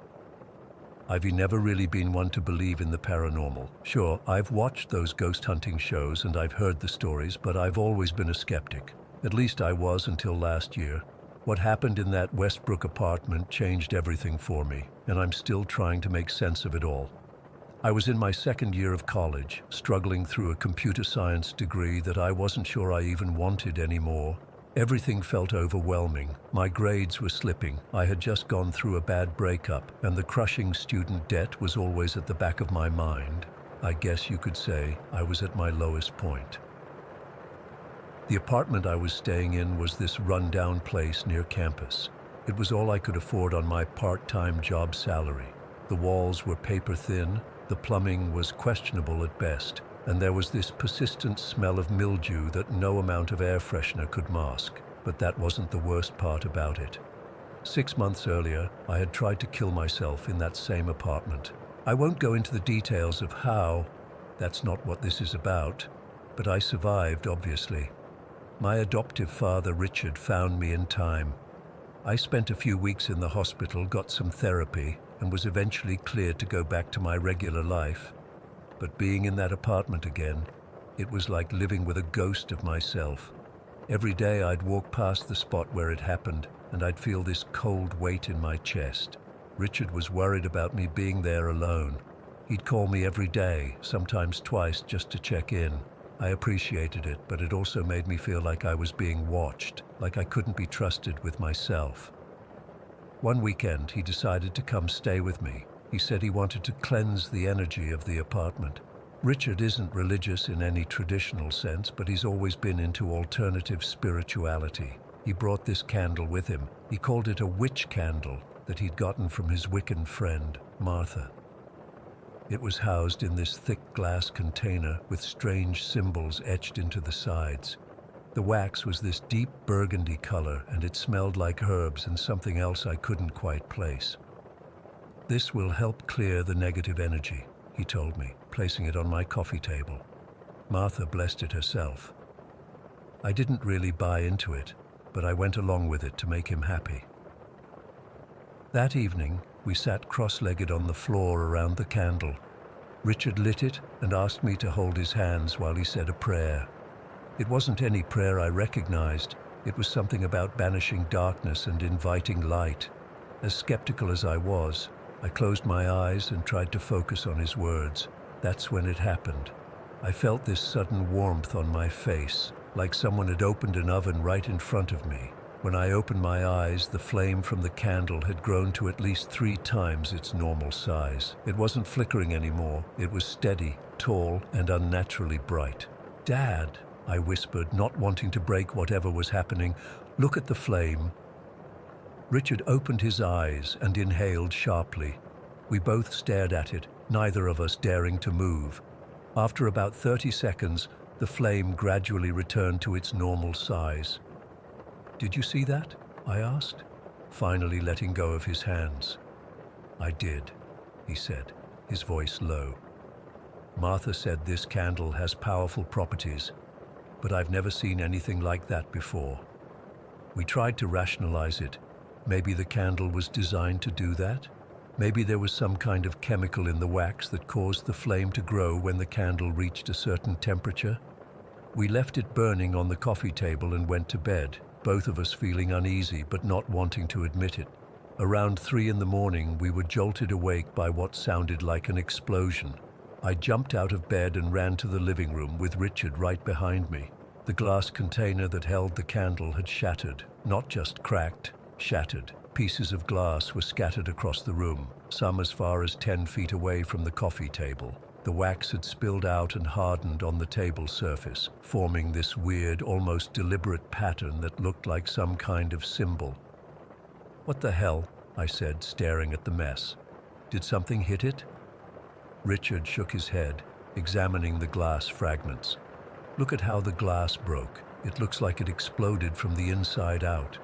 I've never really been one to believe in the paranormal. Sure, I've watched those ghost hunting shows and I've heard the stories, but I've always been a skeptic. At least I was until last year. What happened in that Westbrook apartment changed everything for me, and I'm still trying to make sense of it all. I was in my second year of college, struggling through a computer science degree that I wasn't sure I even wanted anymore. Everything felt overwhelming. My grades were slipping. I had just gone through a bad breakup, and the crushing student debt was always at the back of my mind. I guess you could say I was at my lowest point. The apartment I was staying in was this run-down place near campus. It was all I could afford on my part-time job salary. The walls were paper-thin, the plumbing was questionable at best, and there was this persistent smell of mildew that no amount of air freshener could mask. But that wasn't the worst part about it. 6 months earlier, I had tried to kill myself in that same apartment. I won't go into the details of how. That's not what this is about. But I survived, obviously. My adoptive father, Richard, found me in time. I spent a few weeks in the hospital, got some therapy, and was eventually cleared to go back to my regular life. But being in that apartment again, it was like living with a ghost of myself. Every day I'd walk past the spot where it happened, and I'd feel this cold weight in my chest. Richard was worried about me being there alone. He'd call me every day, sometimes twice, just to check in. I appreciated it, but it also made me feel like I was being watched, like I couldn't be trusted with myself. One weekend, he decided to come stay with me. He said he wanted to cleanse the energy of the apartment. Richard isn't religious in any traditional sense, but he's always been into alternative spirituality. He brought this candle with him. He called it a witch candle that he'd gotten from his Wiccan friend, Martha. It was housed in this thick glass container with strange symbols etched into the sides. The wax was this deep burgundy color, and it smelled like herbs and something else I couldn't quite place. "This will help clear the negative energy," he told me, placing it on my coffee table. Martha blessed it herself. I didn't really buy into it, but I went along with it to make him happy. That evening, we sat cross-legged on the floor around the candle. Richard lit it and asked me to hold his hands while he said a prayer. It wasn't any prayer I recognized. It was something about banishing darkness and inviting light. As skeptical as I was, I closed my eyes and tried to focus on his words. That's when it happened. I felt this sudden warmth on my face, like someone had opened an oven right in front of me. When I opened my eyes, the flame from the candle had grown to at least 3 times its normal size. It wasn't flickering anymore. It was steady, tall, and unnaturally bright. "Dad," I whispered, not wanting to break whatever was happening, "look at the flame." Richard opened his eyes and inhaled sharply. We both stared at it, neither of us daring to move. After about 30 seconds, the flame gradually returned to its normal size. "Did you see that?" I asked, finally letting go of his hands. "I did," he said, his voice low. "Martha said this candle has powerful properties, but I've never seen anything like that before." We tried to rationalize it. Maybe the candle was designed to do that? Maybe there was some kind of chemical in the wax that caused the flame to grow when the candle reached a certain temperature? We left it burning on the coffee table and went to bed, both of us feeling uneasy but not wanting to admit it. Around 3 in the morning, we were jolted awake by what sounded like an explosion. I jumped out of bed and ran to the living room with Richard right behind me. The glass container that held the candle had shattered, not just cracked, shattered. Pieces of glass were scattered across the room, some as far as 10 feet away from the coffee table. The wax had spilled out and hardened on the table surface, forming this weird, almost deliberate pattern that looked like some kind of symbol. "What the hell?" I said, staring at the mess. "Did something hit it?" Richard shook his head, examining the glass fragments. "Look at how the glass broke. It looks like it exploded from the inside out."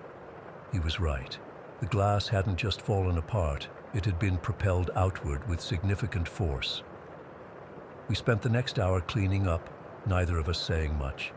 He was right. The glass hadn't just fallen apart, it had been propelled outward with significant force. We spent the next hour cleaning up, neither of us saying much.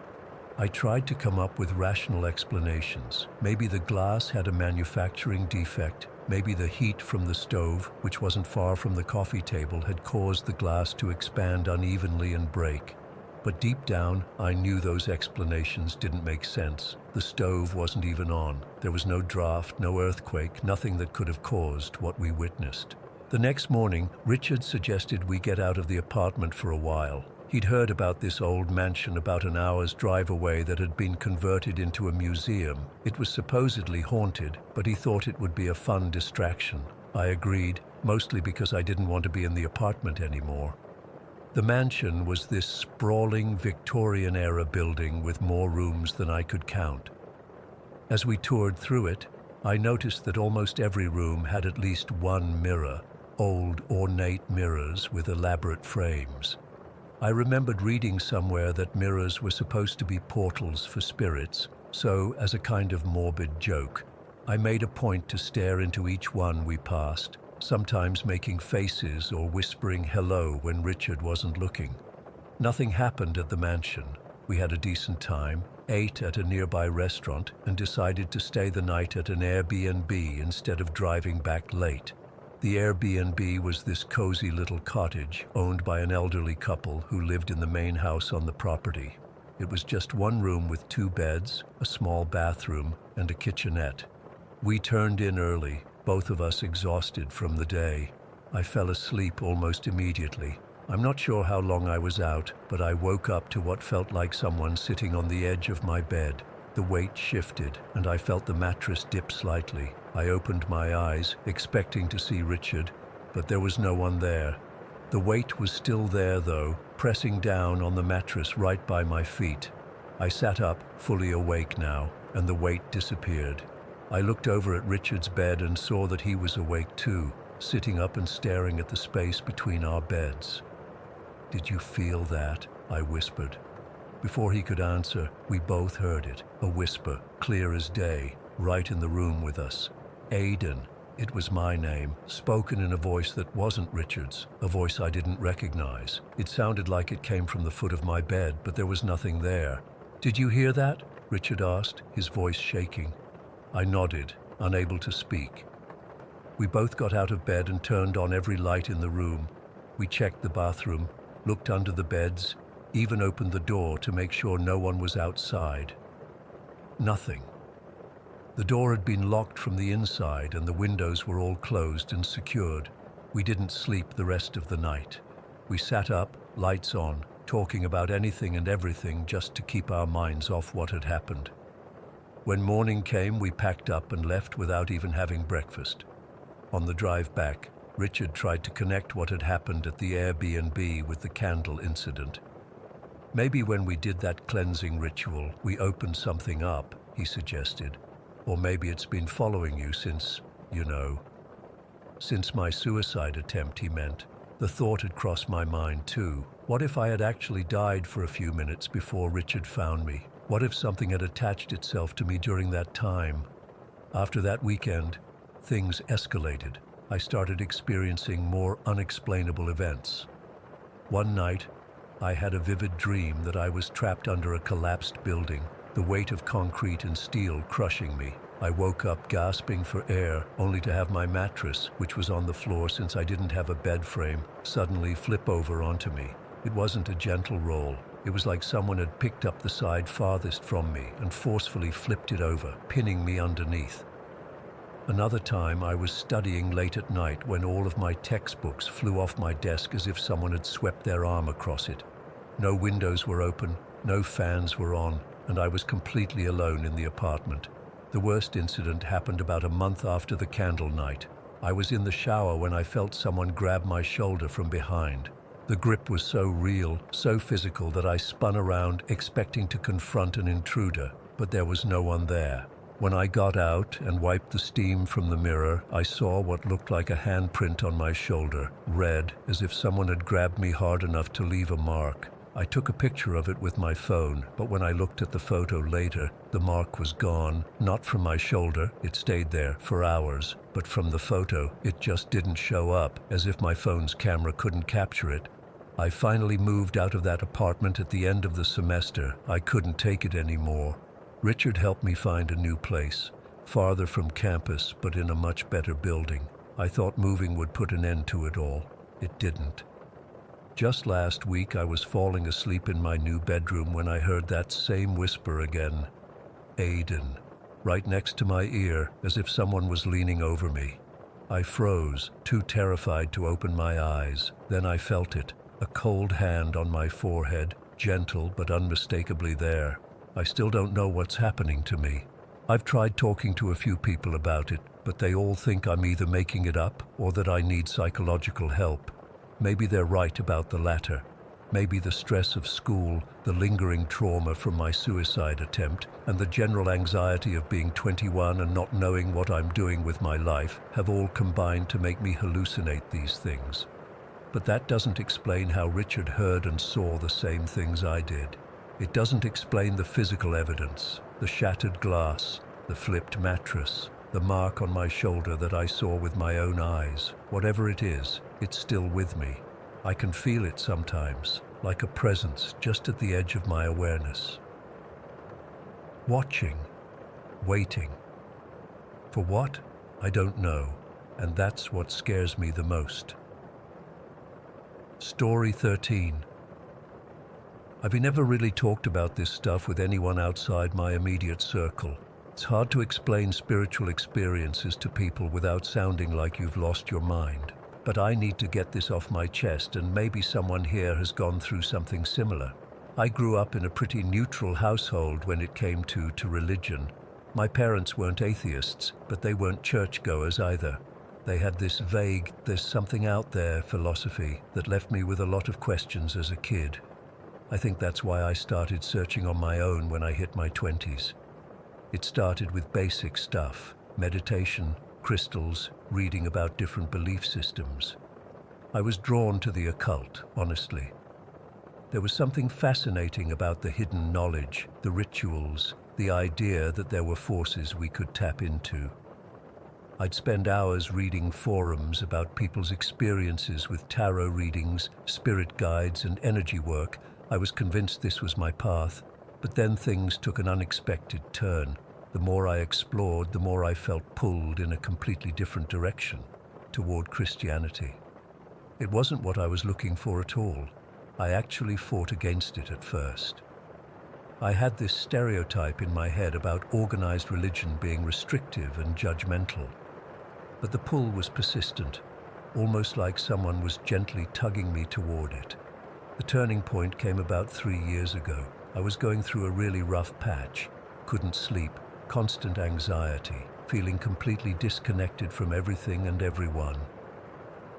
I tried to come up with rational explanations. Maybe the glass had a manufacturing defect. Maybe the heat from the stove, which wasn't far from the coffee table, had caused the glass to expand unevenly and break. But deep down, I knew those explanations didn't make sense. The stove wasn't even on. There was no draft, no earthquake, nothing that could have caused what we witnessed. The next morning, Richard suggested we get out of the apartment for a while. He'd heard about this old mansion about an hour's drive away that had been converted into a museum. It was supposedly haunted, but he thought it would be a fun distraction. I agreed, mostly because I didn't want to be in the apartment anymore. The mansion was this sprawling Victorian-era building with more rooms than I could count. As we toured through it, I noticed that almost every room had at least one mirror, old ornate mirrors with elaborate frames. I remembered reading somewhere that mirrors were supposed to be portals for spirits, so as a kind of morbid joke, I made a point to stare into each one we passed, sometimes making faces or whispering hello when Richard wasn't looking. Nothing happened at the mansion. We had a decent time, ate at a nearby restaurant, and decided to stay the night at an Airbnb instead of driving back late. The Airbnb was this cozy little cottage owned by an elderly couple who lived in the main house on the property. It was just one room with 2 beds, a small bathroom, and a kitchenette. We turned in early, both of us exhausted from the day. I fell asleep almost immediately. I'm not sure how long I was out, but I woke up to what felt like someone sitting on the edge of my bed. The weight shifted, and I felt the mattress dip slightly. I opened my eyes, expecting to see Richard, but there was no one there. The weight was still there, though, pressing down on the mattress right by my feet. I sat up, fully awake now, and the weight disappeared. I looked over at Richard's bed and saw that he was awake too, sitting up and staring at the space between our beds. "Did you feel that?" I whispered. Before he could answer, we both heard it, a whisper, clear as day, right in the room with us. Aidan, it was my name, spoken in a voice that wasn't Richard's, a voice I didn't recognize. It sounded like it came from the foot of my bed, but there was nothing there. "Did you hear that?" Richard asked, his voice shaking. I nodded, unable to speak. We both got out of bed and turned on every light in the room. We checked the bathroom, looked under the beds, even opened the door to make sure no one was outside. Nothing. The door had been locked from the inside and the windows were all closed and secured. We didn't sleep the rest of the night. We sat up, lights on, talking about anything and everything just to keep our minds off what had happened. When morning came, we packed up and left without even having breakfast. On the drive back, Richard tried to connect what had happened at the Airbnb with the candle incident. "Maybe when we did that cleansing ritual, we opened something up," he suggested. "Or maybe it's been following you since, since my suicide attempt," he meant. The thought had crossed my mind too. What if I had actually died for a few minutes before Richard found me? What if something had attached itself to me during that time? After that weekend, things escalated. I started experiencing more unexplainable events. One night, I had a vivid dream that I was trapped under a collapsed building, the weight of concrete and steel crushing me. I woke up gasping for air, only to have my mattress, which was on the floor since I didn't have a bed frame, suddenly flip over onto me. It wasn't a gentle roll. It was like someone had picked up the side farthest from me and forcefully flipped it over, pinning me underneath. Another time, I was studying late at night when all of my textbooks flew off my desk as if someone had swept their arm across it. No windows were open, no fans were on, and I was completely alone in the apartment. The worst incident happened about a month after the candle night. I was in the shower when I felt someone grab my shoulder from behind. The grip was so real, so physical that I spun around, expecting to confront an intruder, but there was no one there. When I got out and wiped the steam from the mirror, I saw what looked like a handprint on my shoulder, red, as if someone had grabbed me hard enough to leave a mark. I took a picture of it with my phone, but when I looked at the photo later, the mark was gone. Not from my shoulder, it stayed there for hours, but from the photo, it just didn't show up, as if my phone's camera couldn't capture it. I finally moved out of that apartment at the end of the semester. I couldn't take it anymore. Richard helped me find a new place, farther from campus, but in a much better building. I thought moving would put an end to it all. It didn't. Just last week, I was falling asleep in my new bedroom when I heard that same whisper again. Aidan, right next to my ear, as if someone was leaning over me. I froze, too terrified to open my eyes. Then I felt it, a cold hand on my forehead, gentle but unmistakably there. I still don't know what's happening to me. I've tried talking to a few people about it, but they all think I'm either making it up or that I need psychological help. Maybe they're right about the latter. Maybe the stress of school, the lingering trauma from my suicide attempt, and the general anxiety of being 21 and not knowing what I'm doing with my life have all combined to make me hallucinate these things. But that doesn't explain how Richard heard and saw the same things I did. It doesn't explain the physical evidence, the shattered glass, the flipped mattress, the mark on my shoulder that I saw with my own eyes. Whatever it is, it's still with me. I can feel it sometimes, like a presence just at the edge of my awareness. Watching, waiting. For what? I don't know, and that's what scares me the most. Story 13. I've never really talked about this stuff with anyone outside my immediate circle. It's hard to explain spiritual experiences to people without sounding like you've lost your mind. But I need to get this off my chest, and maybe someone here has gone through something similar. I grew up in a pretty neutral household when it came to religion. My parents weren't atheists, but they weren't churchgoers either. They had this vague, there's something out there philosophy that left me with a lot of questions as a kid. I think that's why I started searching on my own when I hit my 20s. It started with basic stuff, meditation, crystals, reading about different belief systems. I was drawn to the occult, honestly. There was something fascinating about the hidden knowledge, the rituals, the idea that there were forces we could tap into. I'd spend hours reading forums about people's experiences with tarot readings, spirit guides, and energy work. I was convinced this was my path, but then things took an unexpected turn. The more I explored, the more I felt pulled in a completely different direction, toward Christianity. It wasn't what I was looking for at all. I actually fought against it at first. I had this stereotype in my head about organized religion being restrictive and judgmental. But the pull was persistent, almost like someone was gently tugging me toward it. The turning point came about 3 years ago. I was going through a really rough patch, couldn't sleep, constant anxiety, feeling completely disconnected from everything and everyone.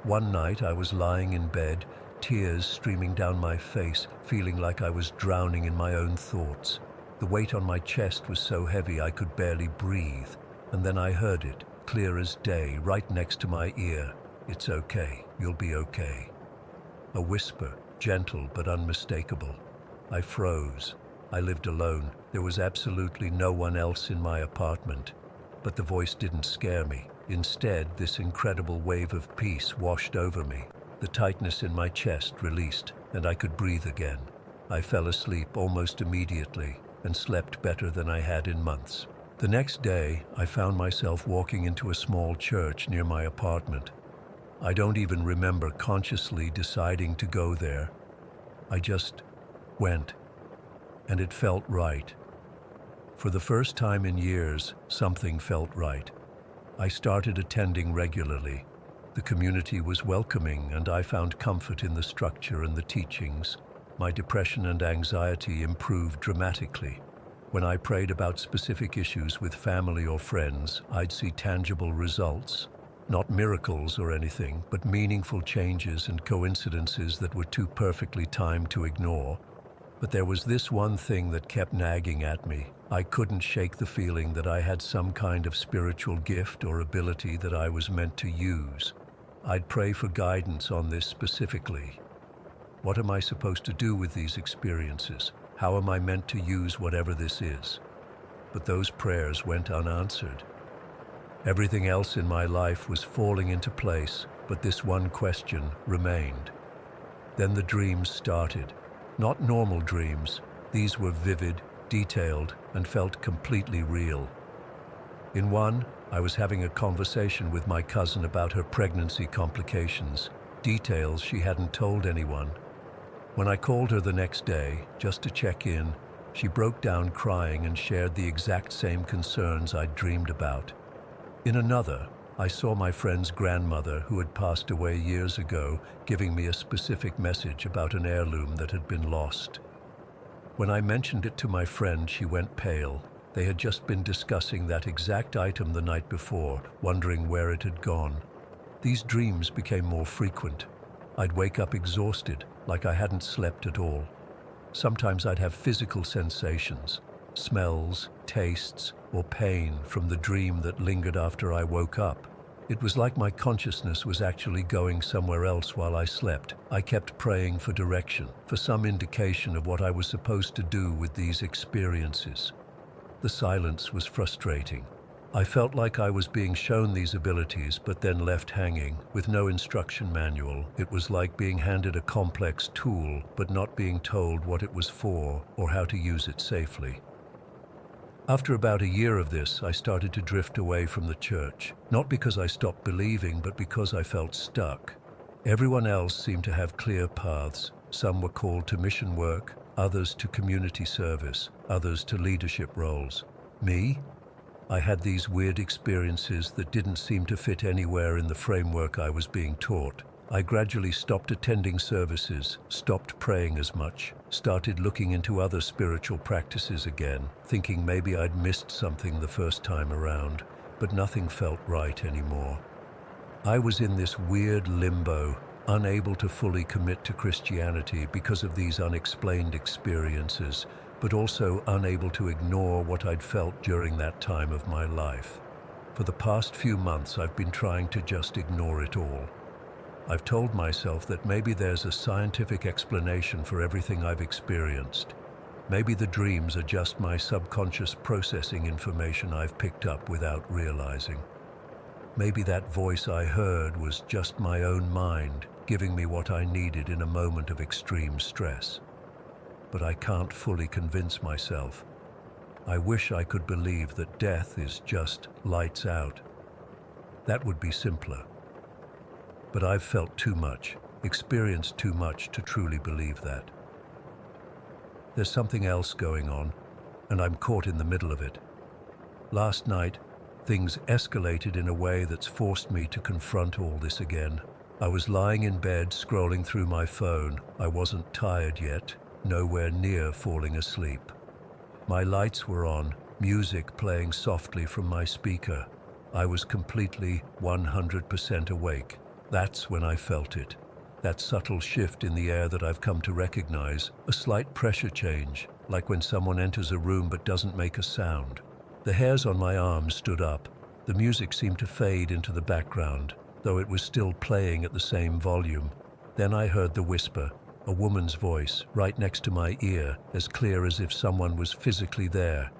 One night I was lying in bed, tears streaming down my face, feeling like I was drowning in my own thoughts. The weight on my chest was so heavy I could barely breathe, and then I heard it, clear as day, right next to my ear. "It's okay, you'll be okay." A whisper, gentle but unmistakable. I froze. I lived alone. There was absolutely no one else in my apartment. But the voice didn't scare me. Instead, this incredible wave of peace washed over me. The tightness in my chest released, and I could breathe again. I fell asleep almost immediately and slept better than I had in months. The next day, I found myself walking into a small church near my apartment. I don't even remember consciously deciding to go there. I just went, and it felt right. For the first time in years, something felt right. I started attending regularly. The community was welcoming, and I found comfort in the structure and the teachings. My depression and anxiety improved dramatically. When I prayed about specific issues with family or friends, I'd see tangible results. Not miracles or anything, but meaningful changes and coincidences that were too perfectly timed to ignore. But there was this one thing that kept nagging at me. I couldn't shake the feeling that I had some kind of spiritual gift or ability that I was meant to use. I'd pray for guidance on this specifically. What am I supposed to do with these experiences? How am I meant to use whatever this is? But those prayers went unanswered. Everything else in my life was falling into place, but this one question remained. Then the dreams started. Not normal dreams. These were vivid, detailed, and felt completely real. In one, I was having a conversation with my cousin about her pregnancy complications, details she hadn't told anyone. When I called her the next day, just to check in, she broke down crying and shared the exact same concerns I'd dreamed about. In another, I saw my friend's grandmother, who had passed away years ago, giving me a specific message about an heirloom that had been lost. When I mentioned it to my friend, she went pale. They had just been discussing that exact item the night before, wondering where it had gone. These dreams became more frequent. I'd wake up exhausted, like I hadn't slept at all. Sometimes I'd have physical sensations, smells, tastes, or pain from the dream that lingered after I woke up. It was like my consciousness was actually going somewhere else while I slept. I kept praying for direction, for some indication of what I was supposed to do with these experiences. The silence was frustrating. I felt like I was being shown these abilities but then left hanging, with no instruction manual. It was like being handed a complex tool but not being told what it was for or how to use it safely. After about a year of this, I started to drift away from the church, not because I stopped believing, but because I felt stuck. Everyone else seemed to have clear paths. Some were called to mission work, others to community service, others to leadership roles. Me? I had these weird experiences that didn't seem to fit anywhere in the framework I was being taught. I gradually stopped attending services, stopped praying as much, started looking into other spiritual practices again, thinking maybe I'd missed something the first time around, but nothing felt right anymore. I was in this weird limbo, unable to fully commit to Christianity because of these unexplained experiences, but also unable to ignore what I'd felt during that time of my life. For the past few months, I've been trying to just ignore it all. I've told myself that maybe there's a scientific explanation for everything I've experienced. Maybe the dreams are just my subconscious processing information I've picked up without realizing. Maybe that voice I heard was just my own mind, giving me what I needed in a moment of extreme stress. But I can't fully convince myself. I wish I could believe that death is just lights out. That would be simpler. But I've felt too much, experienced too much to truly believe that. There's something else going on, and I'm caught in the middle of it. Last night, things escalated in a way that's forced me to confront all this again. I was lying in bed, scrolling through my phone. I wasn't tired yet, nowhere near falling asleep. My lights were on, music playing softly from my speaker. I was completely 100% awake. That's when I felt it. That subtle shift in the air that I've come to recognize, a slight pressure change, like when someone enters a room but doesn't make a sound. The hairs on my arms stood up. The music seemed to fade into the background, though it was still playing at the same volume. Then I heard the whisper, a woman's voice, right next to my ear, as clear as if someone was physically there.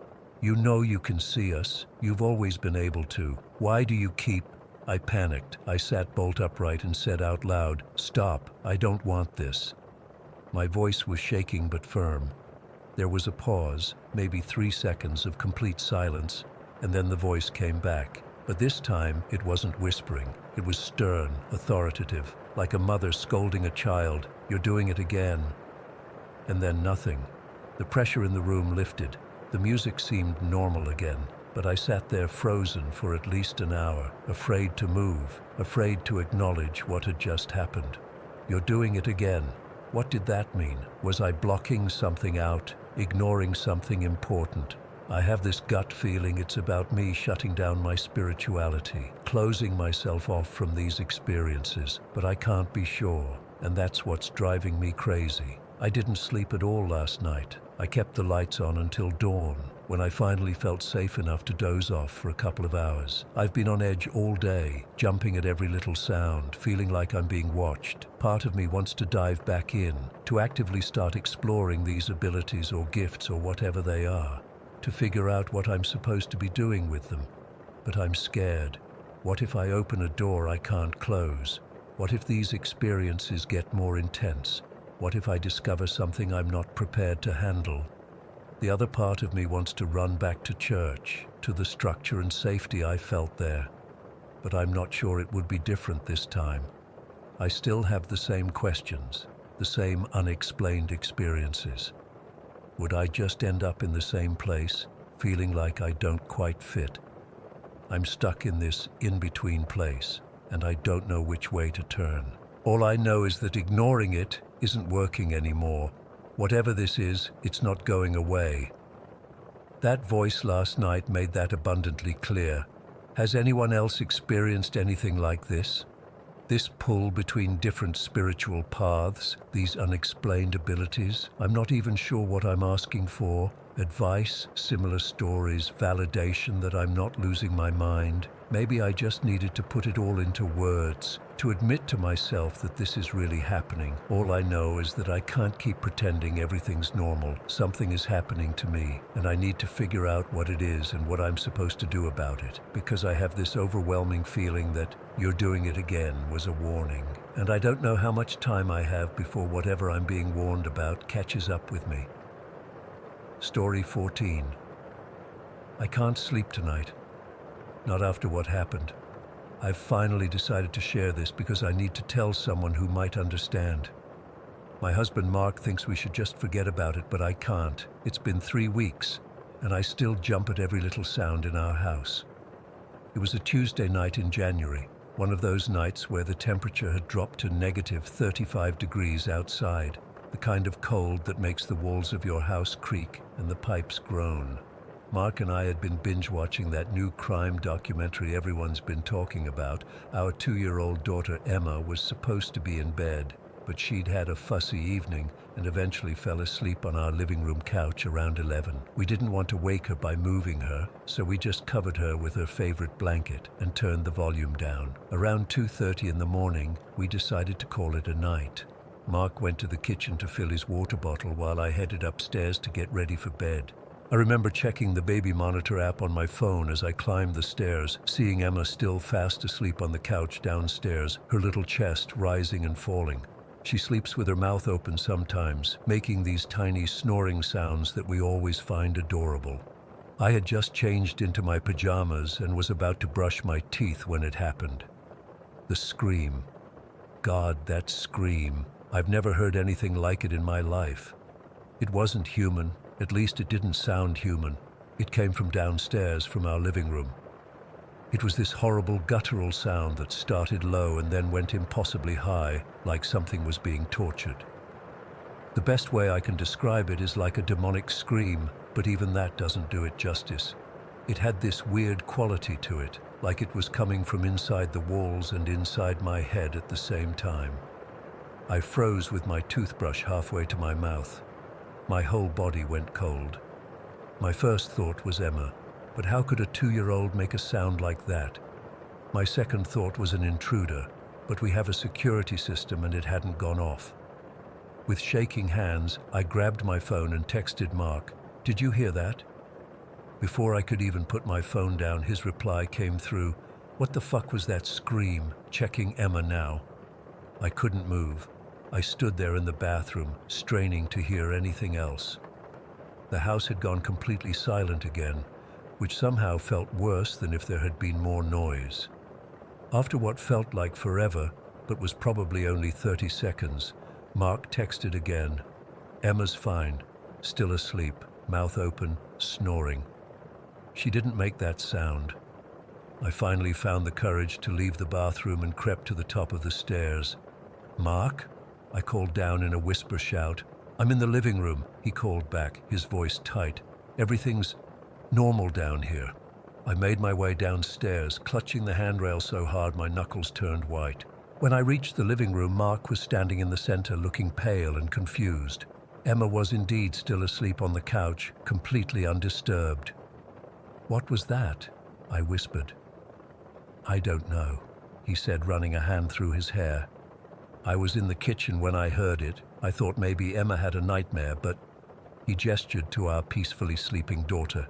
"You know you can see us. You've always been able to. Why do you keep—" I panicked. I sat bolt upright and said out loud, "Stop, I don't want this." My voice was shaking but firm. There was a pause, maybe 3 seconds of complete silence, and then the voice came back. But this time, it wasn't whispering. It was stern, authoritative, like a mother scolding a child. "You're doing it again." And then nothing. The pressure in the room lifted. The music seemed normal again. But I sat there frozen for at least an hour, afraid to move, afraid to acknowledge what had just happened. "You're doing it again." What did that mean? Was I blocking something out, ignoring something important? I have this gut feeling it's about me shutting down my spirituality, closing myself off from these experiences, but I can't be sure, and that's what's driving me crazy. I didn't sleep at all last night. I kept the lights on until dawn, when I finally felt safe enough to doze off for a couple of hours. I've been on edge all day, jumping at every little sound, feeling like I'm being watched. Part of me wants to dive back in, to actively start exploring these abilities or gifts or whatever they are, to figure out what I'm supposed to be doing with them. But I'm scared. What if I open a door I can't close? What if these experiences get more intense? What if I discover something I'm not prepared to handle? The other part of me wants to run back to church, to the structure and safety I felt there. But I'm not sure it would be different this time. I still have the same questions, the same unexplained experiences. Would I just end up in the same place, feeling like I don't quite fit? I'm stuck in this in-between place, and I don't know which way to turn. All I know is that ignoring it isn't working anymore. Whatever this is, it's not going away. That voice last night made that abundantly clear. Has anyone else experienced anything like this? This pull between different spiritual paths, these unexplained abilities, I'm not even sure what I'm asking for. Advice, similar stories, validation that I'm not losing my mind. Maybe I just needed to put it all into words, to admit to myself that this is really happening. All I know is that I can't keep pretending everything's normal. Something is happening to me, and I need to figure out what it is and what I'm supposed to do about it, because I have this overwhelming feeling that "you're doing it again" was a warning, and I don't know how much time I have before whatever I'm being warned about catches up with me. Story 14. I can't sleep tonight. Not after what happened. I've finally decided to share this because I need to tell someone who might understand. My husband Mark thinks we should just forget about it, but I can't. It's been 3 weeks, and I still jump at every little sound in our house. It was a Tuesday night in January, one of those nights where the temperature had dropped to negative 35 degrees outside, the kind of cold that makes the walls of your house creak and the pipes groan. Mark and I had been binge-watching that new crime documentary everyone's been talking about. Our 2-year-old daughter Emma was supposed to be in bed, but she'd had a fussy evening and eventually fell asleep on our living room couch around 11. We didn't want to wake her by moving her, so we just covered her with her favorite blanket and turned the volume down. Around 2:30 in the morning, we decided to call it a night. Mark went to the kitchen to fill his water bottle while I headed upstairs to get ready for bed. I remember checking the baby monitor app on my phone as I climbed the stairs, seeing Emma still fast asleep on the couch downstairs, her little chest rising and falling. She sleeps with her mouth open sometimes, making these tiny snoring sounds that we always find adorable. I had just changed into my pajamas and was about to brush my teeth when it happened. The scream. God, that scream. I've never heard anything like it in my life. It wasn't human. At least it didn't sound human. It came from downstairs, from our living room. It was this horrible guttural sound that started low and then went impossibly high, like something was being tortured. The best way I can describe it is like a demonic scream, but even that doesn't do it justice. It had this weird quality to it, like it was coming from inside the walls and inside my head at the same time. I froze with my toothbrush halfway to my mouth. My whole body went cold. My first thought was Emma, but how could a 2-year-old make a sound like that? My second thought was an intruder, but we have a security system and it hadn't gone off. With shaking hands, I grabbed my phone and texted Mark, "Did you hear that?" Before I could even put my phone down, his reply came through, "What the fuck was that scream?" Checking Emma now. I couldn't move. I stood there in the bathroom, straining to hear anything else. The house had gone completely silent again, which somehow felt worse than if there had been more noise. After what felt like forever, but was probably only 30 seconds, Mark texted again. "Emma's fine, still asleep, mouth open, snoring." She didn't make that sound. I finally found the courage to leave the bathroom and crept to the top of the stairs. "Mark?" I called down in a whisper shout. "I'm in the living room," he called back, his voice tight. "Everything's normal down here." I made my way downstairs, clutching the handrail so hard my knuckles turned white. When I reached the living room, Mark was standing in the center, looking pale and confused. Emma was indeed still asleep on the couch, completely undisturbed. "What was that?" I whispered. "I don't know," he said, running a hand through his hair. "I was in the kitchen when I heard it. I thought maybe Emma had a nightmare, but..." He gestured to our peacefully sleeping daughter.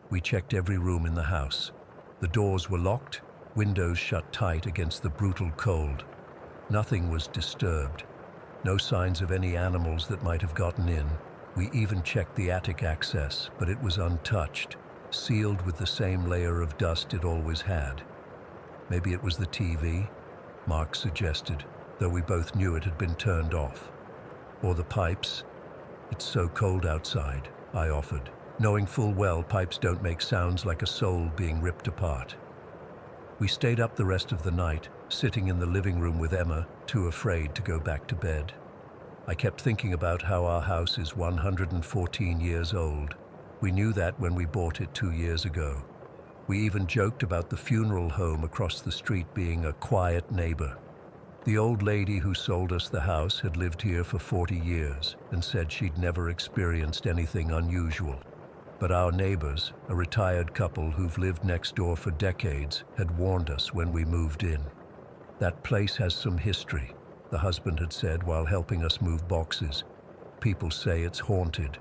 We checked every room in the house. The doors were locked, windows shut tight against the brutal cold. Nothing was disturbed. No signs of any animals that might have gotten in. We even checked the attic access, but it was untouched, sealed with the same layer of dust it always had. Maybe it was the TV, Mark suggested, though we both knew it had been turned off. Or the pipes. "It's so cold outside," I offered, knowing full well pipes don't make sounds like a soul being ripped apart. We stayed up the rest of the night, sitting in the living room with Emma, too afraid to go back to bed. I kept thinking about how our house is 114 years old. We knew that when we bought it 2 years ago. We even joked about the funeral home across the street being a quiet neighbor. The old lady who sold us the house had lived here for 40 years and said she'd never experienced anything unusual. But our neighbors, a retired couple who've lived next door for decades, had warned us when we moved in. That place has some history, the husband had said while helping us move boxes. People say it's haunted.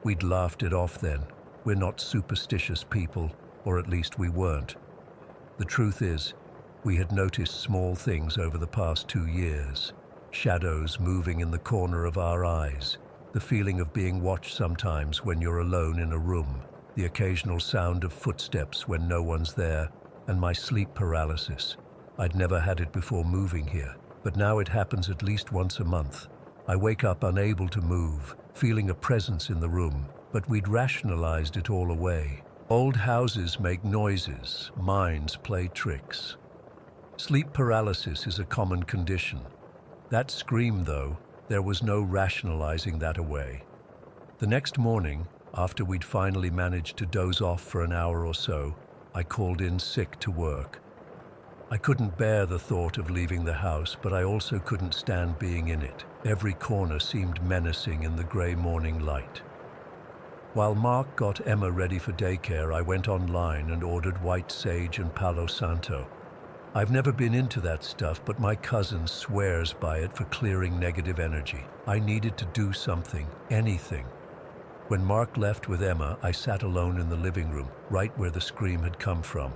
We'd laughed it off then. We're not superstitious people, or at least we weren't. The truth is, we had noticed small things over the past 2 years. Shadows moving in the corner of our eyes, the feeling of being watched sometimes when you're alone in a room, the occasional sound of footsteps when no one's there, and my sleep paralysis. I'd never had it before moving here, but now it happens at least once a month. I wake up unable to move, feeling a presence in the room, but we'd rationalized it all away. Old houses make noises, minds play tricks. Sleep paralysis is a common condition. That scream, though, there was no rationalizing that away. The next morning, after we'd finally managed to doze off for an hour or so, I called in sick to work. I couldn't bear the thought of leaving the house, but I also couldn't stand being in it. Every corner seemed menacing in the gray morning light. While Mark got Emma ready for daycare, I went online and ordered white sage and Palo Santo. I've never been into that stuff, but my cousin swears by it for clearing negative energy. I needed to do something, anything. When Mark left with Emma, I sat alone in the living room, right where the scream had come from.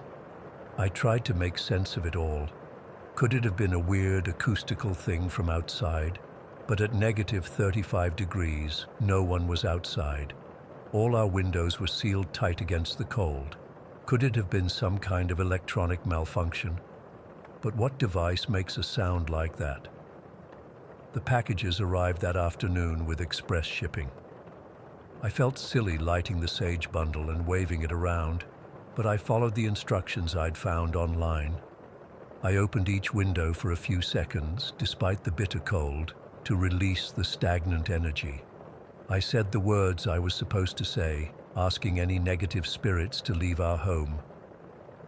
I tried to make sense of it all. Could it have been a weird acoustical thing from outside? But at negative 35 degrees, no one was outside. All our windows were sealed tight against the cold. Could it have been some kind of electronic malfunction? But what device makes a sound like that? The packages arrived that afternoon with express shipping. I felt silly lighting the sage bundle and waving it around, but I followed the instructions I'd found online. I opened each window for a few seconds, despite the bitter cold, to release the stagnant energy. I said the words I was supposed to say, asking any negative spirits to leave our home.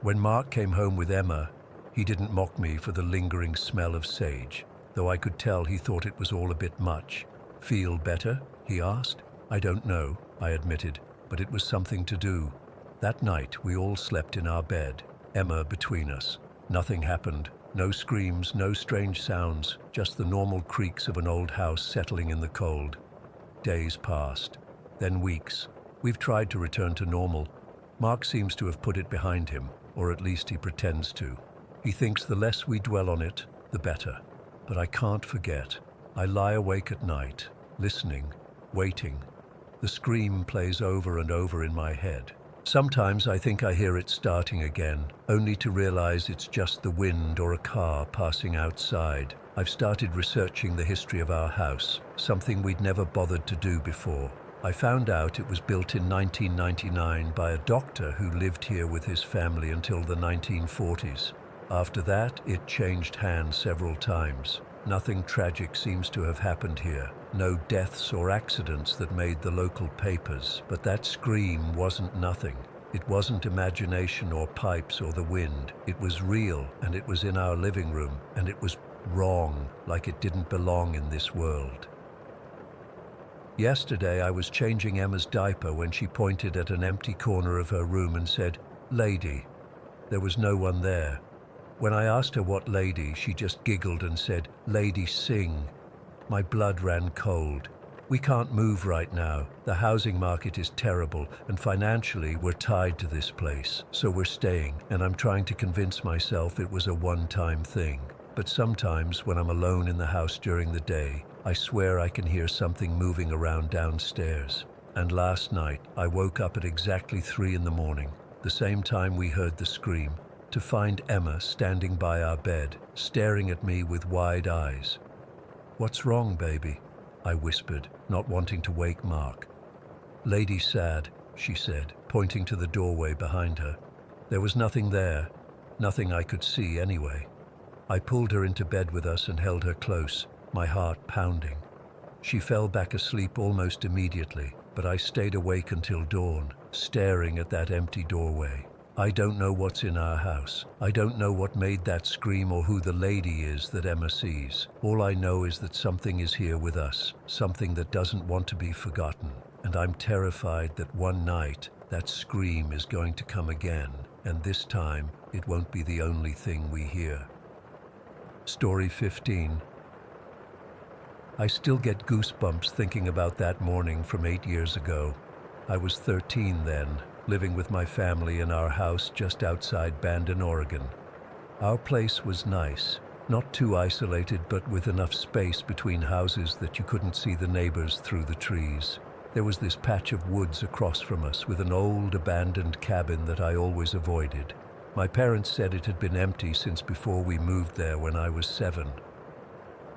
When Mark came home with Emma, he didn't mock me for the lingering smell of sage, though I could tell he thought it was all a bit much. "Feel better?" he asked. "I don't know," I admitted, but it was something to do. That night, we all slept in our bed, Emma between us. Nothing happened. No screams, no strange sounds, just the normal creaks of an old house settling in the cold. Days passed, then weeks. We've tried to return to normal. Mark seems to have put it behind him, or at least he pretends to. He thinks the less we dwell on it, the better. But I can't forget. I lie awake at night, listening, waiting. The scream plays over and over in my head. Sometimes I think I hear it starting again, only to realize it's just the wind or a car passing outside. I've started researching the history of our house, something we'd never bothered to do before. I found out it was built in 1999 by a doctor who lived here with his family until the 1940s. After that, it changed hands several times. Nothing tragic seems to have happened here. No deaths or accidents that made the local papers. But that scream wasn't nothing. It wasn't imagination or pipes or the wind. It was real, and it was in our living room, and it was wrong, like it didn't belong in this world. Yesterday, I was changing Emma's diaper when she pointed at an empty corner of her room and said, "Lady." There was no one there. When I asked her what lady, she just giggled and said, "Lady, sing." My blood ran cold. We can't move right now. The housing market is terrible, and financially we're tied to this place. So we're staying, and I'm trying to convince myself it was a one-time thing. But sometimes when I'm alone in the house during the day, I swear I can hear something moving around downstairs. And last night, I woke up at exactly 3 in the morning, the same time we heard the scream, to find Emma standing by our bed, staring at me with wide eyes. "What's wrong, baby?" I whispered, not wanting to wake Mark. "Lady sad," she said, pointing to the doorway behind her. There was nothing there, nothing I could see anyway. I pulled her into bed with us and held her close, my heart pounding. She fell back asleep almost immediately, but I stayed awake until dawn, staring at that empty doorway. I don't know what's in our house. I don't know what made that scream or who the lady is that Emma sees. All I know is that something is here with us, something that doesn't want to be forgotten. And I'm terrified that one night that scream is going to come again, and this time it won't be the only thing we hear. Story 15. I still get goosebumps thinking about that morning from 8 years ago. I was 13 then, living with my family in our house just outside Bandon, Oregon. Our place was nice, not too isolated but with enough space between houses that you couldn't see the neighbors through the trees. There was this patch of woods across from us with an old abandoned cabin that I always avoided. My parents said it had been empty since before we moved there when I was 7.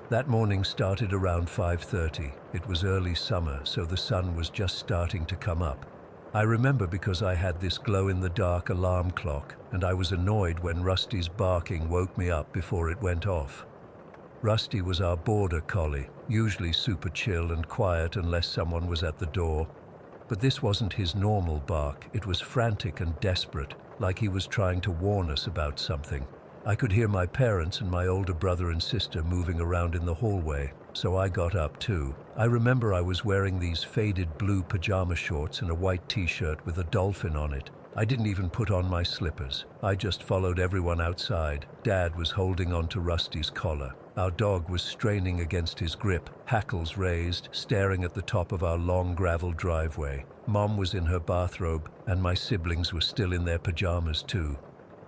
That morning started around 5:30. It was early summer, so the sun was just starting to come up. I remember because I had this glow-in-the-dark alarm clock, and I was annoyed when Rusty's barking woke me up before it went off. Rusty was our border collie, usually super chill and quiet unless someone was at the door. But this wasn't his normal bark. It was frantic and desperate, like he was trying to warn us about something. I could hear my parents and my older brother and sister moving around in the hallway, so I got up too. I remember I was wearing these faded blue pajama shorts and a white t-shirt with a dolphin on it. I didn't even put on my slippers. I just followed everyone outside. Dad was holding onto Rusty's collar. Our dog was straining against his grip, hackles raised, staring at the top of our long gravel driveway. Mom was in her bathrobe, and my siblings were still in their pajamas too.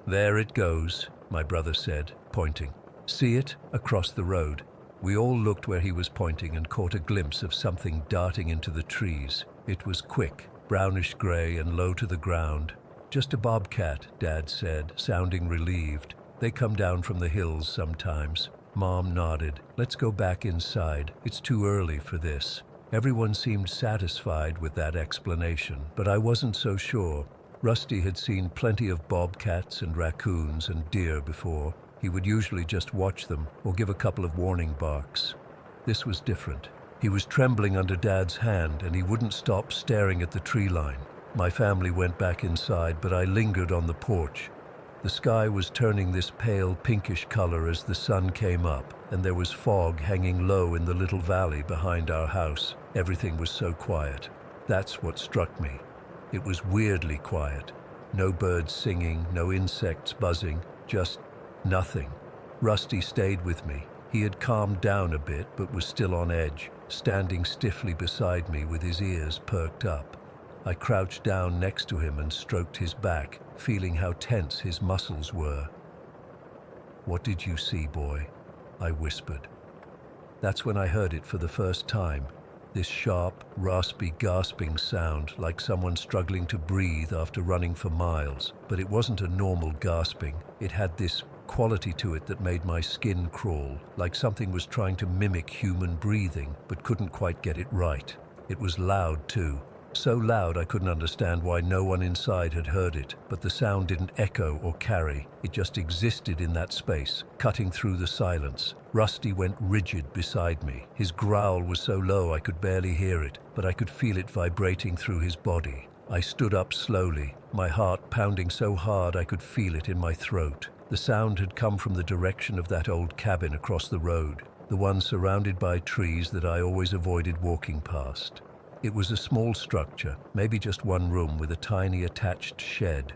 "There it goes," my brother said, pointing. "See it? Across the road." We all looked where he was pointing and caught a glimpse of something darting into the trees. It was quick, brownish gray and low to the ground. "Just a bobcat," Dad said, sounding relieved. "They come down from the hills sometimes." Mom nodded. "Let's go back inside. It's too early for this." Everyone seemed satisfied with that explanation, but I wasn't so sure. Rusty had seen plenty of bobcats and raccoons and deer before. He would usually just watch them or give a couple of warning barks. This was different. He was trembling under Dad's hand and he wouldn't stop staring at the tree line. My family went back inside, but I lingered on the porch. The sky was turning this pale pinkish color as the sun came up, and there was fog hanging low in the little valley behind our house. Everything was so quiet. That's what struck me. It was weirdly quiet. No birds singing, no insects buzzing, just nothing. Rusty stayed with me. He had calmed down a bit but was still on edge, standing stiffly beside me with his ears perked up. I crouched down next to him and stroked his back, feeling how tense his muscles were. "What did you see, boy?" I whispered. That's when I heard it for the first time. This sharp, raspy, gasping sound, like someone struggling to breathe after running for miles. But it wasn't a normal gasping. It had this quality to it that made my skin crawl, like something was trying to mimic human breathing, but couldn't quite get it right. It was loud too. So loud I couldn't understand why no one inside had heard it, but the sound didn't echo or carry. It just existed in that space, cutting through the silence. Rusty went rigid beside me. His growl was so low I could barely hear it, but I could feel it vibrating through his body. I stood up slowly, my heart pounding so hard I could feel it in my throat. The sound had come from the direction of that old cabin across the road, the one surrounded by trees that I always avoided walking past. It was a small structure, maybe just one room with a tiny attached shed.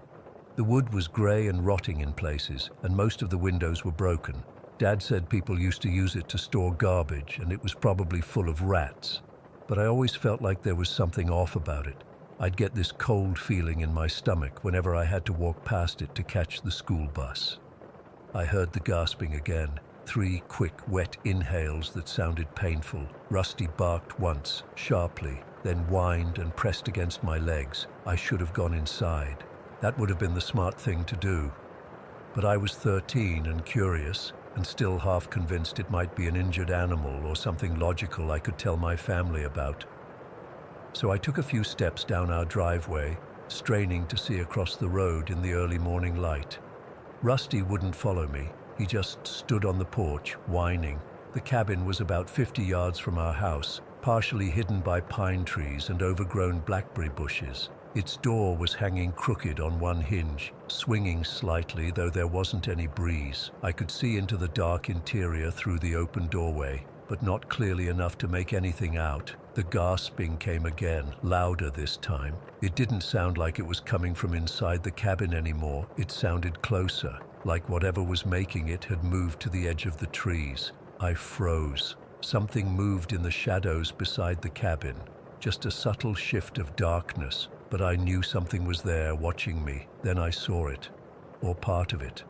The wood was gray and rotting in places, and most of the windows were broken. Dad said people used to use it to store garbage, and it was probably full of rats. But I always felt like there was something off about it. I'd get this cold feeling in my stomach whenever I had to walk past it to catch the school bus. I heard the gasping again. 3 quick, wet inhales that sounded painful. Rusty barked once, sharply, then whined and pressed against my legs. I should have gone inside. That would have been the smart thing to do. But I was 13 and curious, and still half convinced it might be an injured animal or something logical I could tell my family about. So I took a few steps down our driveway, straining to see across the road in the early morning light. Rusty wouldn't follow me. He just stood on the porch, whining. The cabin was about 50 yards from our house, partially hidden by pine trees and overgrown blackberry bushes. Its door was hanging crooked on one hinge, swinging slightly, though there wasn't any breeze. I could see into the dark interior through the open doorway, but not clearly enough to make anything out. The gasping came again, louder this time. It didn't sound like it was coming from inside the cabin anymore. It sounded closer, like whatever was making it had moved to the edge of the trees. I froze. Something moved in the shadows beside the cabin. Just a subtle shift of darkness, but I knew something was there watching me. Then I saw it, or part of it.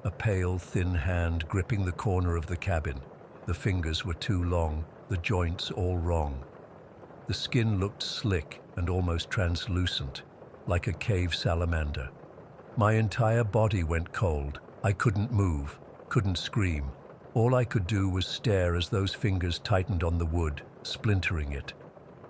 A pale, thin hand gripping the corner of the cabin. The fingers were too long, the joints all wrong. The skin looked slick and almost translucent, like a cave salamander. My entire body went cold. I couldn't move, couldn't scream. All I could do was stare as those fingers tightened on the wood, splintering it.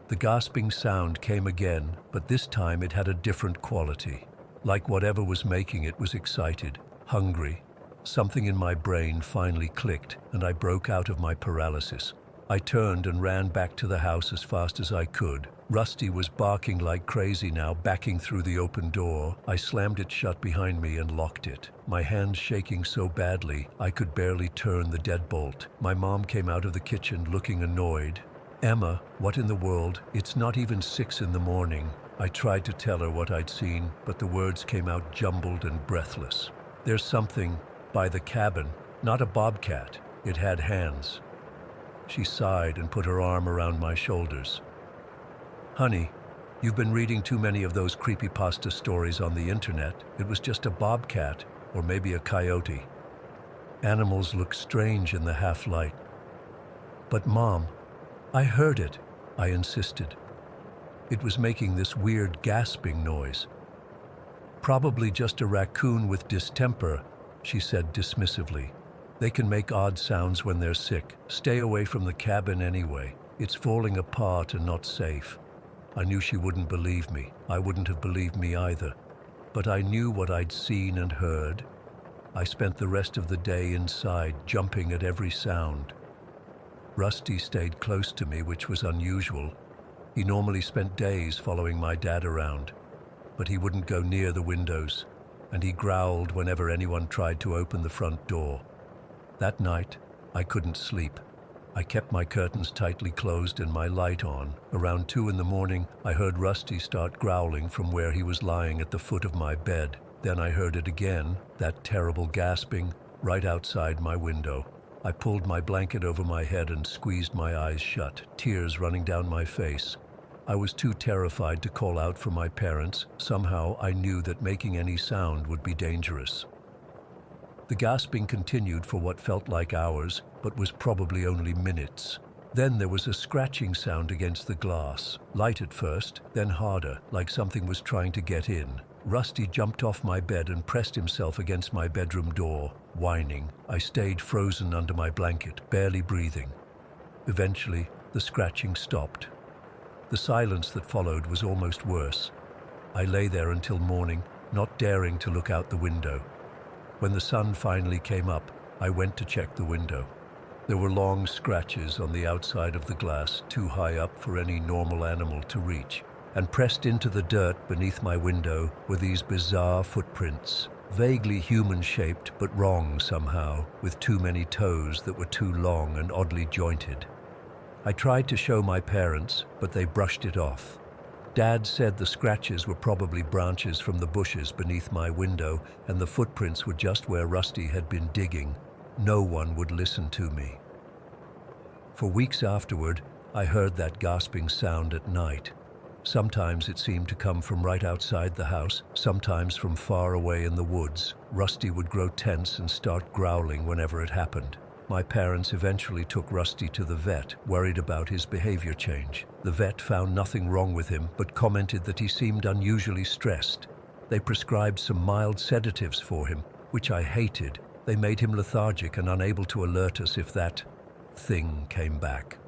The gasping sound came again, but this time it had a different quality. Like whatever was making it was excited, hungry. Something in my brain finally clicked, and I broke out of my paralysis. I turned and ran back to the house as fast as I could. Rusty was barking like crazy now, backing through the open door. I slammed it shut behind me and locked it, my hands shaking so badly I could barely turn the deadbolt. My mom came out of the kitchen looking annoyed. "Emma, what in the world? It's not even 6 in the morning." I tried to tell her what I'd seen, but the words came out jumbled and breathless. "There's something by the cabin, not a bobcat. It had hands." She sighed and put her arm around my shoulders. "Honey, you've been reading too many of those creepypasta stories on the internet. It was just a bobcat, or maybe a coyote. Animals look strange in the half-light." "But Mom, I heard it," I insisted. "It was making this weird gasping noise." "Probably just a raccoon with distemper," she said dismissively. "They can make odd sounds when they're sick. Stay away from the cabin anyway. It's falling apart and not safe." I knew she wouldn't believe me. I wouldn't have believed me either. But I knew what I'd seen and heard. I spent the rest of the day inside, jumping at every sound. Rusty stayed close to me, which was unusual. He normally spent days following my dad around, but he wouldn't go near the windows, and he growled whenever anyone tried to open the front door. That night, I couldn't sleep. I kept my curtains tightly closed and my light on. Around 2 in the morning, I heard Rusty start growling from where he was lying at the foot of my bed. Then I heard it again, that terrible gasping, right outside my window. I pulled my blanket over my head and squeezed my eyes shut, tears running down my face. I was too terrified to call out for my parents. Somehow I knew that making any sound would be dangerous. The gasping continued for what felt like hours, but was probably only minutes. Then there was a scratching sound against the glass, light at first, then harder, like something was trying to get in. Rusty jumped off my bed and pressed himself against my bedroom door, whining. I stayed frozen under my blanket, barely breathing. Eventually, the scratching stopped. The silence that followed was almost worse. I lay there until morning, not daring to look out the window. When the sun finally came up, I went to check the window. There were long scratches on the outside of the glass, too high up for any normal animal to reach. And pressed into the dirt beneath my window were these bizarre footprints, vaguely human-shaped but wrong somehow, with too many toes that were too long and oddly jointed. I tried to show my parents, but they brushed it off. Dad said the scratches were probably branches from the bushes beneath my window, and the footprints were just where Rusty had been digging. No one would listen to me. For weeks afterward, I heard that gasping sound at night. Sometimes it seemed to come from right outside the house, sometimes from far away in the woods. Rusty would grow tense and start growling whenever it happened. My parents eventually took Rusty to the vet, worried about his behavior change. The vet found nothing wrong with him, but commented that he seemed unusually stressed. They prescribed some mild sedatives for him, which I hated. They made him lethargic and unable to alert us if that thing came back.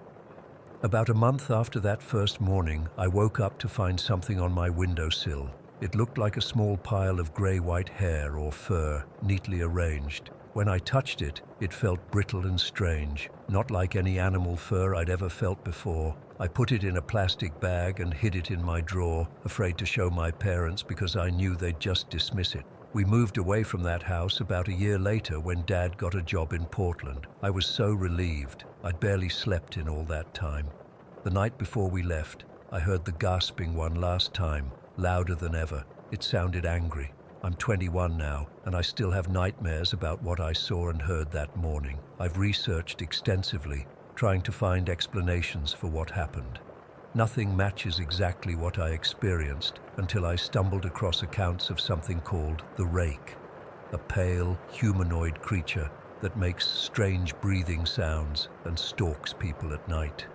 About a month after that first morning, I woke up to find something on my windowsill. It looked like a small pile of gray-white hair or fur, neatly arranged. When I touched it, it felt brittle and strange, not like any animal fur I'd ever felt before. I put it in a plastic bag and hid it in my drawer, afraid to show my parents because I knew they'd just dismiss it. We moved away from that house about a year later when Dad got a job in Portland. I was so relieved. I'd barely slept in all that time. The night before we left, I heard the gasping one last time, louder than ever. It sounded angry. I'm 21 now, and I still have nightmares about what I saw and heard that morning. I've researched extensively, trying to find explanations for what happened. Nothing matches exactly what I experienced until I stumbled across accounts of something called the rake, a pale, humanoid creature that makes strange breathing sounds and stalks people at night.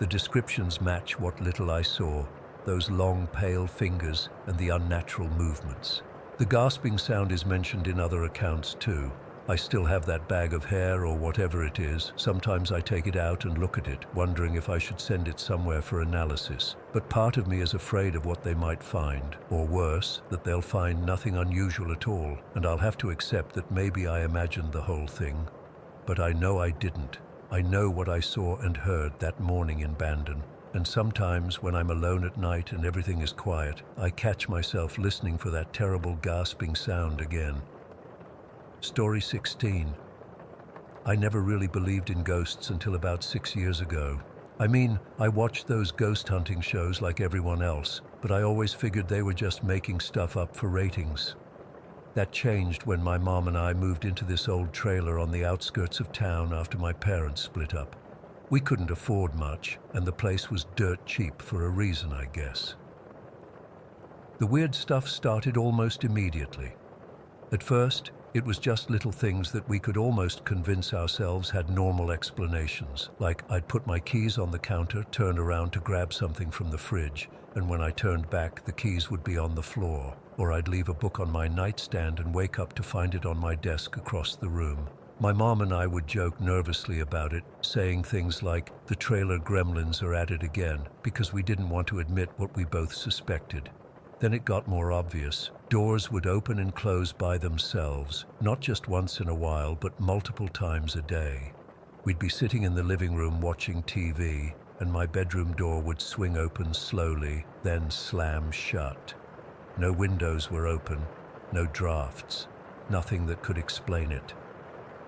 The descriptions match what little I saw, those long, pale fingers and the unnatural movements. The gasping sound is mentioned in other accounts too. I still have that bag of hair or whatever it is. Sometimes I take it out and look at it, wondering if I should send it somewhere for analysis. But part of me is afraid of what they might find, or worse, that they'll find nothing unusual at all, and I'll have to accept that maybe I imagined the whole thing. But I know I didn't. I know what I saw and heard that morning in Bandon. And sometimes, when I'm alone at night and everything is quiet, I catch myself listening for that terrible gasping sound again. Story 16. I never really believed in ghosts until about 6 years ago. I mean, I watched those ghost hunting shows like everyone else, but I always figured they were just making stuff up for ratings. That changed when my mom and I moved into this old trailer on the outskirts of town after my parents split up. We couldn't afford much, and the place was dirt cheap for a reason, I guess. The weird stuff started almost immediately. At first, it was just little things that we could almost convince ourselves had normal explanations, like I'd put my keys on the counter, turn around to grab something from the fridge, and when I turned back, the keys would be on the floor, or I'd leave a book on my nightstand and wake up to find it on my desk across the room. My mom and I would joke nervously about it, saying things like, the trailer gremlins are at it again, because we didn't want to admit what we both suspected. Then it got more obvious. Doors would open and close by themselves, not just once in a while, but multiple times a day. We'd be sitting in the living room watching TV, and my bedroom door would swing open slowly, then slam shut. No windows were open, no drafts, nothing that could explain it.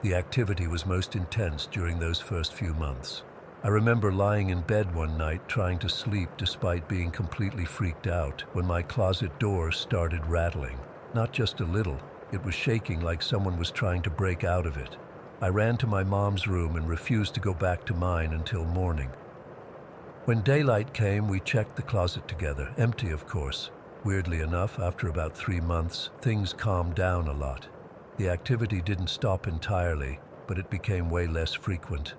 The activity was most intense during those first few months. I remember lying in bed one night trying to sleep despite being completely freaked out when my closet door started rattling. Not just a little, it was shaking like someone was trying to break out of it. I ran to my mom's room and refused to go back to mine until morning. When daylight came, we checked the closet together, empty of course. Weirdly enough, after about 3 months, things calmed down a lot. The activity didn't stop entirely, but it became way less frequent.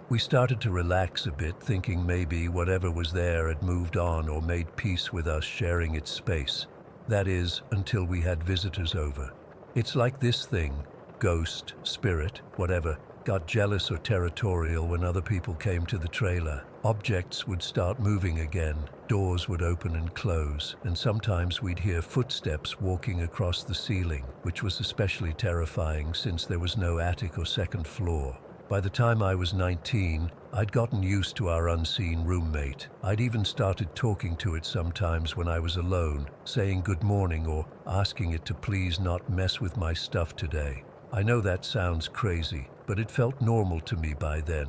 We started to relax a bit, thinking maybe whatever was there had moved on or made peace with us sharing its space. That is, until we had visitors over. It's like this thing, ghost, spirit, whatever, got jealous or territorial when other people came to the trailer. Objects would start moving again, doors would open and close, and sometimes we'd hear footsteps walking across the ceiling, which was especially terrifying since there was no attic or second floor. By the time I was 19, I'd gotten used to our unseen roommate. I'd even started talking to it sometimes when I was alone, saying good morning or asking it to please not mess with my stuff today. I know that sounds crazy, but it felt normal to me by then.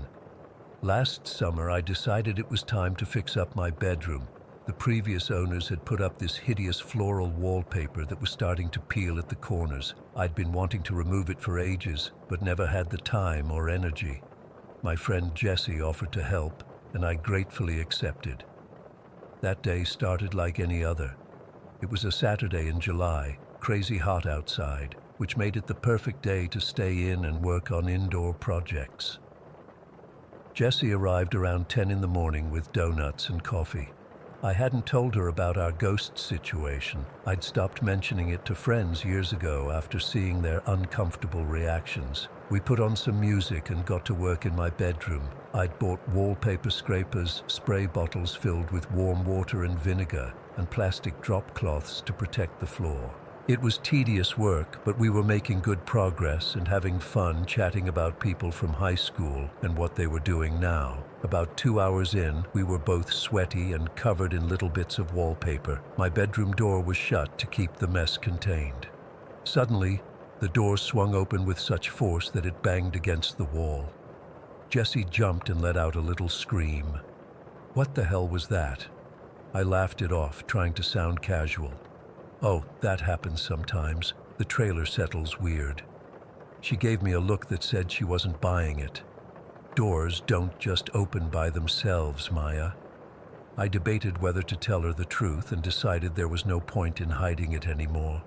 Last summer, I decided it was time to fix up my bedroom. The previous owners had put up this hideous floral wallpaper that was starting to peel at the corners. I'd been wanting to remove it for ages, but never had the time or energy. My friend Jesse offered to help, and I gratefully accepted. That day started like any other. It was a Saturday in July, crazy hot outside, which made it the perfect day to stay in and work on indoor projects. Jessie arrived around 10 in the morning with donuts and coffee. I hadn't told her about our ghost situation. I'd stopped mentioning it to friends years ago after seeing their uncomfortable reactions. We put on some music and got to work in my bedroom. I'd bought wallpaper scrapers, spray bottles filled with warm water and vinegar, and plastic drop cloths to protect the floor. It was tedious work, but we were making good progress and having fun chatting about people from high school and what they were doing now. About 2 hours in, we were both sweaty and covered in little bits of wallpaper. My bedroom door was shut to keep the mess contained. Suddenly, the door swung open with such force that it banged against the wall. Jessie jumped and let out a little scream. What the hell was that? I laughed it off, trying to sound casual. Oh, that happens sometimes. The trailer settles weird. She gave me a look that said she wasn't buying it. Doors don't just open by themselves, Maya. I debated whether to tell her the truth and decided there was no point in hiding it anymore.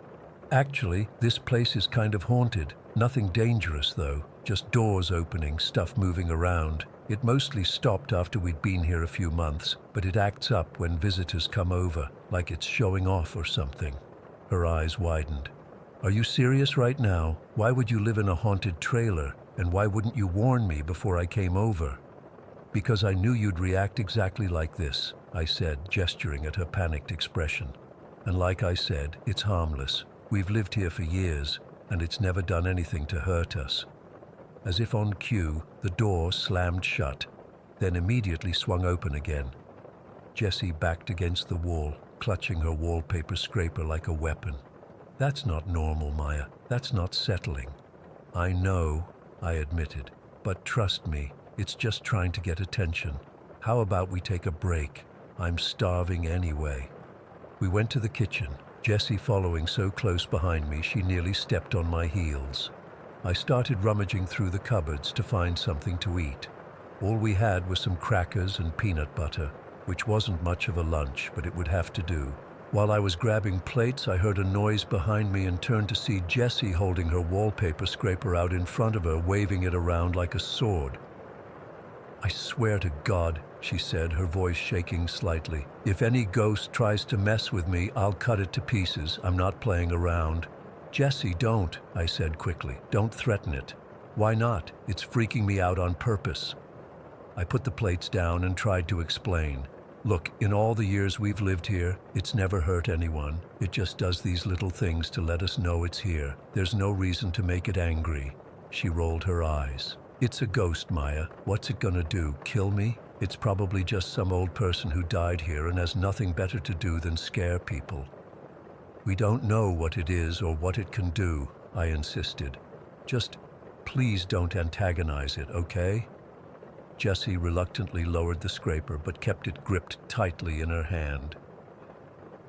Actually, this place is kind of haunted. Nothing dangerous, though. Just doors opening, stuff moving around. It mostly stopped after we'd been here a few months, but it acts up when visitors come over, like it's showing off or something. Her eyes widened. Are you serious right now? Why would you live in a haunted trailer? And why wouldn't you warn me before I came over? Because I knew you'd react exactly like this, I said, gesturing at her panicked expression. And like I said, it's harmless. We've lived here for years, and it's never done anything to hurt us. As if on cue, the door slammed shut, then immediately swung open again. Jessie backed against the wall, clutching her wallpaper scraper like a weapon. That's not normal, Maya. That's not settling. I know, I admitted, but trust me, it's just trying to get attention. How about we take a break? I'm starving anyway. We went to the kitchen, Jessie following so close behind me she nearly stepped on my heels. I started rummaging through the cupboards to find something to eat. All we had was some crackers and peanut butter, which wasn't much of a lunch, but it would have to do. While I was grabbing plates, I heard a noise behind me and turned to see Jessie holding her wallpaper scraper out in front of her, waving it around like a sword. I swear to God, she said, her voice shaking slightly. If any ghost tries to mess with me, I'll cut it to pieces. I'm not playing around. Jessie, don't, I said quickly. Don't threaten it. Why not? It's freaking me out on purpose. I put the plates down and tried to explain. Look, in all the years we've lived here, it's never hurt anyone. It just does these little things to let us know it's here. There's no reason to make it angry. She rolled her eyes. It's a ghost, Maya. What's it gonna do? Kill me? It's probably just some old person who died here and has nothing better to do than scare people. We don't know what it is or what it can do, I insisted. Just please don't antagonize it, okay? Jessie reluctantly lowered the scraper but kept it gripped tightly in her hand.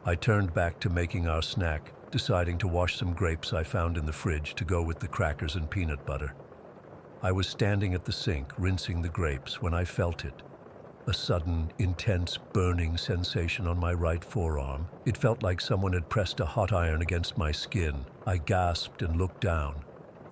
I turned back to making our snack, deciding to wash some grapes I found in the fridge to go with the crackers and peanut butter. I was standing at the sink, rinsing the grapes, when I felt it. A sudden, intense, burning sensation on my right forearm. It felt like someone had pressed a hot iron against my skin. I gasped and looked down.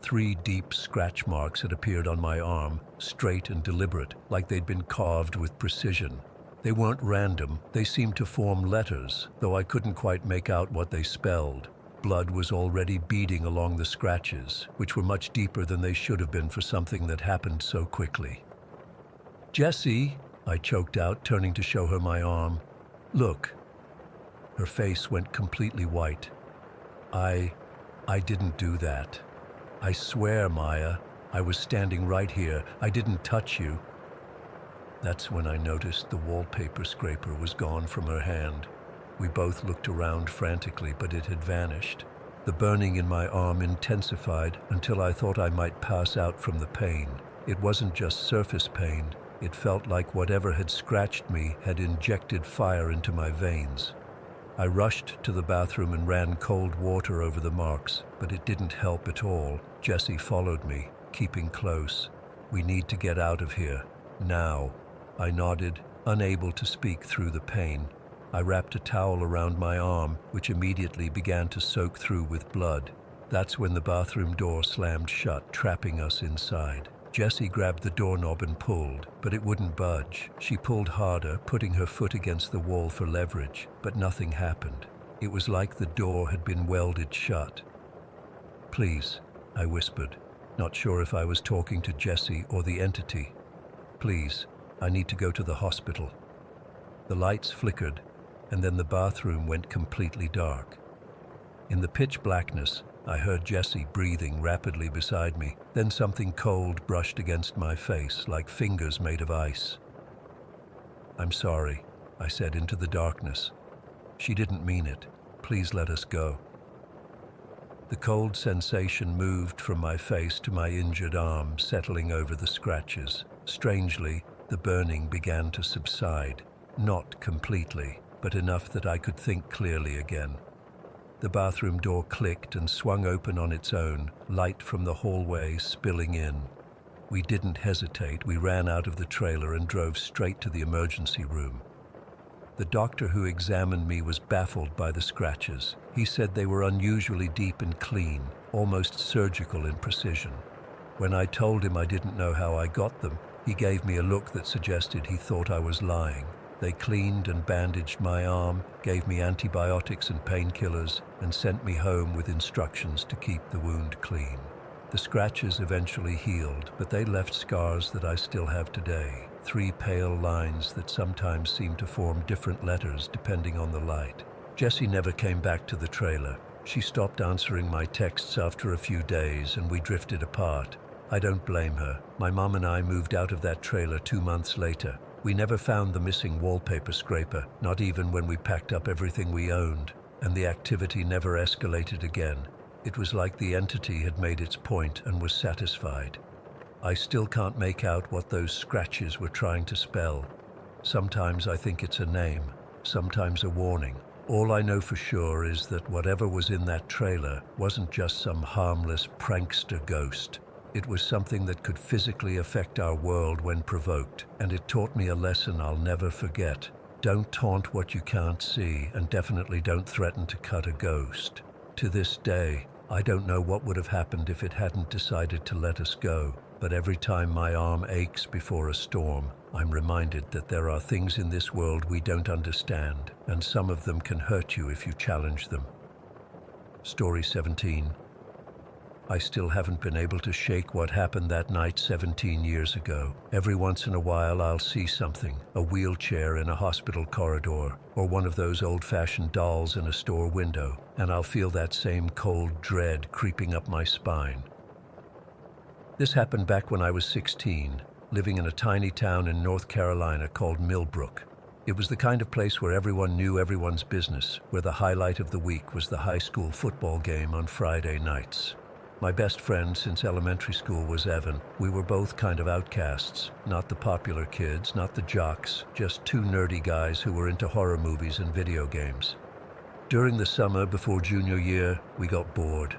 3 deep scratch marks had appeared on my arm, straight and deliberate, like they'd been carved with precision. They weren't random, they seemed to form letters, though I couldn't quite make out what they spelled. Blood was already beading along the scratches, which were much deeper than they should have been for something that happened so quickly. Jessie, I choked out, turning to show her my arm. Look. Her face went completely white. I didn't do that. I swear, Maya, I was standing right here. I didn't touch you. That's when I noticed the wallpaper scraper was gone from her hand. We both looked around frantically, but it had vanished. The burning in my arm intensified until I thought I might pass out from the pain. It wasn't just surface pain. It felt like whatever had scratched me had injected fire into my veins. I rushed to the bathroom and ran cold water over the marks, but it didn't help at all. Jessie followed me, keeping close. We need to get out of here, now. I nodded, unable to speak through the pain. I wrapped a towel around my arm, which immediately began to soak through with blood. That's when the bathroom door slammed shut, trapping us inside. Jessie grabbed the doorknob and pulled, but it wouldn't budge. She pulled harder, putting her foot against the wall for leverage, but nothing happened. It was like the door had been welded shut. Please, I whispered, not sure if I was talking to Jessie or the entity. Please, I need to go to the hospital. The lights flickered, and then the bathroom went completely dark. In the pitch blackness, I heard Jesse breathing rapidly beside me. Then something cold brushed against my face, like fingers made of ice. "I'm sorry," I said into the darkness. "She didn't mean it. Please let us go." The cold sensation moved from my face to my injured arm, settling over the scratches. Strangely, the burning began to subside. Not completely, but enough that I could think clearly again. The bathroom door clicked and swung open on its own, light from the hallway spilling in. We didn't hesitate. We ran out of the trailer and drove straight to the emergency room. The doctor who examined me was baffled by the scratches. He said they were unusually deep and clean, almost surgical in precision. When I told him I didn't know how I got them, he gave me a look that suggested he thought I was lying. They cleaned and bandaged my arm, gave me antibiotics and painkillers, and sent me home with instructions to keep the wound clean. The scratches eventually healed, but they left scars that I still have today. 3 pale lines that sometimes seem to form different letters depending on the light. Jessie never came back to the trailer. She stopped answering my texts after a few days, and we drifted apart. I don't blame her. My mom and I moved out of that trailer 2 months later. We never found the missing wallpaper scraper, not even when we packed up everything we owned, and the activity never escalated again. It was like the entity had made its point and was satisfied. I still can't make out what those scratches were trying to spell. Sometimes I think it's a name, sometimes a warning. All I know for sure is that whatever was in that trailer wasn't just some harmless prankster ghost. It was something that could physically affect our world when provoked, and it taught me a lesson I'll never forget. Don't taunt what you can't see, and definitely don't threaten to cut a ghost. To this day, I don't know what would have happened if it hadn't decided to let us go, but every time my arm aches before a storm, I'm reminded that there are things in this world we don't understand, and some of them can hurt you if you challenge them. Story 17. I still haven't been able to shake what happened that night 17 years ago. Every once in a while I'll see something, a wheelchair in a hospital corridor, or one of those old-fashioned dolls in a store window, and I'll feel that same cold dread creeping up my spine. This happened back when I was 16, living in a tiny town in North Carolina called Millbrook. It was the kind of place where everyone knew everyone's business, where the highlight of the week was the high school football game on Friday nights. My best friend since elementary school was Evan. We were both kind of outcasts, not the popular kids, not the jocks, just 2 nerdy guys who were into horror movies and video games. During the summer before junior year, we got bored.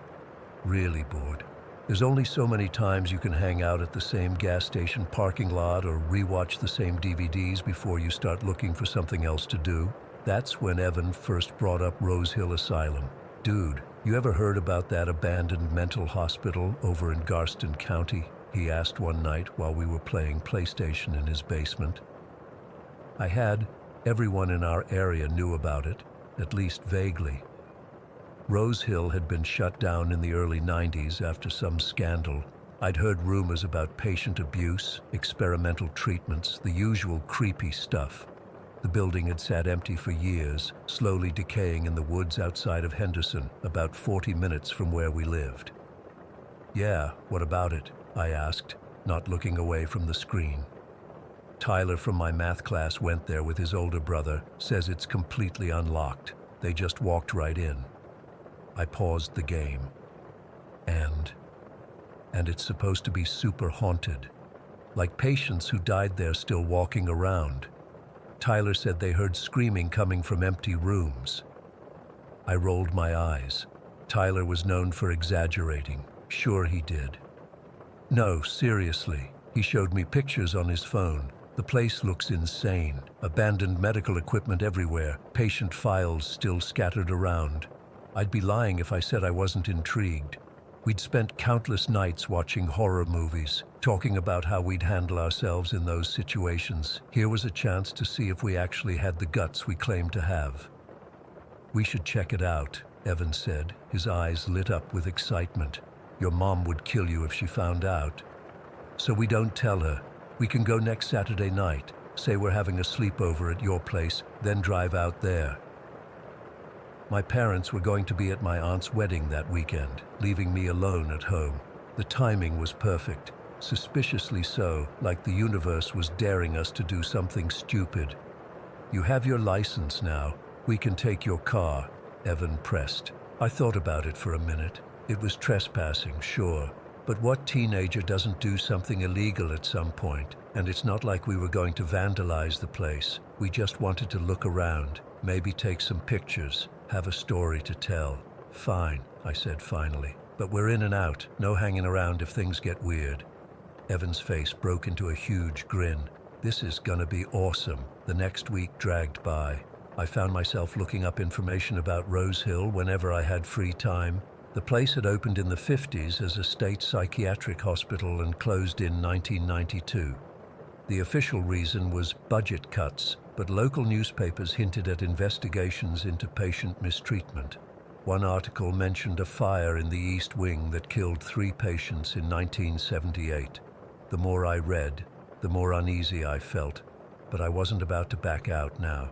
Really bored. There's only so many times you can hang out at the same gas station parking lot or rewatch the same DVDs before you start looking for something else to do. That's when Evan first brought up Rose Hill Asylum. "Dude, you ever heard about that abandoned mental hospital over in Garston County?" he asked one night while we were playing PlayStation in his basement. I had. Everyone in our area knew about it, at least vaguely. Rose Hill had been shut down in the early 90s after some scandal. I'd heard rumors about patient abuse, experimental treatments, the usual creepy stuff. The building had sat empty for years, slowly decaying in the woods outside of Henderson, about 40 minutes from where we lived. "Yeah, what about it?" I asked, not looking away from the screen. "Tyler from my math class went there with his older brother, says it's completely unlocked. They just walked right in." I paused the game. And it's supposed to be super haunted, like patients who died there still walking around. Tyler said they heard screaming coming from empty rooms. I rolled my eyes. Tyler was known for exaggerating. Sure he did. "No, seriously." He showed me pictures on his phone. "The place looks insane. Abandoned medical equipment everywhere, patient files still scattered around." I'd be lying if I said I wasn't intrigued. We'd spent countless nights watching horror movies, talking about how we'd handle ourselves in those situations. Here was a chance to see if we actually had the guts we claimed to have. "We should check it out," Evan said, his eyes lit up with excitement. "Your mom would kill you if she found out." "So we don't tell her. We can go next Saturday night, say we're having a sleepover at your place, then drive out there." My parents were going to be at my aunt's wedding that weekend, leaving me alone at home. The timing was perfect, suspiciously so, like the universe was daring us to do something stupid. "You have your license now. We can take your car," Evan pressed. I thought about it for a minute. It was trespassing, sure. But what teenager doesn't do something illegal at some point? And it's not like we were going to vandalize the place. We just wanted to look around, maybe take some pictures, have a story to tell. "Fine," I said finally. "But we're in and out, no hanging around if things get weird." Evan's face broke into a huge grin. This is gonna be awesome. The next week dragged by. I found myself looking up information about Rose Hill whenever I had free time. The place had opened in the 50s as a state psychiatric hospital and closed in 1992. The official reason was budget cuts, but local newspapers hinted at investigations into patient mistreatment. One article mentioned a fire in the East Wing that killed 3 patients in 1978. The more I read, the more uneasy I felt, but I wasn't about to back out now.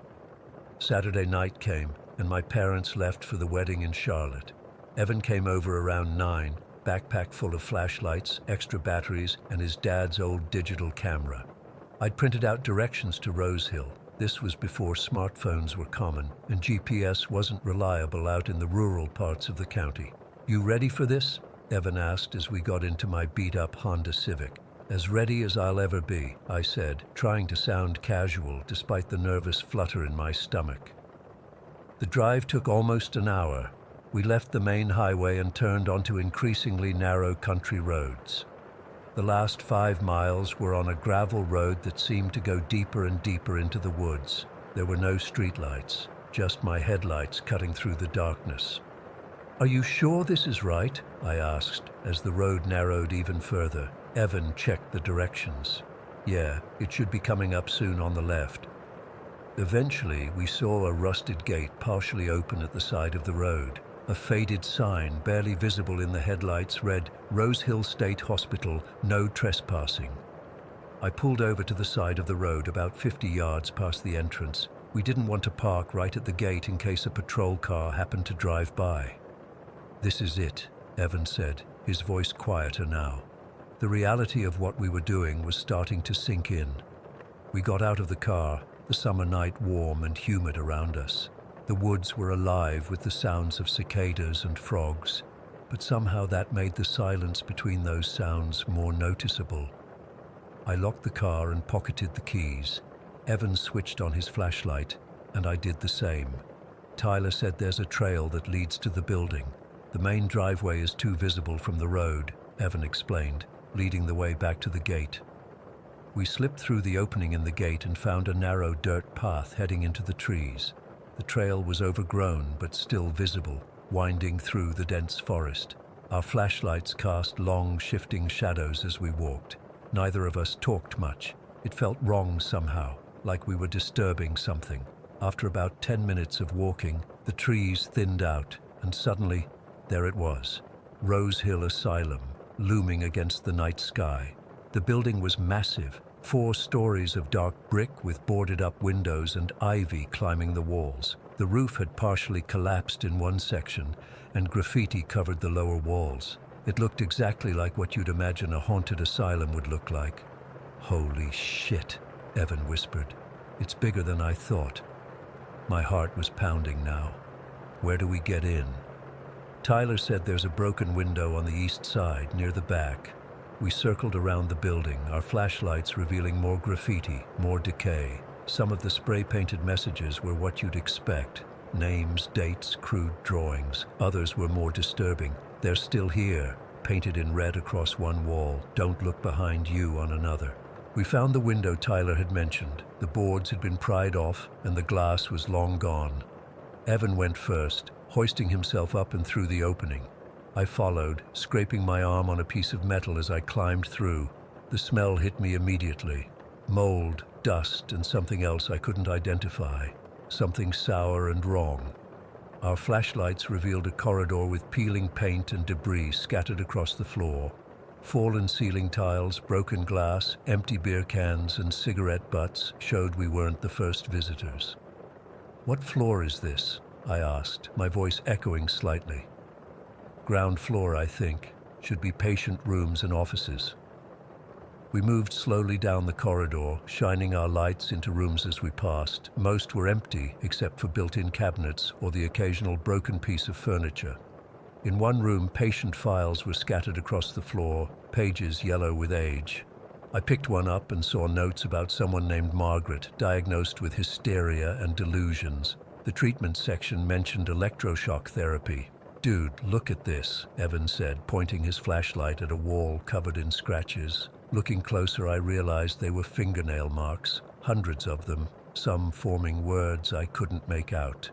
Saturday night came, and my parents left for the wedding in Charlotte. Evan came over around 9, backpack full of flashlights, extra batteries, and his dad's old digital camera. I'd printed out directions to Rose Hill. This was before smartphones were common, and GPS wasn't reliable out in the rural parts of the county. "You ready for this?" Evan asked as we got into my beat-up Honda Civic. "As ready as I'll ever be," I said, trying to sound casual despite the nervous flutter in my stomach. The drive took almost an hour. We left the main highway and turned onto increasingly narrow country roads. The last 5 miles were on a gravel road that seemed to go deeper and deeper into the woods. There were no streetlights, just my headlights cutting through the darkness. "Are you sure this is right?" I asked, as the road narrowed even further. Evan checked the directions. "Yeah, it should be coming up soon on the left." Eventually, we saw a rusted gate partially open at the side of the road. A faded sign, barely visible in the headlights, read, "Rose Hill State Hospital, no trespassing." I pulled over to the side of the road about 50 yards past the entrance. We didn't want to park right at the gate in case a patrol car happened to drive by. "This is it," Evan said, his voice quieter now. The reality of what we were doing was starting to sink in. We got out of the car, the summer night warm and humid around us. The woods were alive with the sounds of cicadas and frogs, but somehow that made the silence between those sounds more noticeable. I locked the car and pocketed the keys. Evan switched on his flashlight, and I did the same. Tyler said there's a trail that leads to the building. The main driveway is too visible from the road, Evan explained, leading the way back to the gate. We slipped through the opening in the gate and found a narrow dirt path heading into the trees. The trail was overgrown but still visible, winding through the dense forest. Our flashlights cast long, shifting shadows as we walked. Neither of us talked much. It felt wrong somehow, like we were disturbing something. After about 10 minutes of walking, the trees thinned out, and suddenly, there it was, Rose Hill Asylum, looming against the night sky. The building was massive, 4 stories of dark brick with boarded-up windows and ivy climbing the walls. The roof had partially collapsed in one section, and graffiti covered the lower walls. It looked exactly like what you'd imagine a haunted asylum would look like. "Holy shit," Evan whispered. "It's bigger than I thought." My heart was pounding now. "Where do we get in?" Tyler said there's a broken window on the east side, near the back. We circled around the building, our flashlights revealing more graffiti, more decay. Some of the spray-painted messages were what you'd expect. Names, dates, crude drawings. Others were more disturbing. "They're still here," painted in red across one wall. "Don't look behind you" on another. We found the window Tyler had mentioned. The boards had been pried off, and the glass was long gone. Evan went first, hoisting himself up and through the opening. I followed, scraping my arm on a piece of metal as I climbed through. The smell hit me immediately. Mold, dust, and something else I couldn't identify. Something sour and wrong. Our flashlights revealed a corridor with peeling paint and debris scattered across the floor. Fallen ceiling tiles, broken glass, empty beer cans, and cigarette butts showed we weren't the first visitors. "What floor is this?" I asked, my voice echoing slightly. Ground floor, I think. Should be patient rooms and offices. We moved slowly down the corridor, shining our lights into rooms as we passed. Most were empty, except for built-in cabinets or the occasional broken piece of furniture. In one room, patient files were scattered across the floor, pages yellow with age. I picked one up and saw notes about someone named Margaret, diagnosed with hysteria and delusions. The treatment section mentioned electroshock therapy. "Dude, look at this," Evan said, pointing his flashlight at a wall covered in scratches. Looking closer, I realized they were fingernail marks, hundreds of them, some forming words I couldn't make out.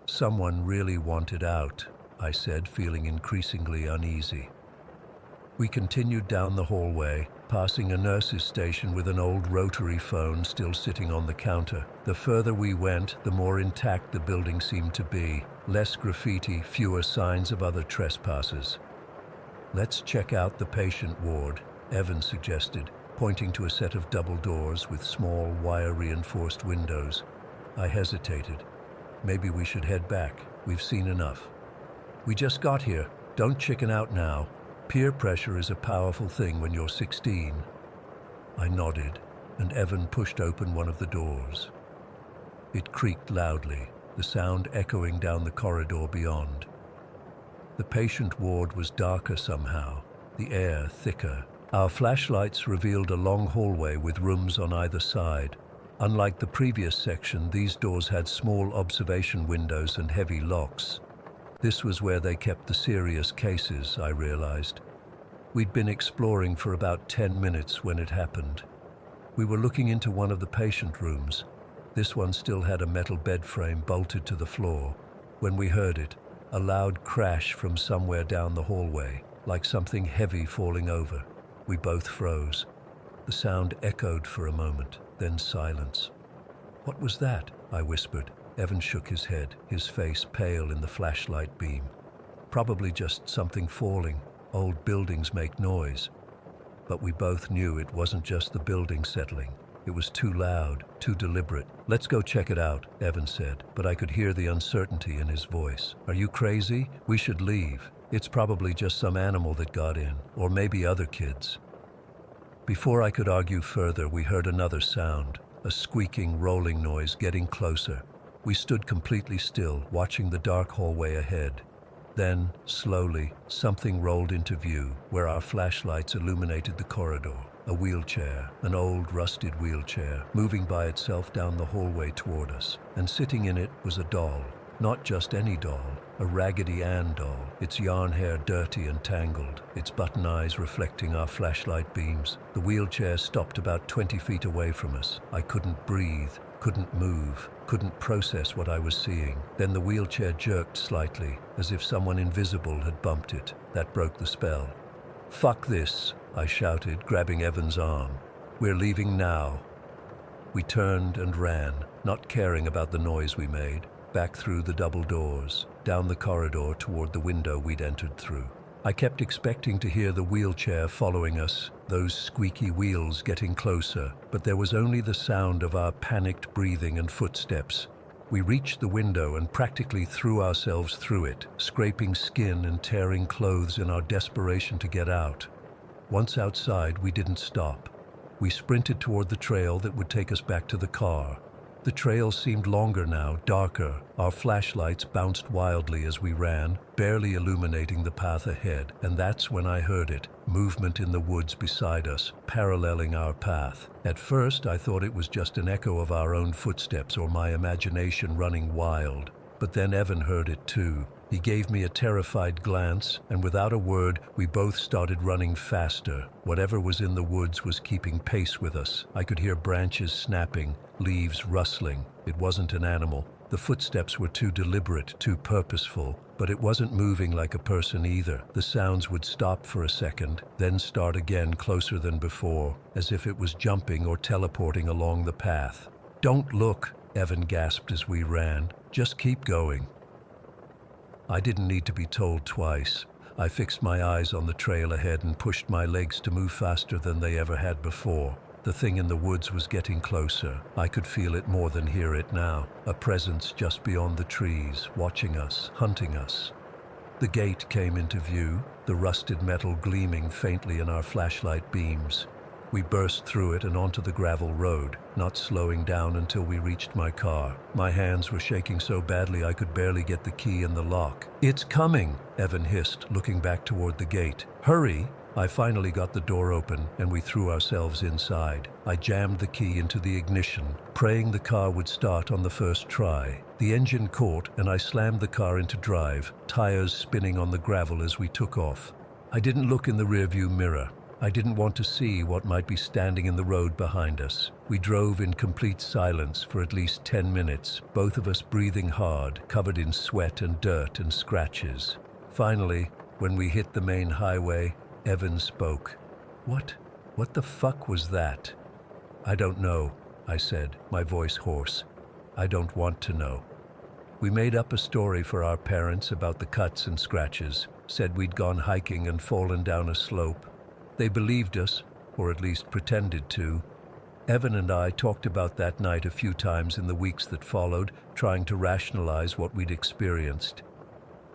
"Someone really wanted out," I said, feeling increasingly uneasy. We continued down the hallway, passing a nurse's station with an old rotary phone still sitting on the counter. The further we went, the more intact the building seemed to be. Less graffiti, fewer signs of other trespassers. "Let's check out the patient ward," Evan suggested, pointing to a set of double doors with small, wire-reinforced windows. I hesitated. "Maybe we should head back. We've seen enough." "We just got here. Don't chicken out now. Peer pressure is a powerful thing when you're 16. I nodded, and Evan pushed open one of the doors. It creaked loudly, the sound echoing down the corridor beyond. The patient ward was darker somehow, the air thicker. Our flashlights revealed a long hallway with rooms on either side. Unlike the previous section, these doors had small observation windows and heavy locks. This was where they kept the serious cases, I realized. We'd been exploring for about 10 minutes when it happened. We were looking into one of the patient rooms. This one still had a metal bed frame bolted to the floor. When we heard it, a loud crash from somewhere down the hallway, like something heavy falling over. We both froze. The sound echoed for a moment, then silence. "What was that?" I whispered. Evan shook his head, his face pale in the flashlight beam. "Probably just something falling. Old buildings make noise." But we both knew it wasn't just the building settling. It was too loud, too deliberate. "Let's go check it out," Evan said, but I could hear the uncertainty in his voice. "Are you crazy? We should leave. It's probably just some animal that got in, or maybe other kids." Before I could argue further, we heard another sound, a squeaking, rolling noise getting closer. We stood completely still, watching the dark hallway ahead. Then, slowly, something rolled into view, where our flashlights illuminated the corridor. A wheelchair, an old, rusted wheelchair, moving by itself down the hallway toward us. And sitting in it was a doll. Not just any doll, a Raggedy Ann doll, its yarn hair dirty and tangled, its button eyes reflecting our flashlight beams. The wheelchair stopped about 20 feet away from us. I couldn't breathe, couldn't move, couldn't process what I was seeing. Then the wheelchair jerked slightly, as if someone invisible had bumped it. That broke the spell. "Fuck this," I shouted, grabbing Evan's arm. "We're leaving now." We turned and ran, not caring about the noise we made, back through the double doors, down the corridor toward the window we'd entered through. I kept expecting to hear the wheelchair following us, those squeaky wheels getting closer, but there was only the sound of our panicked breathing and footsteps. We reached the window and practically threw ourselves through it, scraping skin and tearing clothes in our desperation to get out. Once outside, we didn't stop. We sprinted toward the trail that would take us back to the car. The trail seemed longer now, darker. Our flashlights bounced wildly as we ran, barely illuminating the path ahead. And that's when I heard it, movement in the woods beside us, paralleling our path. At first, I thought it was just an echo of our own footsteps or my imagination running wild. But then Evan heard it too. He gave me a terrified glance, and without a word, we both started running faster. Whatever was in the woods was keeping pace with us. I could hear branches snapping, leaves rustling. It wasn't an animal. The footsteps were too deliberate, too purposeful, but it wasn't moving like a person either. The sounds would stop for a second, then start again closer than before, as if it was jumping or teleporting along the path. "Don't look," Evan gasped as we ran. "Just keep going." I didn't need to be told twice. I fixed my eyes on the trail ahead and pushed my legs to move faster than they ever had before. The thing in the woods was getting closer. I could feel it more than hear it now. A presence just beyond the trees, watching us, hunting us. The gate came into view, the rusted metal gleaming faintly in our flashlight beams. We burst through it and onto the gravel road, not slowing down until we reached my car. My hands were shaking so badly I could barely get the key in the lock. "It's coming," Evan hissed, looking back toward the gate. "Hurry!" I finally got the door open and we threw ourselves inside. I jammed the key into the ignition, praying the car would start on the first try. The engine caught and I slammed the car into drive, tires spinning on the gravel as we took off. I didn't look in the rearview mirror. I didn't want to see what might be standing in the road behind us. We drove in complete silence for at least 10 minutes, both of us breathing hard, covered in sweat and dirt and scratches. Finally, when we hit the main highway, Evan spoke. What the fuck was that?" "I don't know," I said, my voice hoarse. "I don't want to know." We made up a story for our parents about the cuts and scratches, said we'd gone hiking and fallen down a slope. They believed us, or at least pretended to. Evan and I talked about that night a few times in the weeks that followed, trying to rationalize what we'd experienced.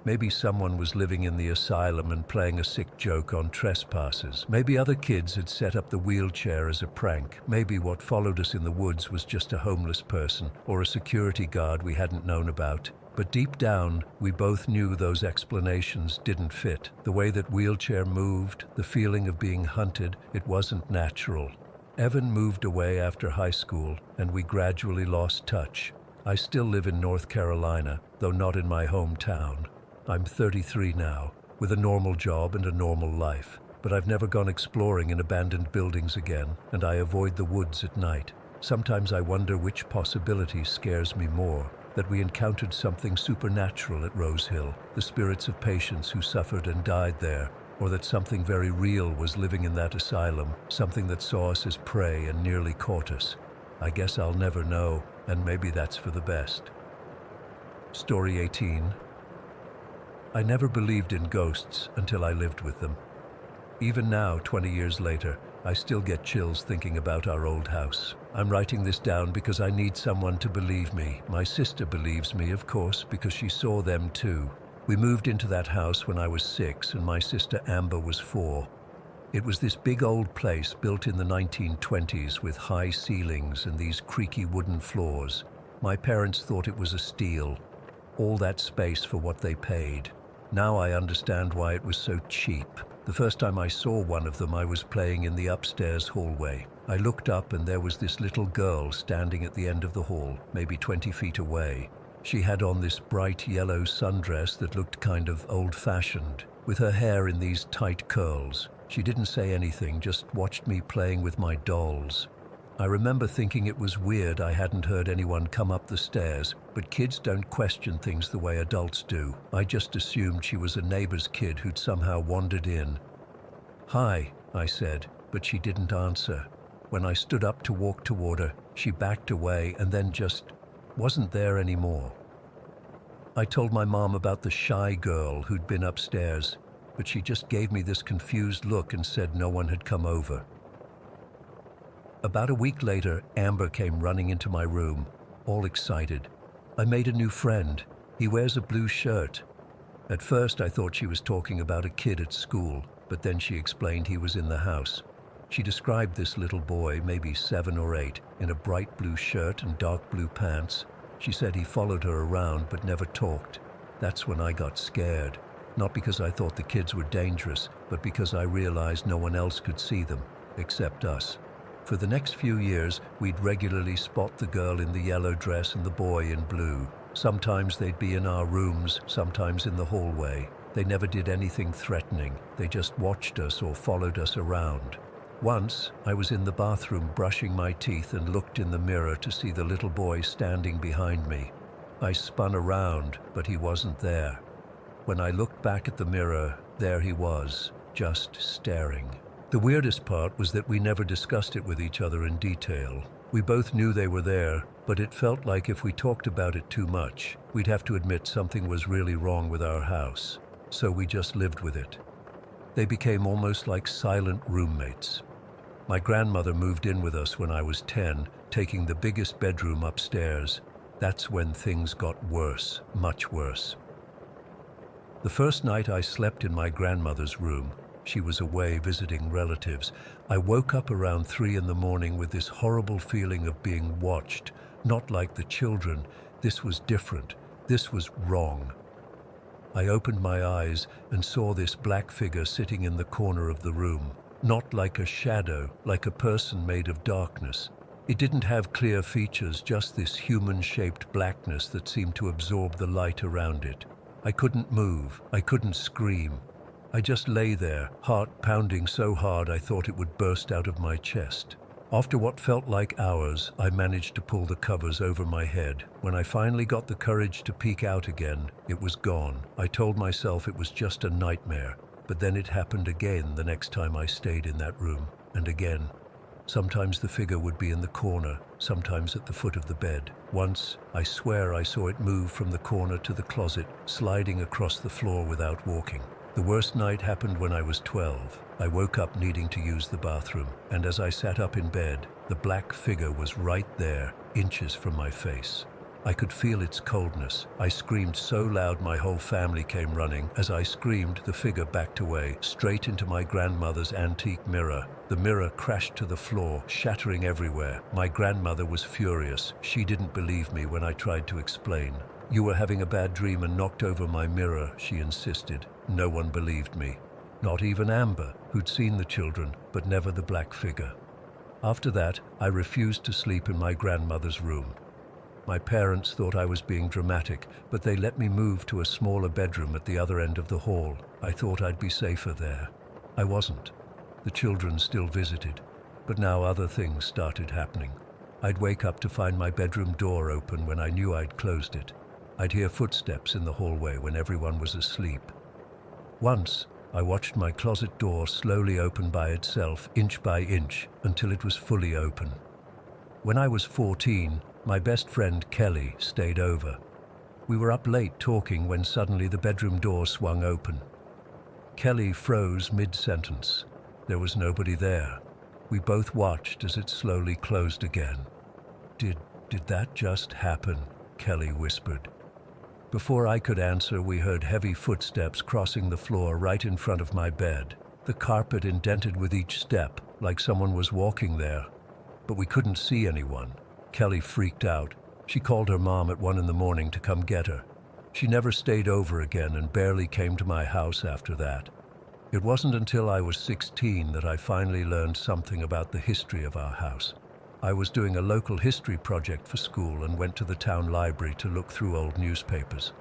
Maybe someone was living in the asylum and playing a sick joke on trespassers. Maybe other kids had set up the wheelchair as a prank. Maybe what followed us in the woods was just a homeless person or a security guard we hadn't known about. But deep down, we both knew those explanations didn't fit. The way that wheelchair moved, the feeling of being hunted, it wasn't natural. Evan moved away after high school, and we gradually lost touch. I still live in North Carolina, though not in my hometown. I'm 33 now, with a normal job and a normal life, but I've never gone exploring in abandoned buildings again, and I avoid the woods at night. Sometimes I wonder which possibility scares me more, that we encountered something supernatural at Rose Hill, the spirits of patients who suffered and died there, or that something very real was living in that asylum, something that saw us as prey and nearly caught us. I guess I'll never know, and maybe that's for the best. Story 18. I never believed in ghosts until I lived with them. Even now, 20 years later, I still get chills thinking about our old house. I'm writing this down because I need someone to believe me. My sister believes me, of course, because she saw them too. We moved into that house when I was 6 and my sister Amber was 4. It was this big old place built in the 1920s with high ceilings and these creaky wooden floors. My parents thought it was a steal. All that space for what they paid. Now I understand why it was so cheap. The first time I saw one of them, I was playing in the upstairs hallway. I looked up and there was this little girl standing at the end of the hall, maybe 20 feet away. She had on this bright yellow sundress that looked kind of old-fashioned, with her hair in these tight curls. She didn't say anything, just watched me playing with my dolls. I remember thinking it was weird I hadn't heard anyone come up the stairs, but kids don't question things the way adults do. I just assumed she was a neighbor's kid who'd somehow wandered in. "Hi," I said, but she didn't answer. When I stood up to walk toward her, she backed away and then just wasn't there anymore. I told my mom about the shy girl who'd been upstairs, but she just gave me this confused look and said no one had come over. About a week later, Amber came running into my room, all excited. "I made a new friend. He wears a blue shirt." At first, I thought she was talking about a kid at school, but then she explained he was in the house. She described this little boy, maybe 7 or 8, in a bright blue shirt and dark blue pants. She said he followed her around but never talked. That's when I got scared. Not because I thought the kids were dangerous, but because I realized no one else could see them, except us. For the next few years, we'd regularly spot the girl in the yellow dress and the boy in blue. Sometimes they'd be in our rooms, sometimes in the hallway. They never did anything threatening. They just watched us or followed us around. Once, I was in the bathroom brushing my teeth and looked in the mirror to see the little boy standing behind me. I spun around, but he wasn't there. When I looked back at the mirror, there he was, just staring. The weirdest part was that we never discussed it with each other in detail. We both knew they were there, but it felt like if we talked about it too much, we'd have to admit something was really wrong with our house. So we just lived with it. They became almost like silent roommates. My grandmother moved in with us when I was 10, taking the biggest bedroom upstairs. That's when things got worse, much worse. The first night I slept in my grandmother's room. She was away visiting relatives. I woke up around 3 in the morning with this horrible feeling of being watched. Not like the children. This was different. This was wrong. I opened my eyes and saw this black figure sitting in the corner of the room. Not like a shadow, like a person made of darkness. It didn't have clear features, just this human-shaped blackness that seemed to absorb the light around it. I couldn't move. I couldn't scream. I just lay there, heart pounding so hard I thought it would burst out of my chest. After what felt like hours, I managed to pull the covers over my head. When I finally got the courage to peek out again, it was gone. I told myself it was just a nightmare, but then it happened again the next time I stayed in that room, and again. Sometimes the figure would be in the corner, sometimes at the foot of the bed. Once, I swear I saw it move from the corner to the closet, sliding across the floor without walking. The worst night happened when I was 12. I woke up needing to use the bathroom, and as I sat up in bed, the black figure was right there, inches from my face. I could feel its coldness. I screamed so loud my whole family came running. As I screamed, the figure backed away, straight into my grandmother's antique mirror. The mirror crashed to the floor, shattering everywhere. My grandmother was furious. She didn't believe me when I tried to explain. "You were having a bad dream and knocked over my mirror," she insisted. No one believed me. Not even Amber, who'd seen the children, but never the black figure. After that, I refused to sleep in my grandmother's room. My parents thought I was being dramatic, but they let me move to a smaller bedroom at the other end of the hall. I thought I'd be safer there. I wasn't. The children still visited, but now other things started happening. I'd wake up to find my bedroom door open when I knew I'd closed it. I'd hear footsteps in the hallway when everyone was asleep. Once, I watched my closet door slowly open by itself, inch by inch, until it was fully open. When I was 14, my best friend Kelly stayed over. We were up late talking when suddenly the bedroom door swung open. Kelly froze mid-sentence. There was nobody there. We both watched as it slowly closed again. Did that just happen?" Kelly whispered. Before I could answer, we heard heavy footsteps crossing the floor right in front of my bed. The carpet indented with each step, like someone was walking there. But we couldn't see anyone. Kelly freaked out. She called her mom at 1 in the morning to come get her. She never stayed over again and barely came to my house after that. It wasn't until I was 16 that I finally learned something about the history of our house. I was doing a local history project for school and went to the town library to look through old newspapers.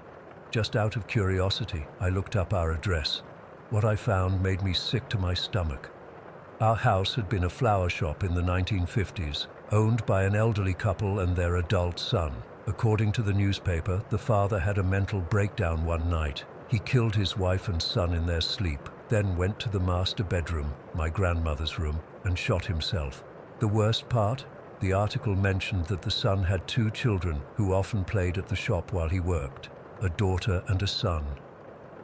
Just out of curiosity, I looked up our address. What I found made me sick to my stomach. Our house had been a flower shop in the 1950s, owned by an elderly couple and their adult son. According to the newspaper, the father had a mental breakdown one night. He killed his wife and son in their sleep, then went to the master bedroom, my grandmother's room, and shot himself. The worst part? The article mentioned that the son had 2 children who often played at the shop while he worked, a daughter and a son.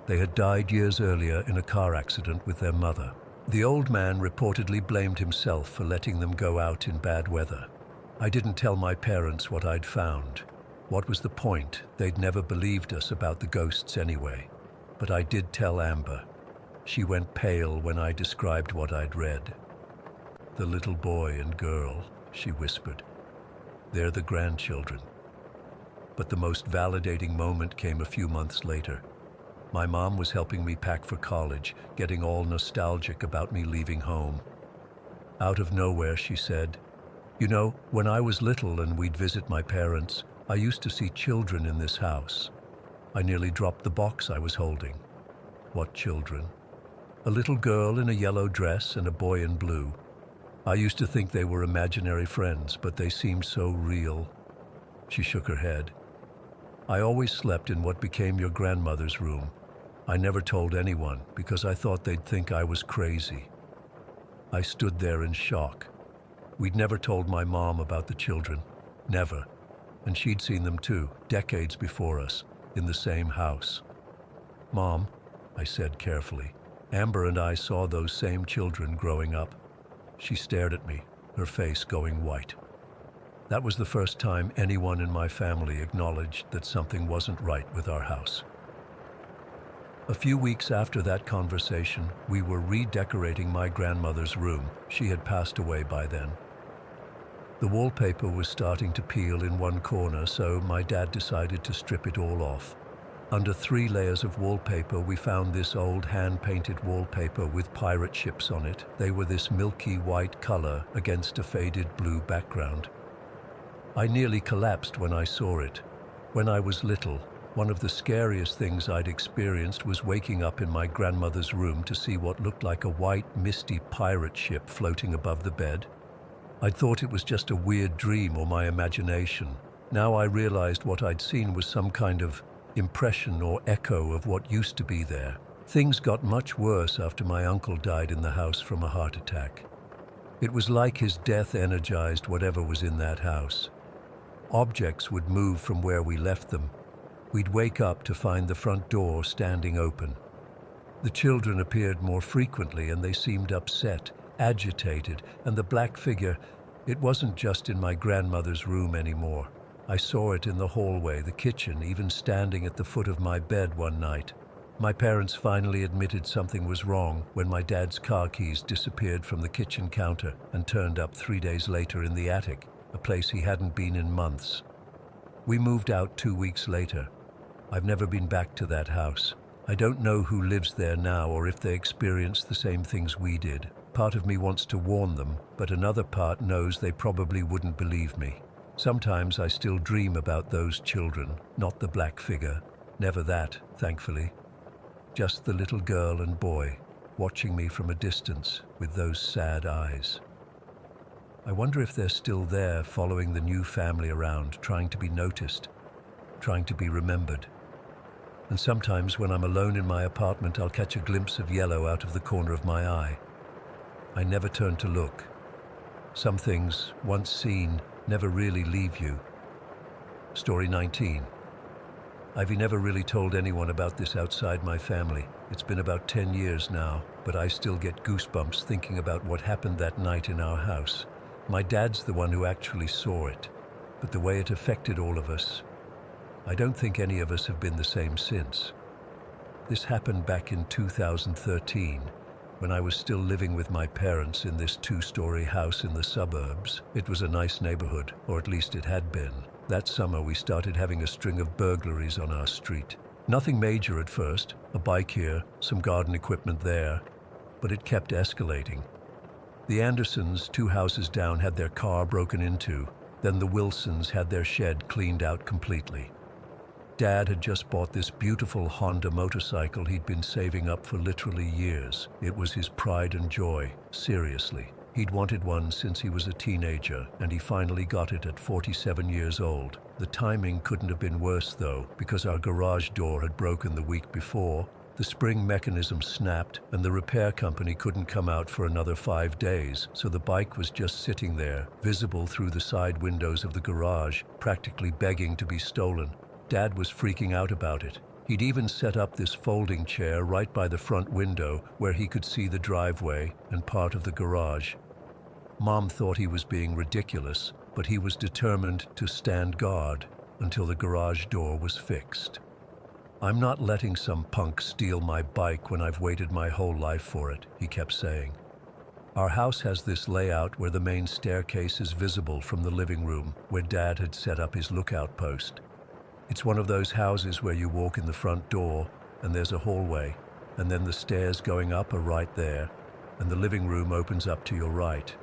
They had died years earlier in a car accident with their mother. The old man reportedly blamed himself for letting them go out in bad weather. I didn't tell my parents what I'd found. What was the point? They'd never believed us about the ghosts anyway. But I did tell Amber. She went pale when I described what I'd read. "The little boy and girl," she whispered. "They're the grandchildren." But the most validating moment came a few months later. My mom was helping me pack for college, getting all nostalgic about me leaving home. Out of nowhere, she said, "You know, when I was little and we'd visit my parents, I used to see children in this house." I nearly dropped the box I was holding. "What children?" "A little girl in a yellow dress and a boy in blue. I used to think they were imaginary friends, but they seemed so real." She shook her head. "I always slept in what became your grandmother's room. I never told anyone because I thought they'd think I was crazy." I stood there in shock. We'd never told my mom about the children. Never. And she'd seen them too, decades before us, in the same house. "Mom," I said carefully, "Amber and I saw those same children growing up." She stared at me, her face going white. That was the first time anyone in my family acknowledged that something wasn't right with our house. A few weeks after that conversation, we were redecorating my grandmother's room. She had passed away by then. The wallpaper was starting to peel in one corner, so my dad decided to strip it all off. Under 3 layers of wallpaper, we found this old hand-painted wallpaper with pirate ships on it. They were this milky white color against a faded blue background. I nearly collapsed when I saw it. When I was little, one of the scariest things I'd experienced was waking up in my grandmother's room to see what looked like a white, misty pirate ship floating above the bed. I'd thought it was just a weird dream or my imagination. Now I realized what I'd seen was some kind of impression or echo of what used to be there. Things got much worse after my uncle died in the house from a heart attack. It was like his death energized whatever was in that house. Objects would move from where we left them. We'd wake up to find the front door standing open. The children appeared more frequently and they seemed upset, agitated, and the black figure, it wasn't just in my grandmother's room anymore. I saw it in the hallway, the kitchen, even standing at the foot of my bed one night. My parents finally admitted something was wrong when my dad's car keys disappeared from the kitchen counter and turned up 3 days later in the attic, a place he hadn't been in months. We moved out 2 weeks later. I've never been back to that house. I don't know who lives there now or if they experienced the same things we did. Part of me wants to warn them, but another part knows they probably wouldn't believe me. Sometimes I still dream about those children, not the black figure. Never that, thankfully. Just the little girl and boy, watching me from a distance with those sad eyes. I wonder if they're still there, following the new family around, trying to be noticed, trying to be remembered. And sometimes when I'm alone in my apartment, I'll catch a glimpse of yellow out of the corner of my eye. I never turn to look. Some things, once seen, never really leave you. Story 19. I've never really told anyone about this outside my family. It's been about 10 years now, but I still get goosebumps thinking about what happened that night in our house. My dad's the one who actually saw it, but the way it affected all of us, I don't think any of us have been the same since. This happened back in 2013, when I was still living with my parents in this 2-story house in the suburbs. It was a nice neighborhood, or at least it had been. That summer we started having a string of burglaries on our street. Nothing major at first, a bike here, some garden equipment there, but it kept escalating. The Andersons, 2 houses down, had their car broken into. Then the Wilsons had their shed cleaned out completely. Dad had just bought this beautiful Honda motorcycle he'd been saving up for literally years. It was his pride and joy, seriously. He'd wanted one since he was a teenager, and he finally got it at 47 years old. The timing couldn't have been worse though, because our garage door had broken the week before. The spring mechanism snapped, and the repair company couldn't come out for another 5 days, so the bike was just sitting there, visible through the side windows of the garage, practically begging to be stolen. Dad was freaking out about it. He'd even set up this folding chair right by the front window where he could see the driveway and part of the garage. Mom thought he was being ridiculous, but he was determined to stand guard until the garage door was fixed. "I'm not letting some punk steal my bike when I've waited my whole life for it," he kept saying. Our house has this layout where the main staircase is visible from the living room, where Dad had set up his lookout post. It's one of those houses where you walk in the front door, and there's a hallway, and then the stairs going up are right there, and the living room opens up to your right.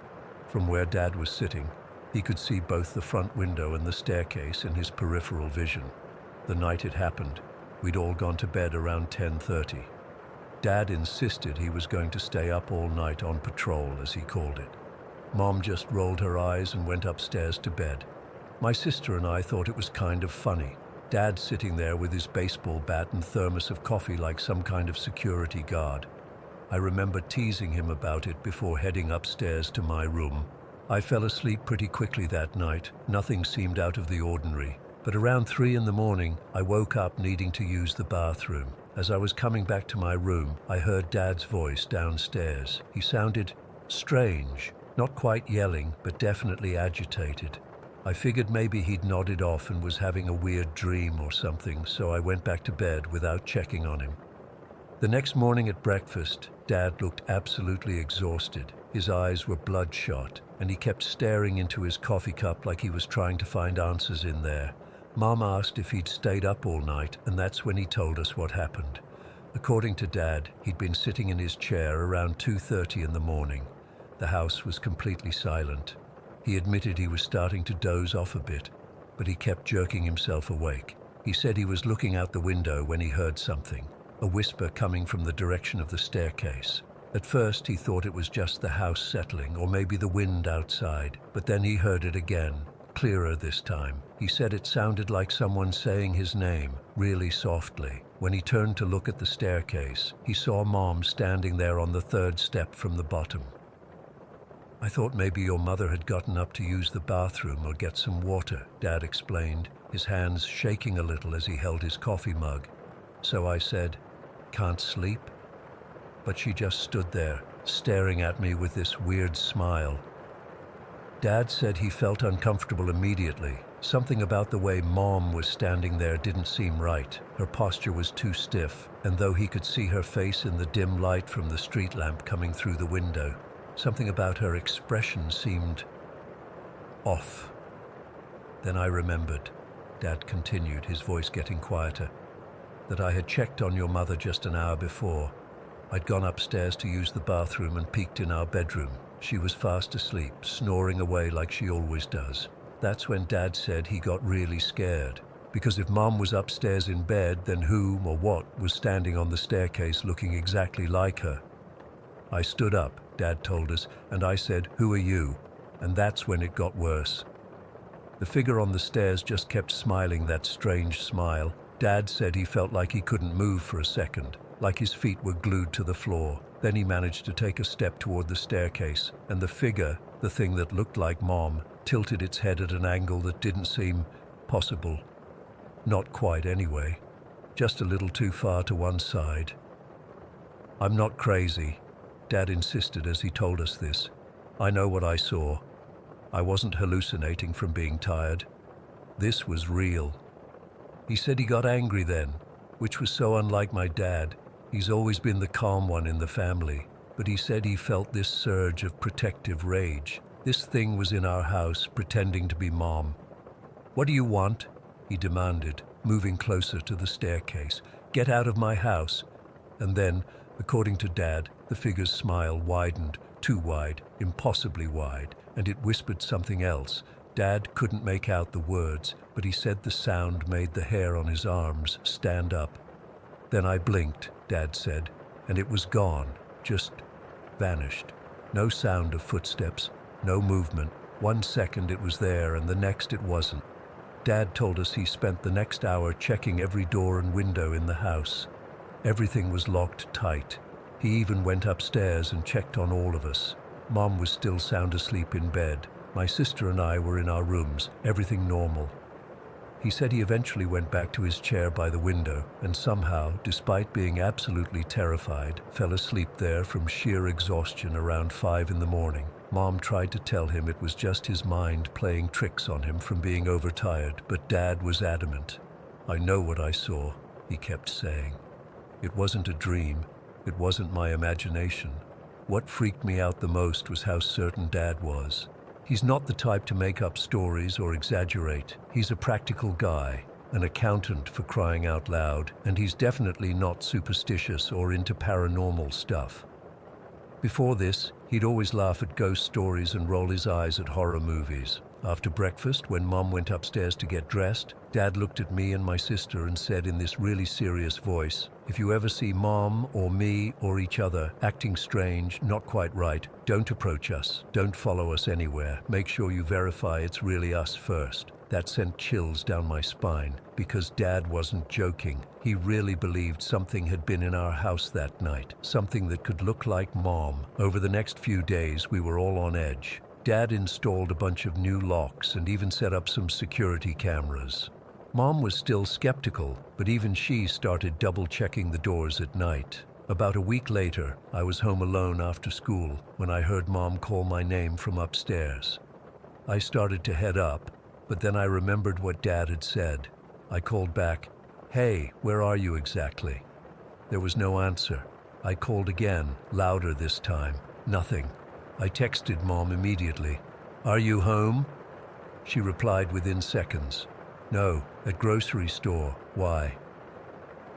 From where Dad was sitting, he could see both the front window and the staircase in his peripheral vision. The night it happened, we'd all gone to bed around 10:30. Dad insisted he was going to stay up all night on patrol, as he called it. Mom just rolled her eyes and went upstairs to bed. My sister and I thought it was kind of funny. Dad sitting there with his baseball bat and thermos of coffee like some kind of security guard. I remember teasing him about it before heading upstairs to my room. I fell asleep pretty quickly that night. Nothing seemed out of the ordinary. But around 3 in the morning, I woke up needing to use the bathroom. As I was coming back to my room, I heard Dad's voice downstairs. He sounded strange, Not quite yelling, but definitely agitated. I figured maybe he'd nodded off and was having a weird dream or something, so I went back to bed without checking on him. The next morning at breakfast, Dad looked absolutely exhausted. His eyes were bloodshot, and he kept staring into his coffee cup like he was trying to find answers in there. Mom asked if he'd stayed up all night, and that's when he told us what happened. According to Dad, he'd been sitting in his chair around 2:30 in the morning. The house was completely silent. He admitted he was starting to doze off a bit, but he kept jerking himself awake. He said he was looking out the window when he heard something, a whisper coming from the direction of the staircase. At first, he thought it was just the house settling or maybe the wind outside, but then he heard it again, clearer this time. He said it sounded like someone saying his name, really softly. When he turned to look at the staircase, he saw Mom standing there on the third step from the bottom. "I thought maybe your mother had gotten up to use the bathroom or get some water," Dad explained, his hands shaking a little as he held his coffee mug. So I said, "Can't sleep?" But she just stood there, staring at me with this weird smile. Dad said he felt uncomfortable immediately. Something about the way Mom was standing there didn't seem right. Her posture was too stiff, and though he could see her face in the dim light from the street lamp coming through the window, something about her expression seemed off. Then I remembered, Dad continued, his voice getting quieter, that I had checked on your mother just an hour before. I'd gone upstairs to use the bathroom and peeked in our bedroom. She was fast asleep, snoring away like she always does. That's when Dad said he got really scared, because if Mom was upstairs in bed, then who or what was standing on the staircase looking exactly like her? I stood up, Dad told us, and I said, "Who are you?" And that's when it got worse. The figure on the stairs just kept smiling that strange smile. Dad said he felt like he couldn't move for a second, like his feet were glued to the floor. Then he managed to take a step toward the staircase, and the figure, the thing that looked like Mom, tilted its head at an angle that didn't seem possible. Not quite anyway, just a little too far to one side. "I'm not crazy," Dad insisted as he told us this. "I know what I saw. I wasn't hallucinating from being tired. This was real." He said he got angry then, which was so unlike my dad. He's always been the calm one in the family, but he said he felt this surge of protective rage. This thing was in our house, pretending to be Mom. "What do you want?" he demanded, moving closer to the staircase. "Get out of my house." And then, according to Dad, the figure's smile widened, too wide, impossibly wide, and it whispered something else. Dad couldn't make out the words, but he said the sound made the hair on his arms stand up. Then I blinked, Dad said, and it was gone, just vanished. No sound of footsteps, no movement. 1 second it was there and the next it wasn't. Dad told us he spent the next hour checking every door and window in the house. Everything was locked tight. He even went upstairs and checked on all of us. Mom was still sound asleep in bed. My sister and I were in our rooms, everything normal. He said he eventually went back to his chair by the window and somehow, despite being absolutely terrified, fell asleep there from sheer exhaustion around 5 in the morning. Mom tried to tell him it was just his mind playing tricks on him from being overtired, but Dad was adamant. "I know what I saw," he kept saying. "It wasn't a dream. It wasn't my imagination." What freaked me out the most was how certain Dad was. He's not the type to make up stories or exaggerate. He's a practical guy, an accountant for crying out loud, and he's definitely not superstitious or into paranormal stuff. Before this, he'd always laugh at ghost stories and roll his eyes at horror movies. After breakfast, when Mom went upstairs to get dressed, Dad looked at me and my sister and said in this really serious voice, "If you ever see Mom or me or each other acting strange, not quite right, don't approach us. Don't follow us anywhere. Make sure you verify it's really us first." That sent chills down my spine, because Dad wasn't joking. He really believed something had been in our house that night, something that could look like Mom. Over the next few days, we were all on edge. Dad installed a bunch of new locks and even set up some security cameras. Mom was still skeptical, but even she started double-checking the doors at night. About a week later, I was home alone after school when I heard Mom call my name from upstairs. I started to head up, but then I remembered what Dad had said. I called back, "Hey, where are you exactly?" There was no answer. I called again, louder this time. Nothing. I texted Mom immediately. "Are you home?" She replied within seconds. "No, at grocery store. Why?"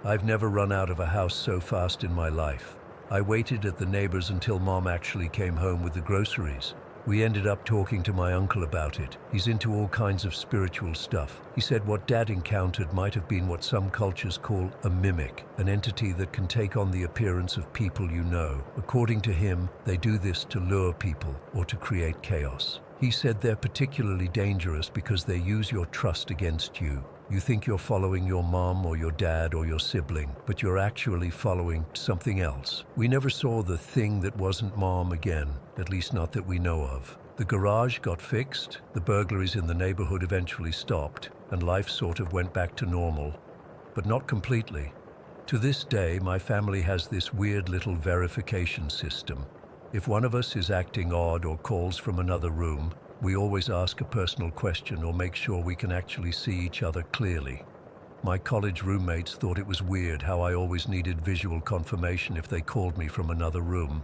I've never run out of a house so fast in my life. I waited at the neighbors until Mom actually came home with the groceries. We ended up talking to my uncle about it. He's into all kinds of spiritual stuff. He said what Dad encountered might have been what some cultures call a mimic, an entity that can take on the appearance of people you know. According to him, they do this to lure people or to create chaos. He said they're particularly dangerous because they use your trust against you. You think you're following your mom or your dad or your sibling, but you're actually following something else. We never saw the thing that wasn't Mom again, at least not that we know of. The garage got fixed, the burglaries in the neighborhood eventually stopped, and life sort of went back to normal, but not completely. To this day, my family has this weird little verification system. If one of us is acting odd or calls from another room, we always ask a personal question or make sure we can actually see each other clearly. My college roommates thought it was weird how I always needed visual confirmation if they called me from another room.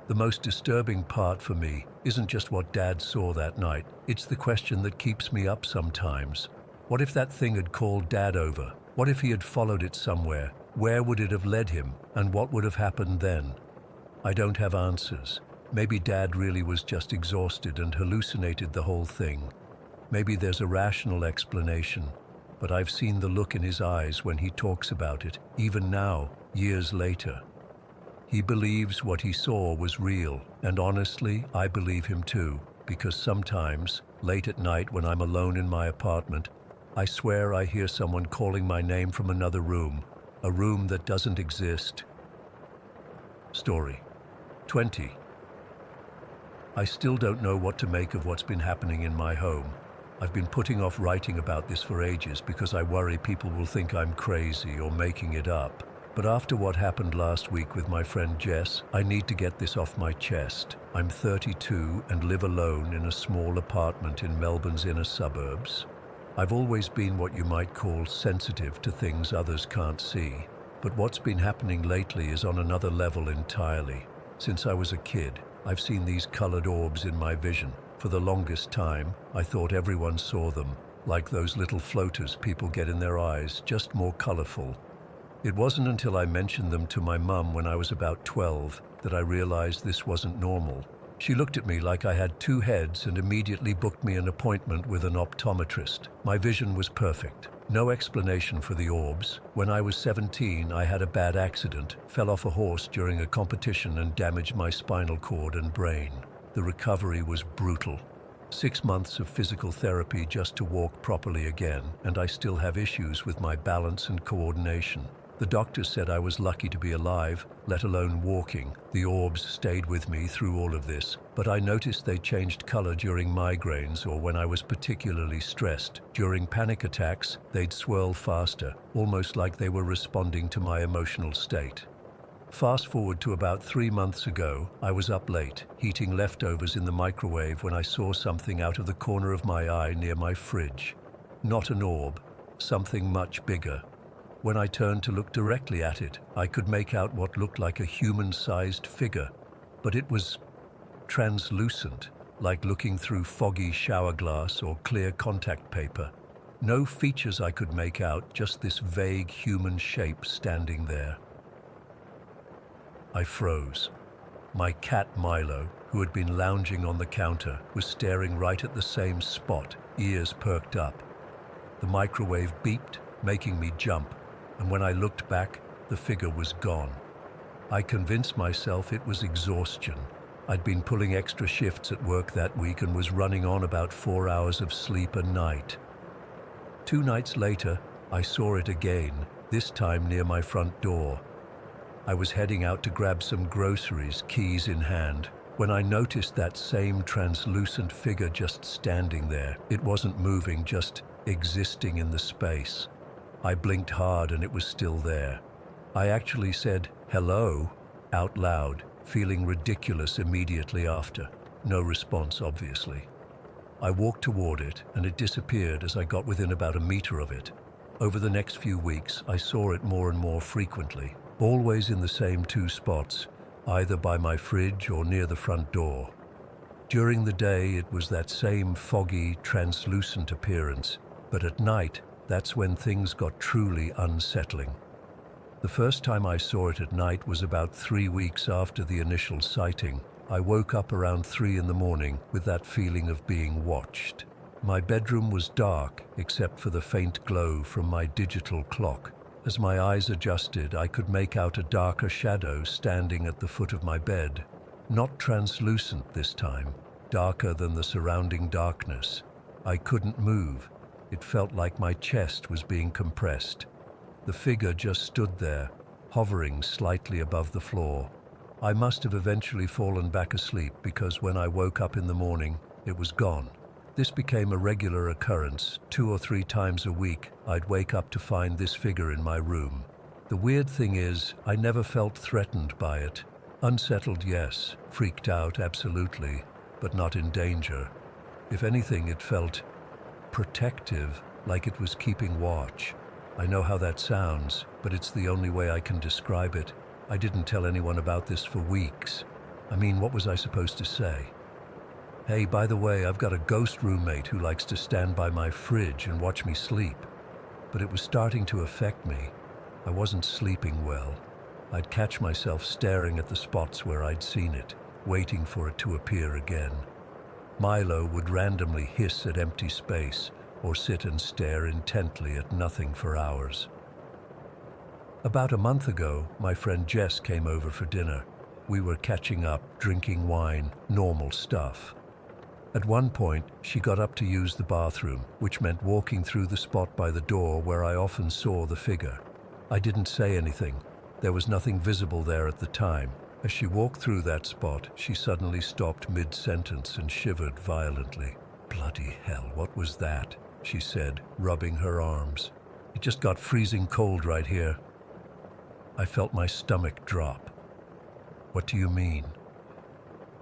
The most disturbing part for me isn't just what Dad saw that night, it's the question that keeps me up sometimes. What if that thing had called Dad over? What if he had followed it somewhere? Where would it have led him? And what would have happened then? I don't have answers. Maybe Dad really was just exhausted and hallucinated the whole thing. Maybe there's a rational explanation, but I've seen the look in his eyes when he talks about it, even now, years later. He believes what he saw was real, and honestly, I believe him too, because sometimes, late at night when I'm alone in my apartment, I swear I hear someone calling my name from another room, a room that doesn't exist. Story 20. I still don't know what to make of what's been happening in my home. I've been putting off writing about this for ages because I worry people will think I'm crazy or making it up. But after what happened last week with my friend Jess, I need to get this off my chest. I'm 32 and live alone in a small apartment in Melbourne's inner suburbs. I've always been what you might call sensitive to things others can't see. But what's been happening lately is on another level entirely. Since I was a kid, I've seen these colored orbs in my vision. For the longest time, I thought everyone saw them, like those little floaters people get in their eyes, just more colorful. It wasn't until I mentioned them to my mum when I was about 12 that I realized this wasn't normal. She looked at me like I had two heads and immediately booked me an appointment with an optometrist. My vision was perfect. No explanation for the orbs. When I was 17, I had a bad accident, fell off a horse during a competition and damaged my spinal cord and brain. The recovery was brutal. 6 months of physical therapy just to walk properly again, and I still have issues with my balance and coordination. The doctor said I was lucky to be alive, let alone walking. The orbs stayed with me through all of this, but I noticed they changed color during migraines or when I was particularly stressed. During panic attacks, they'd swirl faster, almost like they were responding to my emotional state. Fast forward to about 3 months ago, I was up late, heating leftovers in the microwave when I saw something out of the corner of my eye near my fridge. Not an orb, something much bigger. When I turned to look directly at it, I could make out what looked like a human-sized figure, but it was translucent, like looking through foggy shower glass or clear contact paper. No features I could make out, just this vague human shape standing there. I froze. My cat Milo, who had been lounging on the counter, was staring right at the same spot, ears perked up. The microwave beeped, making me jump, and when I looked back, the figure was gone. I convinced myself it was exhaustion. I'd been pulling extra shifts at work that week and was running on about 4 hours of sleep a night. 2 nights later, I saw it again, this time near my front door. I was heading out to grab some groceries, keys in hand, when I noticed that same translucent figure just standing there. It wasn't moving, just existing in the space. I blinked hard and it was still there. I actually said hello out loud, feeling ridiculous immediately after. No response, obviously. I walked toward it, and it disappeared as I got within about a meter of it. Over the next few weeks, I saw it more and more frequently, always in the same two spots, either by my fridge or near the front door. During the day, it was that same foggy, translucent appearance, but at night, that's when things got truly unsettling. The first time I saw it at night was about 3 weeks after the initial sighting. I woke up around 3 in the morning with that feeling of being watched. My bedroom was dark except for the faint glow from my digital clock. As my eyes adjusted, I could make out a darker shadow standing at the foot of my bed. Not translucent this time, darker than the surrounding darkness. I couldn't move. It felt like my chest was being compressed. The figure just stood there, hovering slightly above the floor. I must have eventually fallen back asleep because when I woke up in the morning, it was gone. This became a regular occurrence. 2 or 3 times a week, I'd wake up to find this figure in my room. The weird thing is, I never felt threatened by it. Unsettled, yes. Freaked out, absolutely. But not in danger. If anything, it felt protective, like it was keeping watch. I know how that sounds, but it's the only way I can describe it. I didn't tell anyone about this for weeks. I mean, what was I supposed to say? Hey, by the way, I've got a ghost roommate who likes to stand by my fridge and watch me sleep. But it was starting to affect me. I wasn't sleeping well. I'd catch myself staring at the spots where I'd seen it, waiting for it to appear again. Milo would randomly hiss at empty space or sit and stare intently at nothing for hours. About a month ago, my friend Jess came over for dinner. We were catching up, drinking wine, normal stuff. At one point, she got up to use the bathroom, which meant walking through the spot by the door where I often saw the figure. I didn't say anything. There was nothing visible there at the time. As she walked through that spot, she suddenly stopped mid-sentence and shivered violently. "Bloody hell, what was that?" she said, rubbing her arms. "It just got freezing cold right here." I felt my stomach drop. "What do you mean?"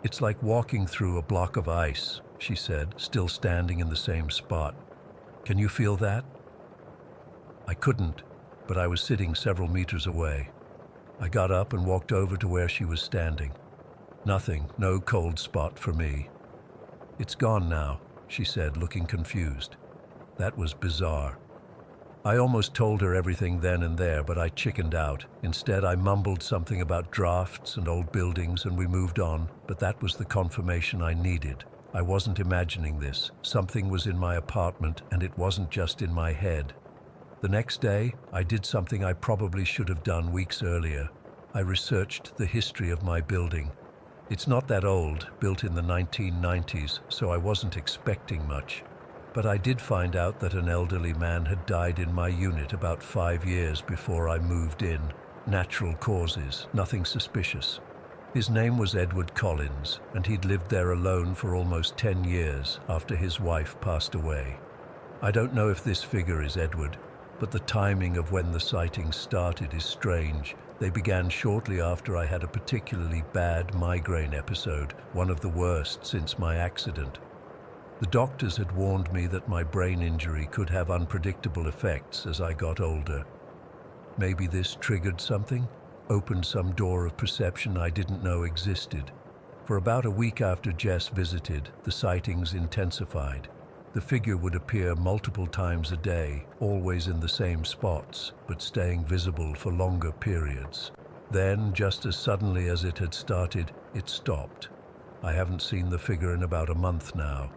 "It's like walking through a block of ice," she said, still standing in the same spot. "Can you feel that?" I couldn't, but I was sitting several meters away. I got up and walked over to where she was standing. Nothing, no cold spot for me. "It's gone now," she said, looking confused. That was bizarre. I almost told her everything then and there, but I chickened out. Instead, I mumbled something about drafts and old buildings, and we moved on, but that was the confirmation I needed. I wasn't imagining this. Something was in my apartment, and it wasn't just in my head. The next day, I did something I probably should have done weeks earlier. I researched the history of my building. It's not that old, built in the 1990s, so I wasn't expecting much. But I did find out that an elderly man had died in my unit about 5 years before I moved in. Natural causes, nothing suspicious. His name was Edward Collins, and he'd lived there alone for almost 10 years after his wife passed away. I don't know if this figure is Edward, but the timing of when the sightings started is strange. They began shortly after I had a particularly bad migraine episode, one of the worst since my accident. The doctors had warned me that my brain injury could have unpredictable effects as I got older. Maybe this triggered something, opened some door of perception I didn't know existed. For about a week after Jess visited, the sightings intensified. The figure would appear multiple times a day, always in the same spots, but staying visible for longer periods. Then, just as suddenly as it had started, it stopped. I haven't seen the figure in about a month now.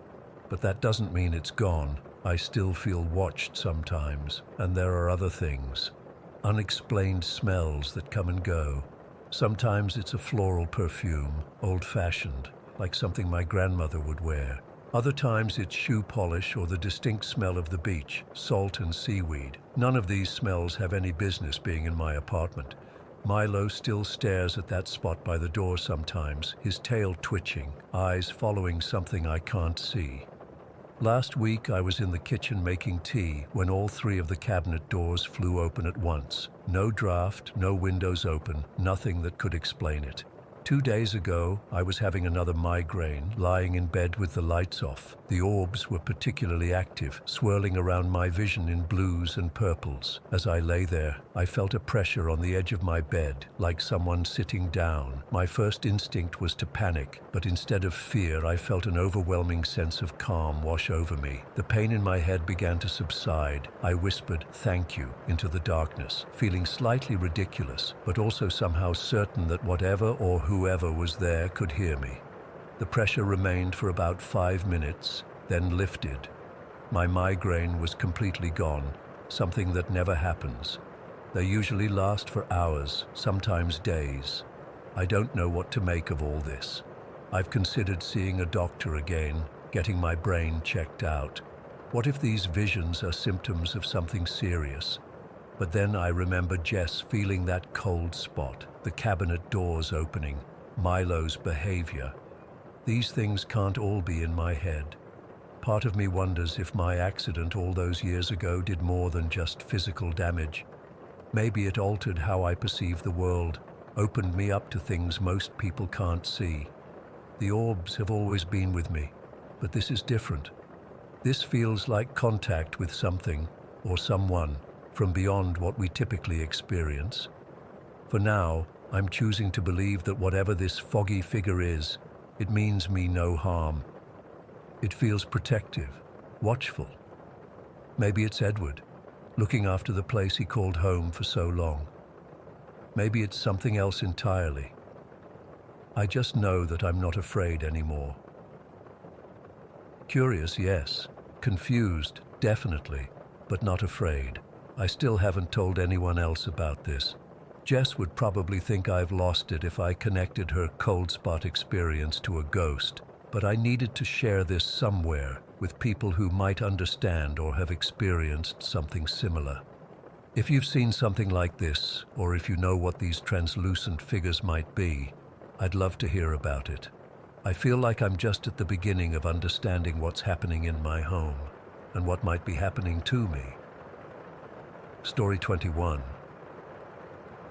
But that doesn't mean it's gone. I still feel watched sometimes, and there are other things. Unexplained smells that come and go. Sometimes it's a floral perfume, old-fashioned, like something my grandmother would wear. Other times it's shoe polish or the distinct smell of the beach, salt and seaweed. None of these smells have any business being in my apartment. Milo still stares at that spot by the door sometimes, his tail twitching, eyes following something I can't see. Last week I was in the kitchen making tea when all three of the cabinet doors flew open at once. No draft, no windows open, nothing that could explain it. 2 days ago, I was having another migraine, lying in bed with the lights off. The orbs were particularly active, swirling around my vision in blues and purples. As I lay there, I felt a pressure on the edge of my bed, like someone sitting down. My first instinct was to panic, but instead of fear, I felt an overwhelming sense of calm wash over me. The pain in my head began to subside. I whispered, "Thank you," into the darkness, feeling slightly ridiculous, but also somehow certain that whatever or whoever was there could hear me. The pressure remained for about 5 minutes, then lifted. My migraine was completely gone, something that never happens. They usually last for hours, sometimes days. I don't know what to make of all this. I've considered seeing a doctor again, getting my brain checked out. What if these visions are symptoms of something serious? But then I remember Jess feeling that cold spot, the cabinet doors opening, Milo's behavior. These things can't all be in my head. Part of me wonders if my accident all those years ago did more than just physical damage. Maybe it altered how I perceive the world, opened me up to things most people can't see. The orbs have always been with me, but this is different. This feels like contact with something or someone from beyond what we typically experience. For now, I'm choosing to believe that whatever this foggy figure is, it means me no harm. It feels protective, watchful. Maybe it's Edward, looking after the place he called home for so long. Maybe it's something else entirely. I just know that I'm not afraid anymore. Curious, yes. Confused, definitely, but not afraid. I still haven't told anyone else about this. Jess would probably think I've lost it if I connected her cold spot experience to a ghost, but I needed to share this somewhere with people who might understand or have experienced something similar. If you've seen something like this, or if you know what these translucent figures might be, I'd love to hear about it. I feel like I'm just at the beginning of understanding what's happening in my home and what might be happening to me. Story 21.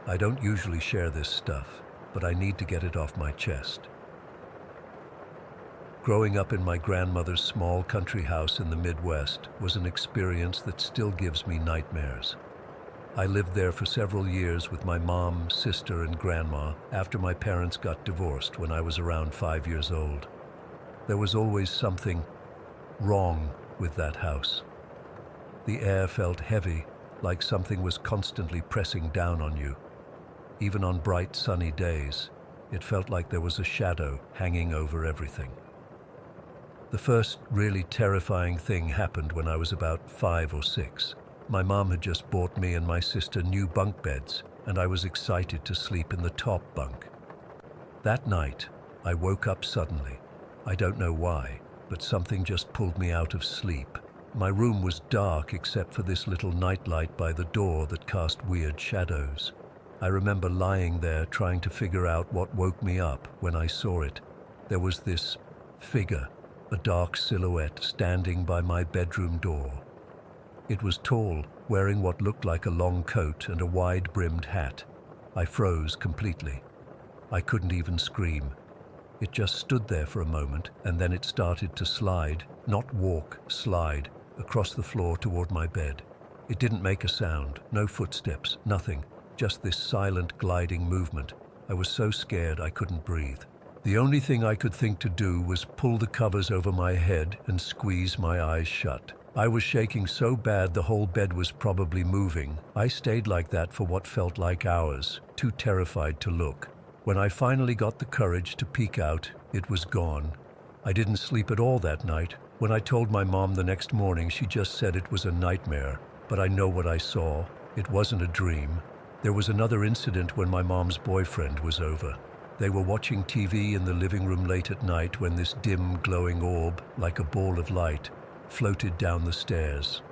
I don't usually share this stuff, but I need to get it off my chest. Growing up in my grandmother's small country house in the Midwest was an experience that still gives me nightmares. I lived there for several years with my mom, sister, and grandma after my parents got divorced when I was around 5 years old. There was always something wrong with that house. The air felt heavy, like something was constantly pressing down on you. Even on bright, sunny days, it felt like there was a shadow hanging over everything. The first really terrifying thing happened when I was about 5 or 6. My mom had just bought me and my sister new bunk beds, and I was excited to sleep in the top bunk. That night, I woke up suddenly. I don't know why, but something just pulled me out of sleep. My room was dark except for this little nightlight by the door that cast weird shadows. I remember lying there trying to figure out what woke me up when I saw it. There was this figure, a dark silhouette standing by my bedroom door. It was tall, wearing what looked like a long coat and a wide-brimmed hat. I froze completely. I couldn't even scream. It just stood there for a moment, and then it started to slide, not walk, slide, across the floor toward my bed. It didn't make a sound, no footsteps, nothing, just this silent gliding movement. I was so scared I couldn't breathe. The only thing I could think to do was pull the covers over my head and squeeze my eyes shut. I was shaking so bad the whole bed was probably moving. I stayed like that for what felt like hours, too terrified to look. When I finally got the courage to peek out, it was gone. I didn't sleep at all that night. When I told my mom the next morning, she just said it was a nightmare. But I know what I saw. It wasn't a dream. There was another incident when my mom's boyfriend was over. They were watching TV in the living room late at night when this dim, glowing orb, like a ball of light, floated down the stairs.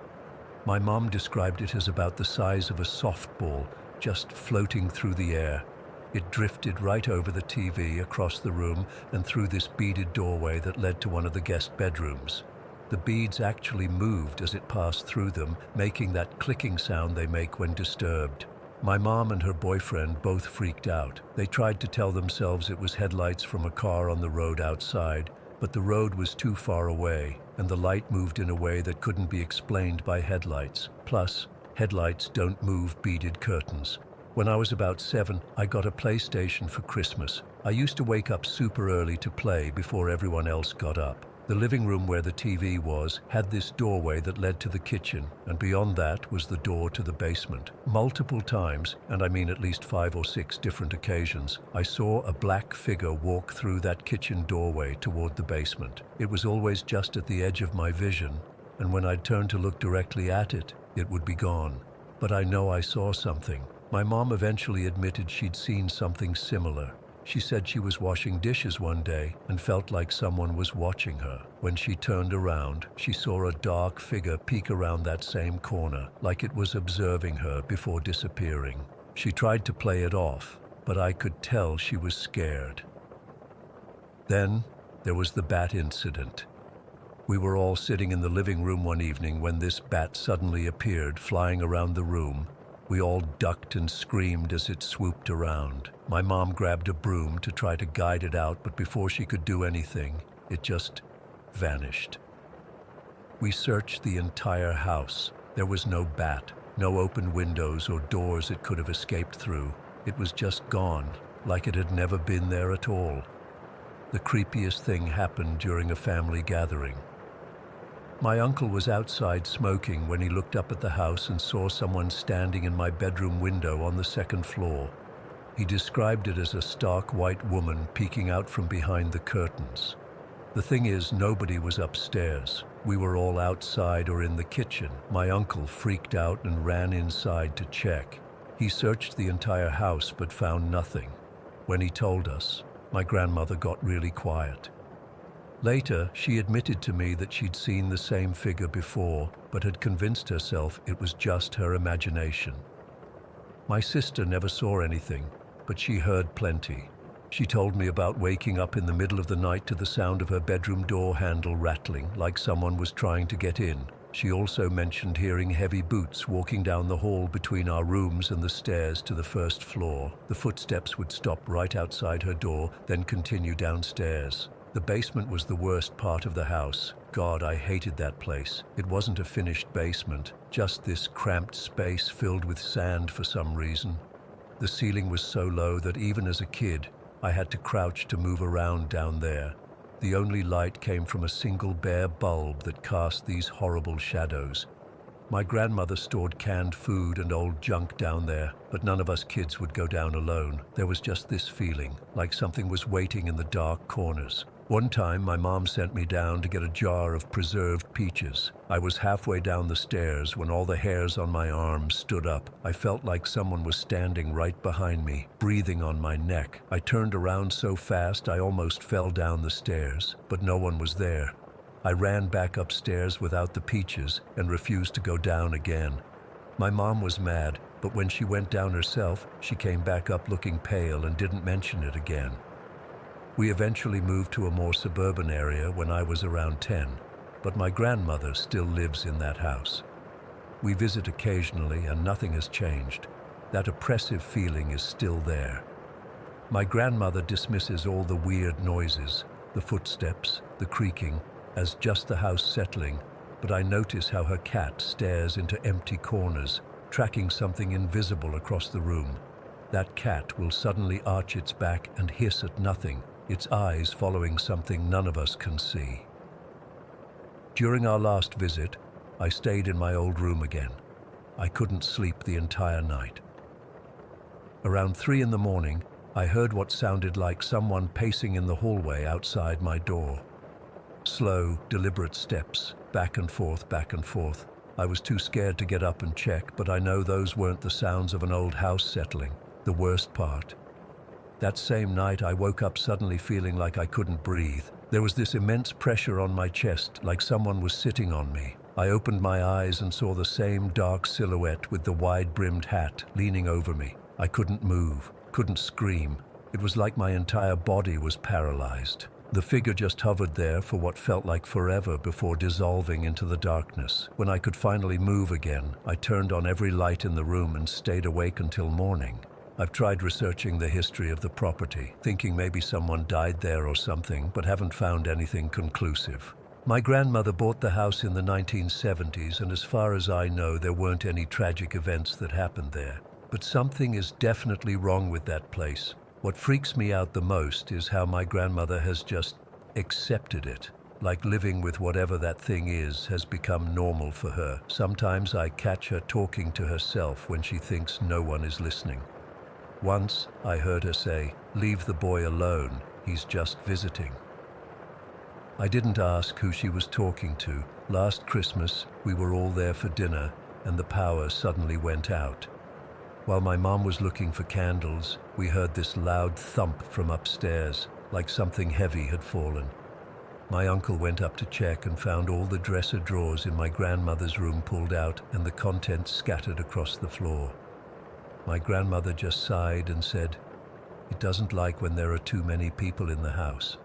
My mom described it as about the size of a softball, just floating through the air. It drifted right over the TV, across the room, and through this beaded doorway that led to one of the guest bedrooms. The beads actually moved as it passed through them, making that clicking sound they make when disturbed. My mom and her boyfriend both freaked out. They tried to tell themselves it was headlights from a car on the road outside, but the road was too far away, and the light moved in a way that couldn't be explained by headlights. Plus, headlights don't move beaded curtains. When I was about 7, I got a PlayStation for Christmas. I used to wake up super early to play before everyone else got up. The living room where the TV was had this doorway that led to the kitchen, and beyond that was the door to the basement. Multiple times, and I mean at least 5 or 6 different occasions, I saw a black figure walk through that kitchen doorway toward the basement. It was always just at the edge of my vision, and when I'd turn to look directly at it, it would be gone. But I know I saw something. My mom eventually admitted she'd seen something similar. She said she was washing dishes one day and felt like someone was watching her. When she turned around, she saw a dark figure peek around that same corner, like it was observing her before disappearing. She tried to play it off, but I could tell she was scared. Then there was the bat incident. We were all sitting in the living room one evening when this bat suddenly appeared, flying around the room. We all ducked and screamed as it swooped around. My mom grabbed a broom to try to guide it out, but before she could do anything, it just vanished. We searched the entire house. There was no bat, no open windows or doors it could have escaped through. It was just gone, like it had never been there at all. The creepiest thing happened during a family gathering. My uncle was outside smoking when he looked up at the house and saw someone standing in my bedroom window on the 2nd floor. He described it as a stark white woman peeking out from behind the curtains. The thing is, nobody was upstairs. We were all outside or in the kitchen. My uncle freaked out and ran inside to check. He searched the entire house but found nothing. When he told us, my grandmother got really quiet. Later, she admitted to me that she'd seen the same figure before, but had convinced herself it was just her imagination. My sister never saw anything, but she heard plenty. She told me about waking up in the middle of the night to the sound of her bedroom door handle rattling, like someone was trying to get in. She also mentioned hearing heavy boots walking down the hall between our rooms and the stairs to the 1st floor. The footsteps would stop right outside her door, then continue downstairs. The basement was the worst part of the house. God, I hated that place. It wasn't a finished basement, just this cramped space filled with sand for some reason. The ceiling was so low that even as a kid, I had to crouch to move around down there. The only light came from a single bare bulb that cast these horrible shadows. My grandmother stored canned food and old junk down there, but none of us kids would go down alone. There was just this feeling, like something was waiting in the dark corners. One time, my mom sent me down to get a jar of preserved peaches. I was halfway down the stairs when all the hairs on my arms stood up. I felt like someone was standing right behind me, breathing on my neck. I turned around so fast I almost fell down the stairs, but no one was there. I ran back upstairs without the peaches and refused to go down again. My mom was mad, but when she went down herself, she came back up looking pale and didn't mention it again. We eventually moved to a more suburban area when I was around 10, but my grandmother still lives in that house. We visit occasionally and nothing has changed. That oppressive feeling is still there. My grandmother dismisses all the weird noises, the footsteps, the creaking, as just the house settling, but I notice how her cat stares into empty corners, tracking something invisible across the room. That cat will suddenly arch its back and hiss at nothing, its eyes following something none of us can see. During our last visit, I stayed in my old room again. I couldn't sleep the entire night. Around 3 in the morning, I heard what sounded like someone pacing in the hallway outside my door. Slow, deliberate steps, back and forth, back and forth. I was too scared to get up and check, but I know those weren't the sounds of an old house settling. The worst part. That same night, I woke up suddenly feeling like I couldn't breathe. There was this immense pressure on my chest, like someone was sitting on me. I opened my eyes and saw the same dark silhouette with the wide-brimmed hat leaning over me. I couldn't move, couldn't scream. It was like my entire body was paralyzed. The figure just hovered there for what felt like forever before dissolving into the darkness. When I could finally move again, I turned on every light in the room and stayed awake until morning. I've tried researching the history of the property, thinking maybe someone died there or something, but haven't found anything conclusive. My grandmother bought the house in the 1970s, and as far as I know, there weren't any tragic events that happened there. But something is definitely wrong with that place. What freaks me out the most is how my grandmother has just accepted it. Like living with whatever that thing is has become normal for her. Sometimes I catch her talking to herself when she thinks no one is listening. Once I heard her say, "Leave the boy alone, he's just visiting." I didn't ask who she was talking to. Last Christmas, we were all there for dinner, and the power suddenly went out. While my mom was looking for candles, we heard this loud thump from upstairs, like something heavy had fallen. My uncle went up to check and found all the dresser drawers in my grandmother's room pulled out and the contents scattered across the floor. My grandmother just sighed and said, "It doesn't like when there are too many people in the house."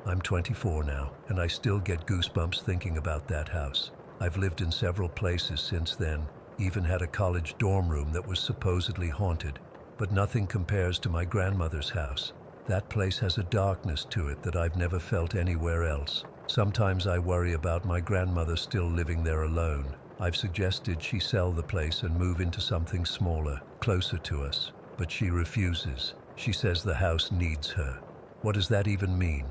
I'm 24 now, and I still get goosebumps thinking about that house. I've lived in several places since then, even had a college dorm room that was supposedly haunted, but nothing compares to my grandmother's house. That place has a darkness to it that I've never felt anywhere else. Sometimes I worry about my grandmother still living there alone. I've suggested she sell the place and move into something smaller, closer to us, but she refuses. She says the house needs her. What does that even mean?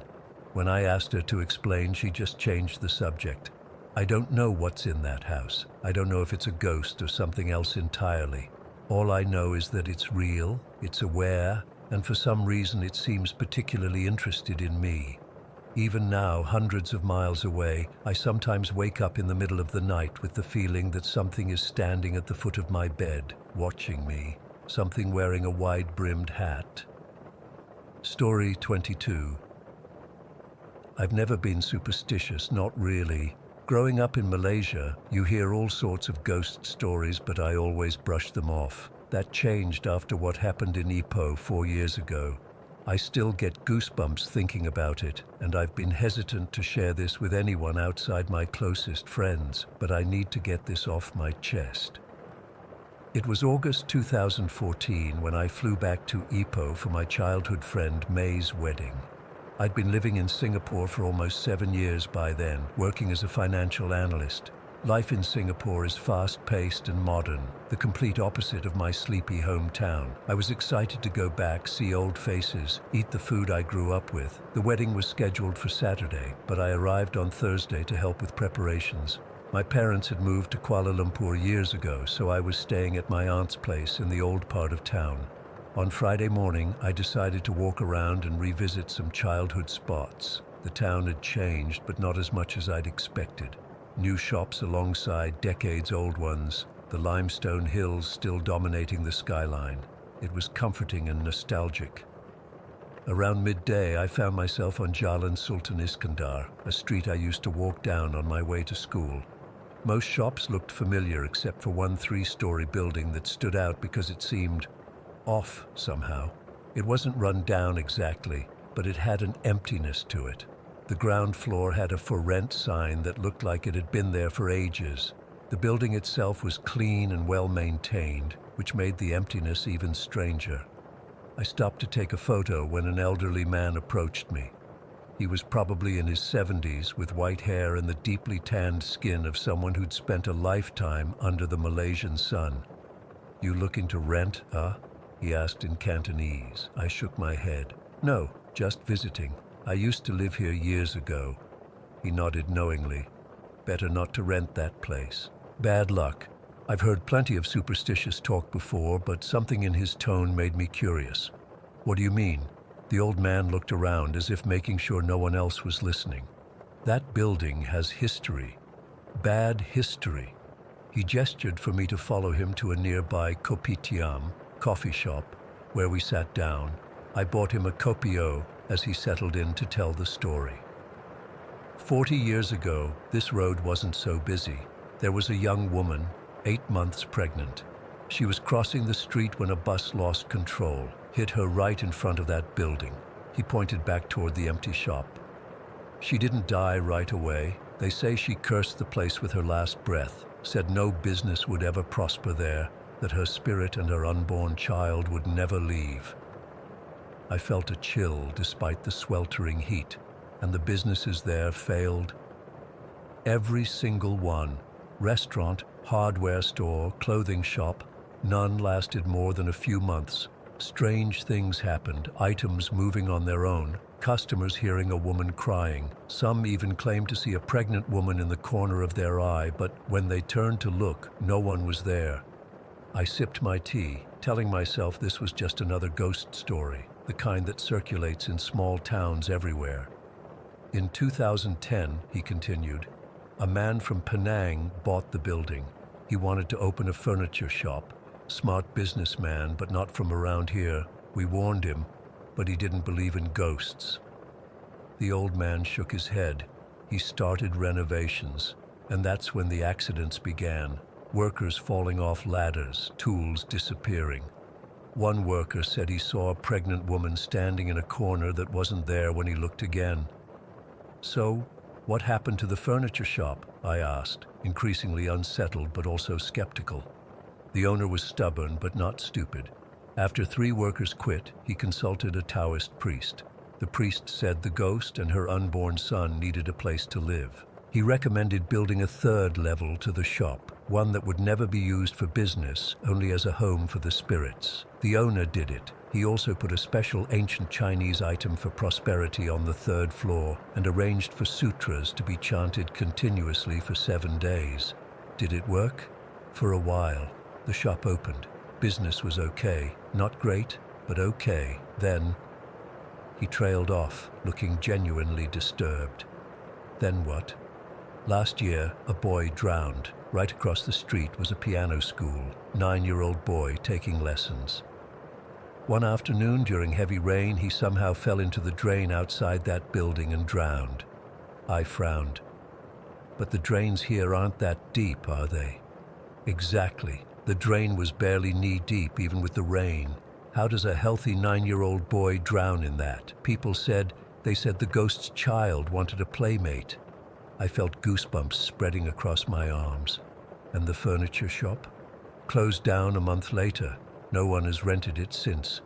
When I asked her to explain, she just changed the subject. I don't know what's in that house. I don't know if it's a ghost or something else entirely. All I know is that it's real, it's aware, and for some reason it seems particularly interested in me. Even now, hundreds of miles away, I sometimes wake up in the middle of the night with the feeling that something is standing at the foot of my bed, watching me, something wearing a wide-brimmed hat. Story 22. I've never been superstitious, not really. Growing up in Malaysia, you hear all sorts of ghost stories, but I always brush them off. That changed after what happened in Ipoh 4 years ago. I still get goosebumps thinking about it, and I've been hesitant to share this with anyone outside my closest friends, but I need to get this off my chest. It was August 2014 when I flew back to Ipoh for my childhood friend May's wedding. I'd been living in Singapore for almost 7 years by then, working as a financial analyst. Life in Singapore is fast-paced and modern, the complete opposite of my sleepy hometown. I was excited to go back, see old faces, eat the food I grew up with. The wedding was scheduled for Saturday, but I arrived on Thursday to help with preparations. My parents had moved to Kuala Lumpur years ago, so I was staying at my aunt's place in the old part of town. On Friday morning, I decided to walk around and revisit some childhood spots. The town had changed, but not as much as I'd expected. New shops alongside decades-old ones, the limestone hills still dominating the skyline. It was comforting and nostalgic. Around midday, I found myself on Jalan Sultan Iskandar, a street I used to walk down on my way to school. Most shops looked familiar except for one 3-story building that stood out because it seemed off somehow. It wasn't run down exactly, but it had an emptiness to it. The ground floor had a "for rent" sign that looked like it had been there for ages. The building itself was clean and well maintained, which made the emptiness even stranger. I stopped to take a photo when an elderly man approached me. He was probably in his 70s, with white hair and the deeply tanned skin of someone who'd spent a lifetime under the Malaysian sun. "You looking to rent, huh?" he asked in Cantonese. I shook my head. "No, just visiting. I used to live here years ago." He nodded knowingly. "Better not to rent that place. Bad luck." I've heard plenty of superstitious talk before, but something in his tone made me curious. "What do you mean?" The old man looked around as if making sure no one else was listening. "That building has history. Bad history." He gestured for me to follow him to a nearby kopitiam, coffee shop, where we sat down. I bought him a kopio as he settled in to tell the story. 40 years ago, this road wasn't so busy. There was a young woman, 8 months pregnant. She was crossing the street when a bus lost control, hit her right in front of that building. He pointed back toward the empty shop. She didn't die right away. They say she cursed the place with her last breath, said no business would ever prosper there, that her spirit and her unborn child would never leave. I felt a chill despite the sweltering heat, and the businesses there failed. Every single one, restaurant, hardware store, clothing shop, none lasted more than a few months. Strange things happened, items moving on their own, customers hearing a woman crying. Some even claimed to see a pregnant woman in the corner of their eye, but when they turned to look, no one was there. I sipped my tea, telling myself this was just another ghost story, the kind that circulates in small towns everywhere. In 2010, he continued, a man from Penang bought the building. He wanted to open a furniture shop. Smart businessman, but not from around here. We warned him, but he didn't believe in ghosts. The old man shook his head. He started renovations, and that's when the accidents began. Workers falling off ladders, tools disappearing. One worker said he saw a pregnant woman standing in a corner that wasn't there when he looked again. So, what happened to the furniture shop? I asked, increasingly unsettled but also skeptical. The owner was stubborn but not stupid. After 3 workers quit, he consulted a Taoist priest. The priest said the ghost and her unborn son needed a place to live. He recommended building a 3rd level to the shop, one that would never be used for business, only as a home for the spirits. The owner did it. He also put a special ancient Chinese item for prosperity on the 3rd floor and arranged for sutras to be chanted continuously for 7 days. Did it work? For a while. The shop opened. Business was okay. Not great, but okay. Then, he trailed off, looking genuinely disturbed. Then what? Last year, a boy drowned. Right across the street was a piano school. 9-year-old boy taking lessons. One afternoon during heavy rain, he somehow fell into the drain outside that building and drowned. I frowned. But the drains here aren't that deep, are they? Exactly. The drain was barely knee-deep even with the rain. How does a healthy 9-year-old boy drown in that? People said the ghost's child wanted a playmate. I felt goosebumps spreading across my arms. And the furniture shop? Closed down a month later. No one has rented it since.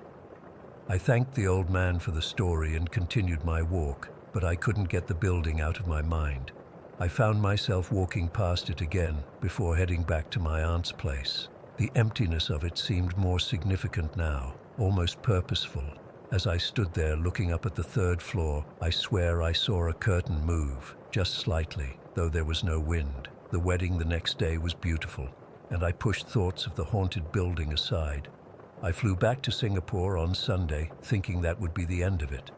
I thanked the old man for the story and continued my walk, but I couldn't get the building out of my mind. I found myself walking past it again before heading back to my aunt's place. The emptiness of it seemed more significant now, almost purposeful. As I stood there looking up at the 3rd floor, I swear I saw a curtain move, just slightly, though there was no wind. The wedding the next day was beautiful, and I pushed thoughts of the haunted building aside. I flew back to Singapore on Sunday, thinking that would be the end of it.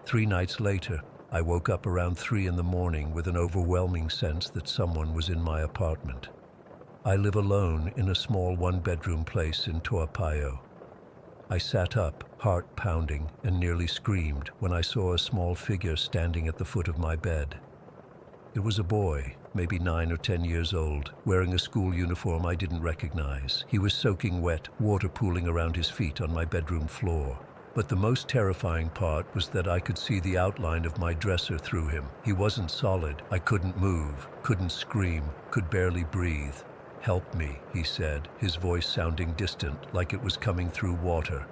3 nights later, I woke up around 3 in the morning with an overwhelming sense that someone was in my apartment. I live alone in a small 1-bedroom place in Toa Payoh. I sat up, heart pounding, and nearly screamed when I saw a small figure standing at the foot of my bed. It was a boy, maybe 9 or 10 years old, wearing a school uniform I didn't recognize. He was soaking wet, water pooling around his feet on my bedroom floor. But the most terrifying part was that I could see the outline of my dresser through him. He wasn't solid. I couldn't move, couldn't scream, could barely breathe. "Help me," he said, his voice sounding distant, like it was coming through water.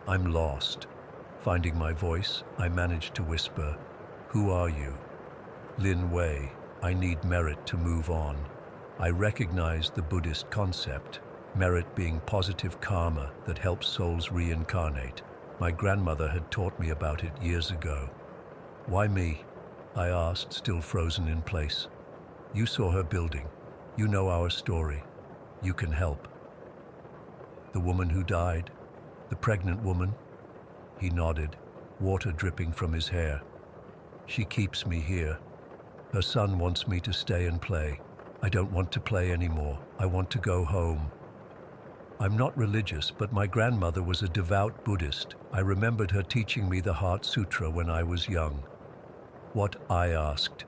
"I'm lost." Finding my voice, I managed to whisper, "Who are you?" "Lin Wei. I need merit to move on." I recognized the Buddhist concept, merit being positive karma that helps souls reincarnate. My grandmother had taught me about it years ago. "Why me?" I asked, still frozen in place. "You saw her building. You know our story. You can help." "The woman who died? The pregnant woman?" He nodded, water dripping from his hair. "She keeps me here. Her son wants me to stay and play. I don't want to play anymore. I want to go home." I'm not religious, but my grandmother was a devout Buddhist. I remembered her teaching me the Heart Sutra when I was young. "What?" I asked.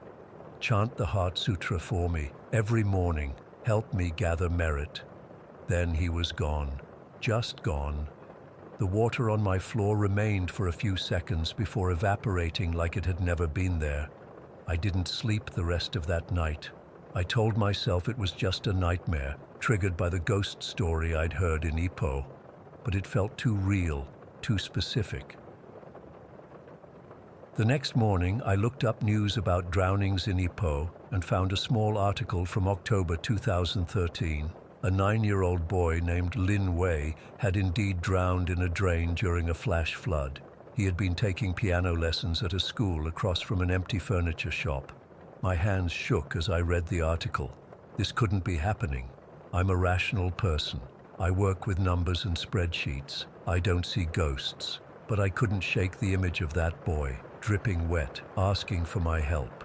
"Chant the Heart Sutra for me every morning. Help me gather merit." Then he was gone. Just gone. The water on my floor remained for a few seconds before evaporating like it had never been there. I didn't sleep the rest of that night. I told myself it was just a nightmare, triggered by the ghost story I'd heard in Ipoh. But it felt too real, too specific. The next morning, I looked up news about drownings in Ipoh and found a small article from October 2013. A 9-year-old boy named Lin Wei had indeed drowned in a drain during a flash flood. He had been taking piano lessons at a school across from an empty furniture shop. My hands shook as I read the article. This couldn't be happening. I'm a rational person. I work with numbers and spreadsheets. I don't see ghosts. But I couldn't shake the image of that boy, dripping wet, asking for my help.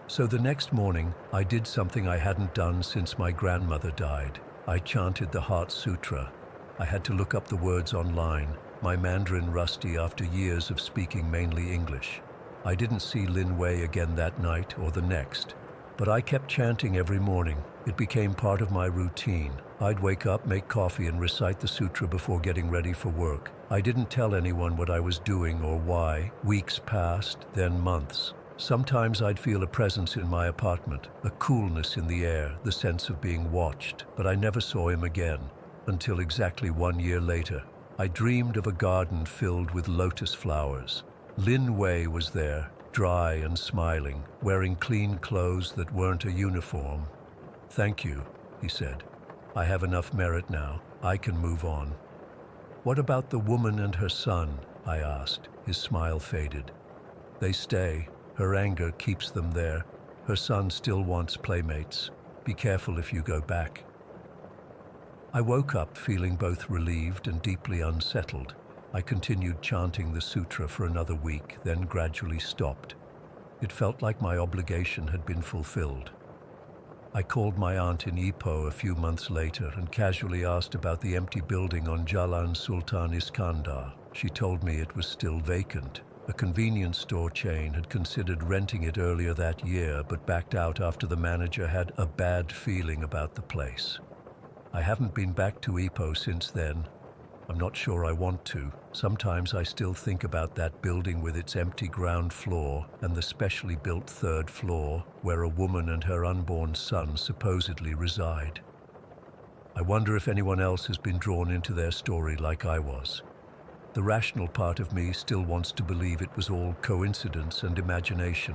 So the next morning, I did something I hadn't done since my grandmother died. I chanted the Heart Sutra. I had to look up the words online, my Mandarin rusty after years of speaking mainly English. I didn't see Lin Wei again that night or the next, but I kept chanting every morning. It became part of my routine. I'd wake up, make coffee, and recite the sutra before getting ready for work. I didn't tell anyone what I was doing or why. Weeks passed, then months. Sometimes I'd feel a presence in my apartment, a coolness in the air, the sense of being watched, but I never saw him again, until exactly 1 year later. I dreamed of a garden filled with lotus flowers. Lin Wei was there, dry and smiling, wearing clean clothes that weren't a uniform. "Thank you," he said. "I have enough merit now. I can move on." "What about the woman and her son?" I asked. His smile faded. "They stay. Her anger keeps them there. Her son still wants playmates. Be careful if you go back." I woke up feeling both relieved and deeply unsettled. I continued chanting the sutra for another week, then gradually stopped. It felt like my obligation had been fulfilled. I called my aunt in Ipoh a few months later and casually asked about the empty building on Jalan Sultan Iskandar. She told me it was still vacant. A convenience store chain had considered renting it earlier that year, but backed out after the manager had a bad feeling about the place. I haven't been back to Ipoh since then. I'm not sure I want to. Sometimes I still think about that building with its empty ground floor and the specially built third floor where a woman and her unborn son supposedly reside. I wonder if anyone else has been drawn into their story like I was. The rational part of me still wants to believe it was all coincidence and imagination.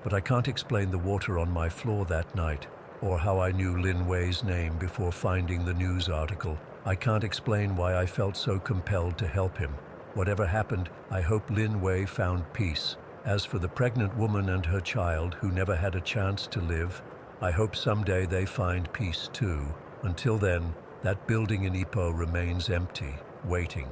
But I can't explain the water on my floor that night, or how I knew Lin Wei's name before finding the news article. I can't explain why I felt so compelled to help him. Whatever happened, I hope Lin Wei found peace. As for the pregnant woman and her child who never had a chance to live, I hope someday they find peace too. Until then, that building in Ipoh remains empty, waiting.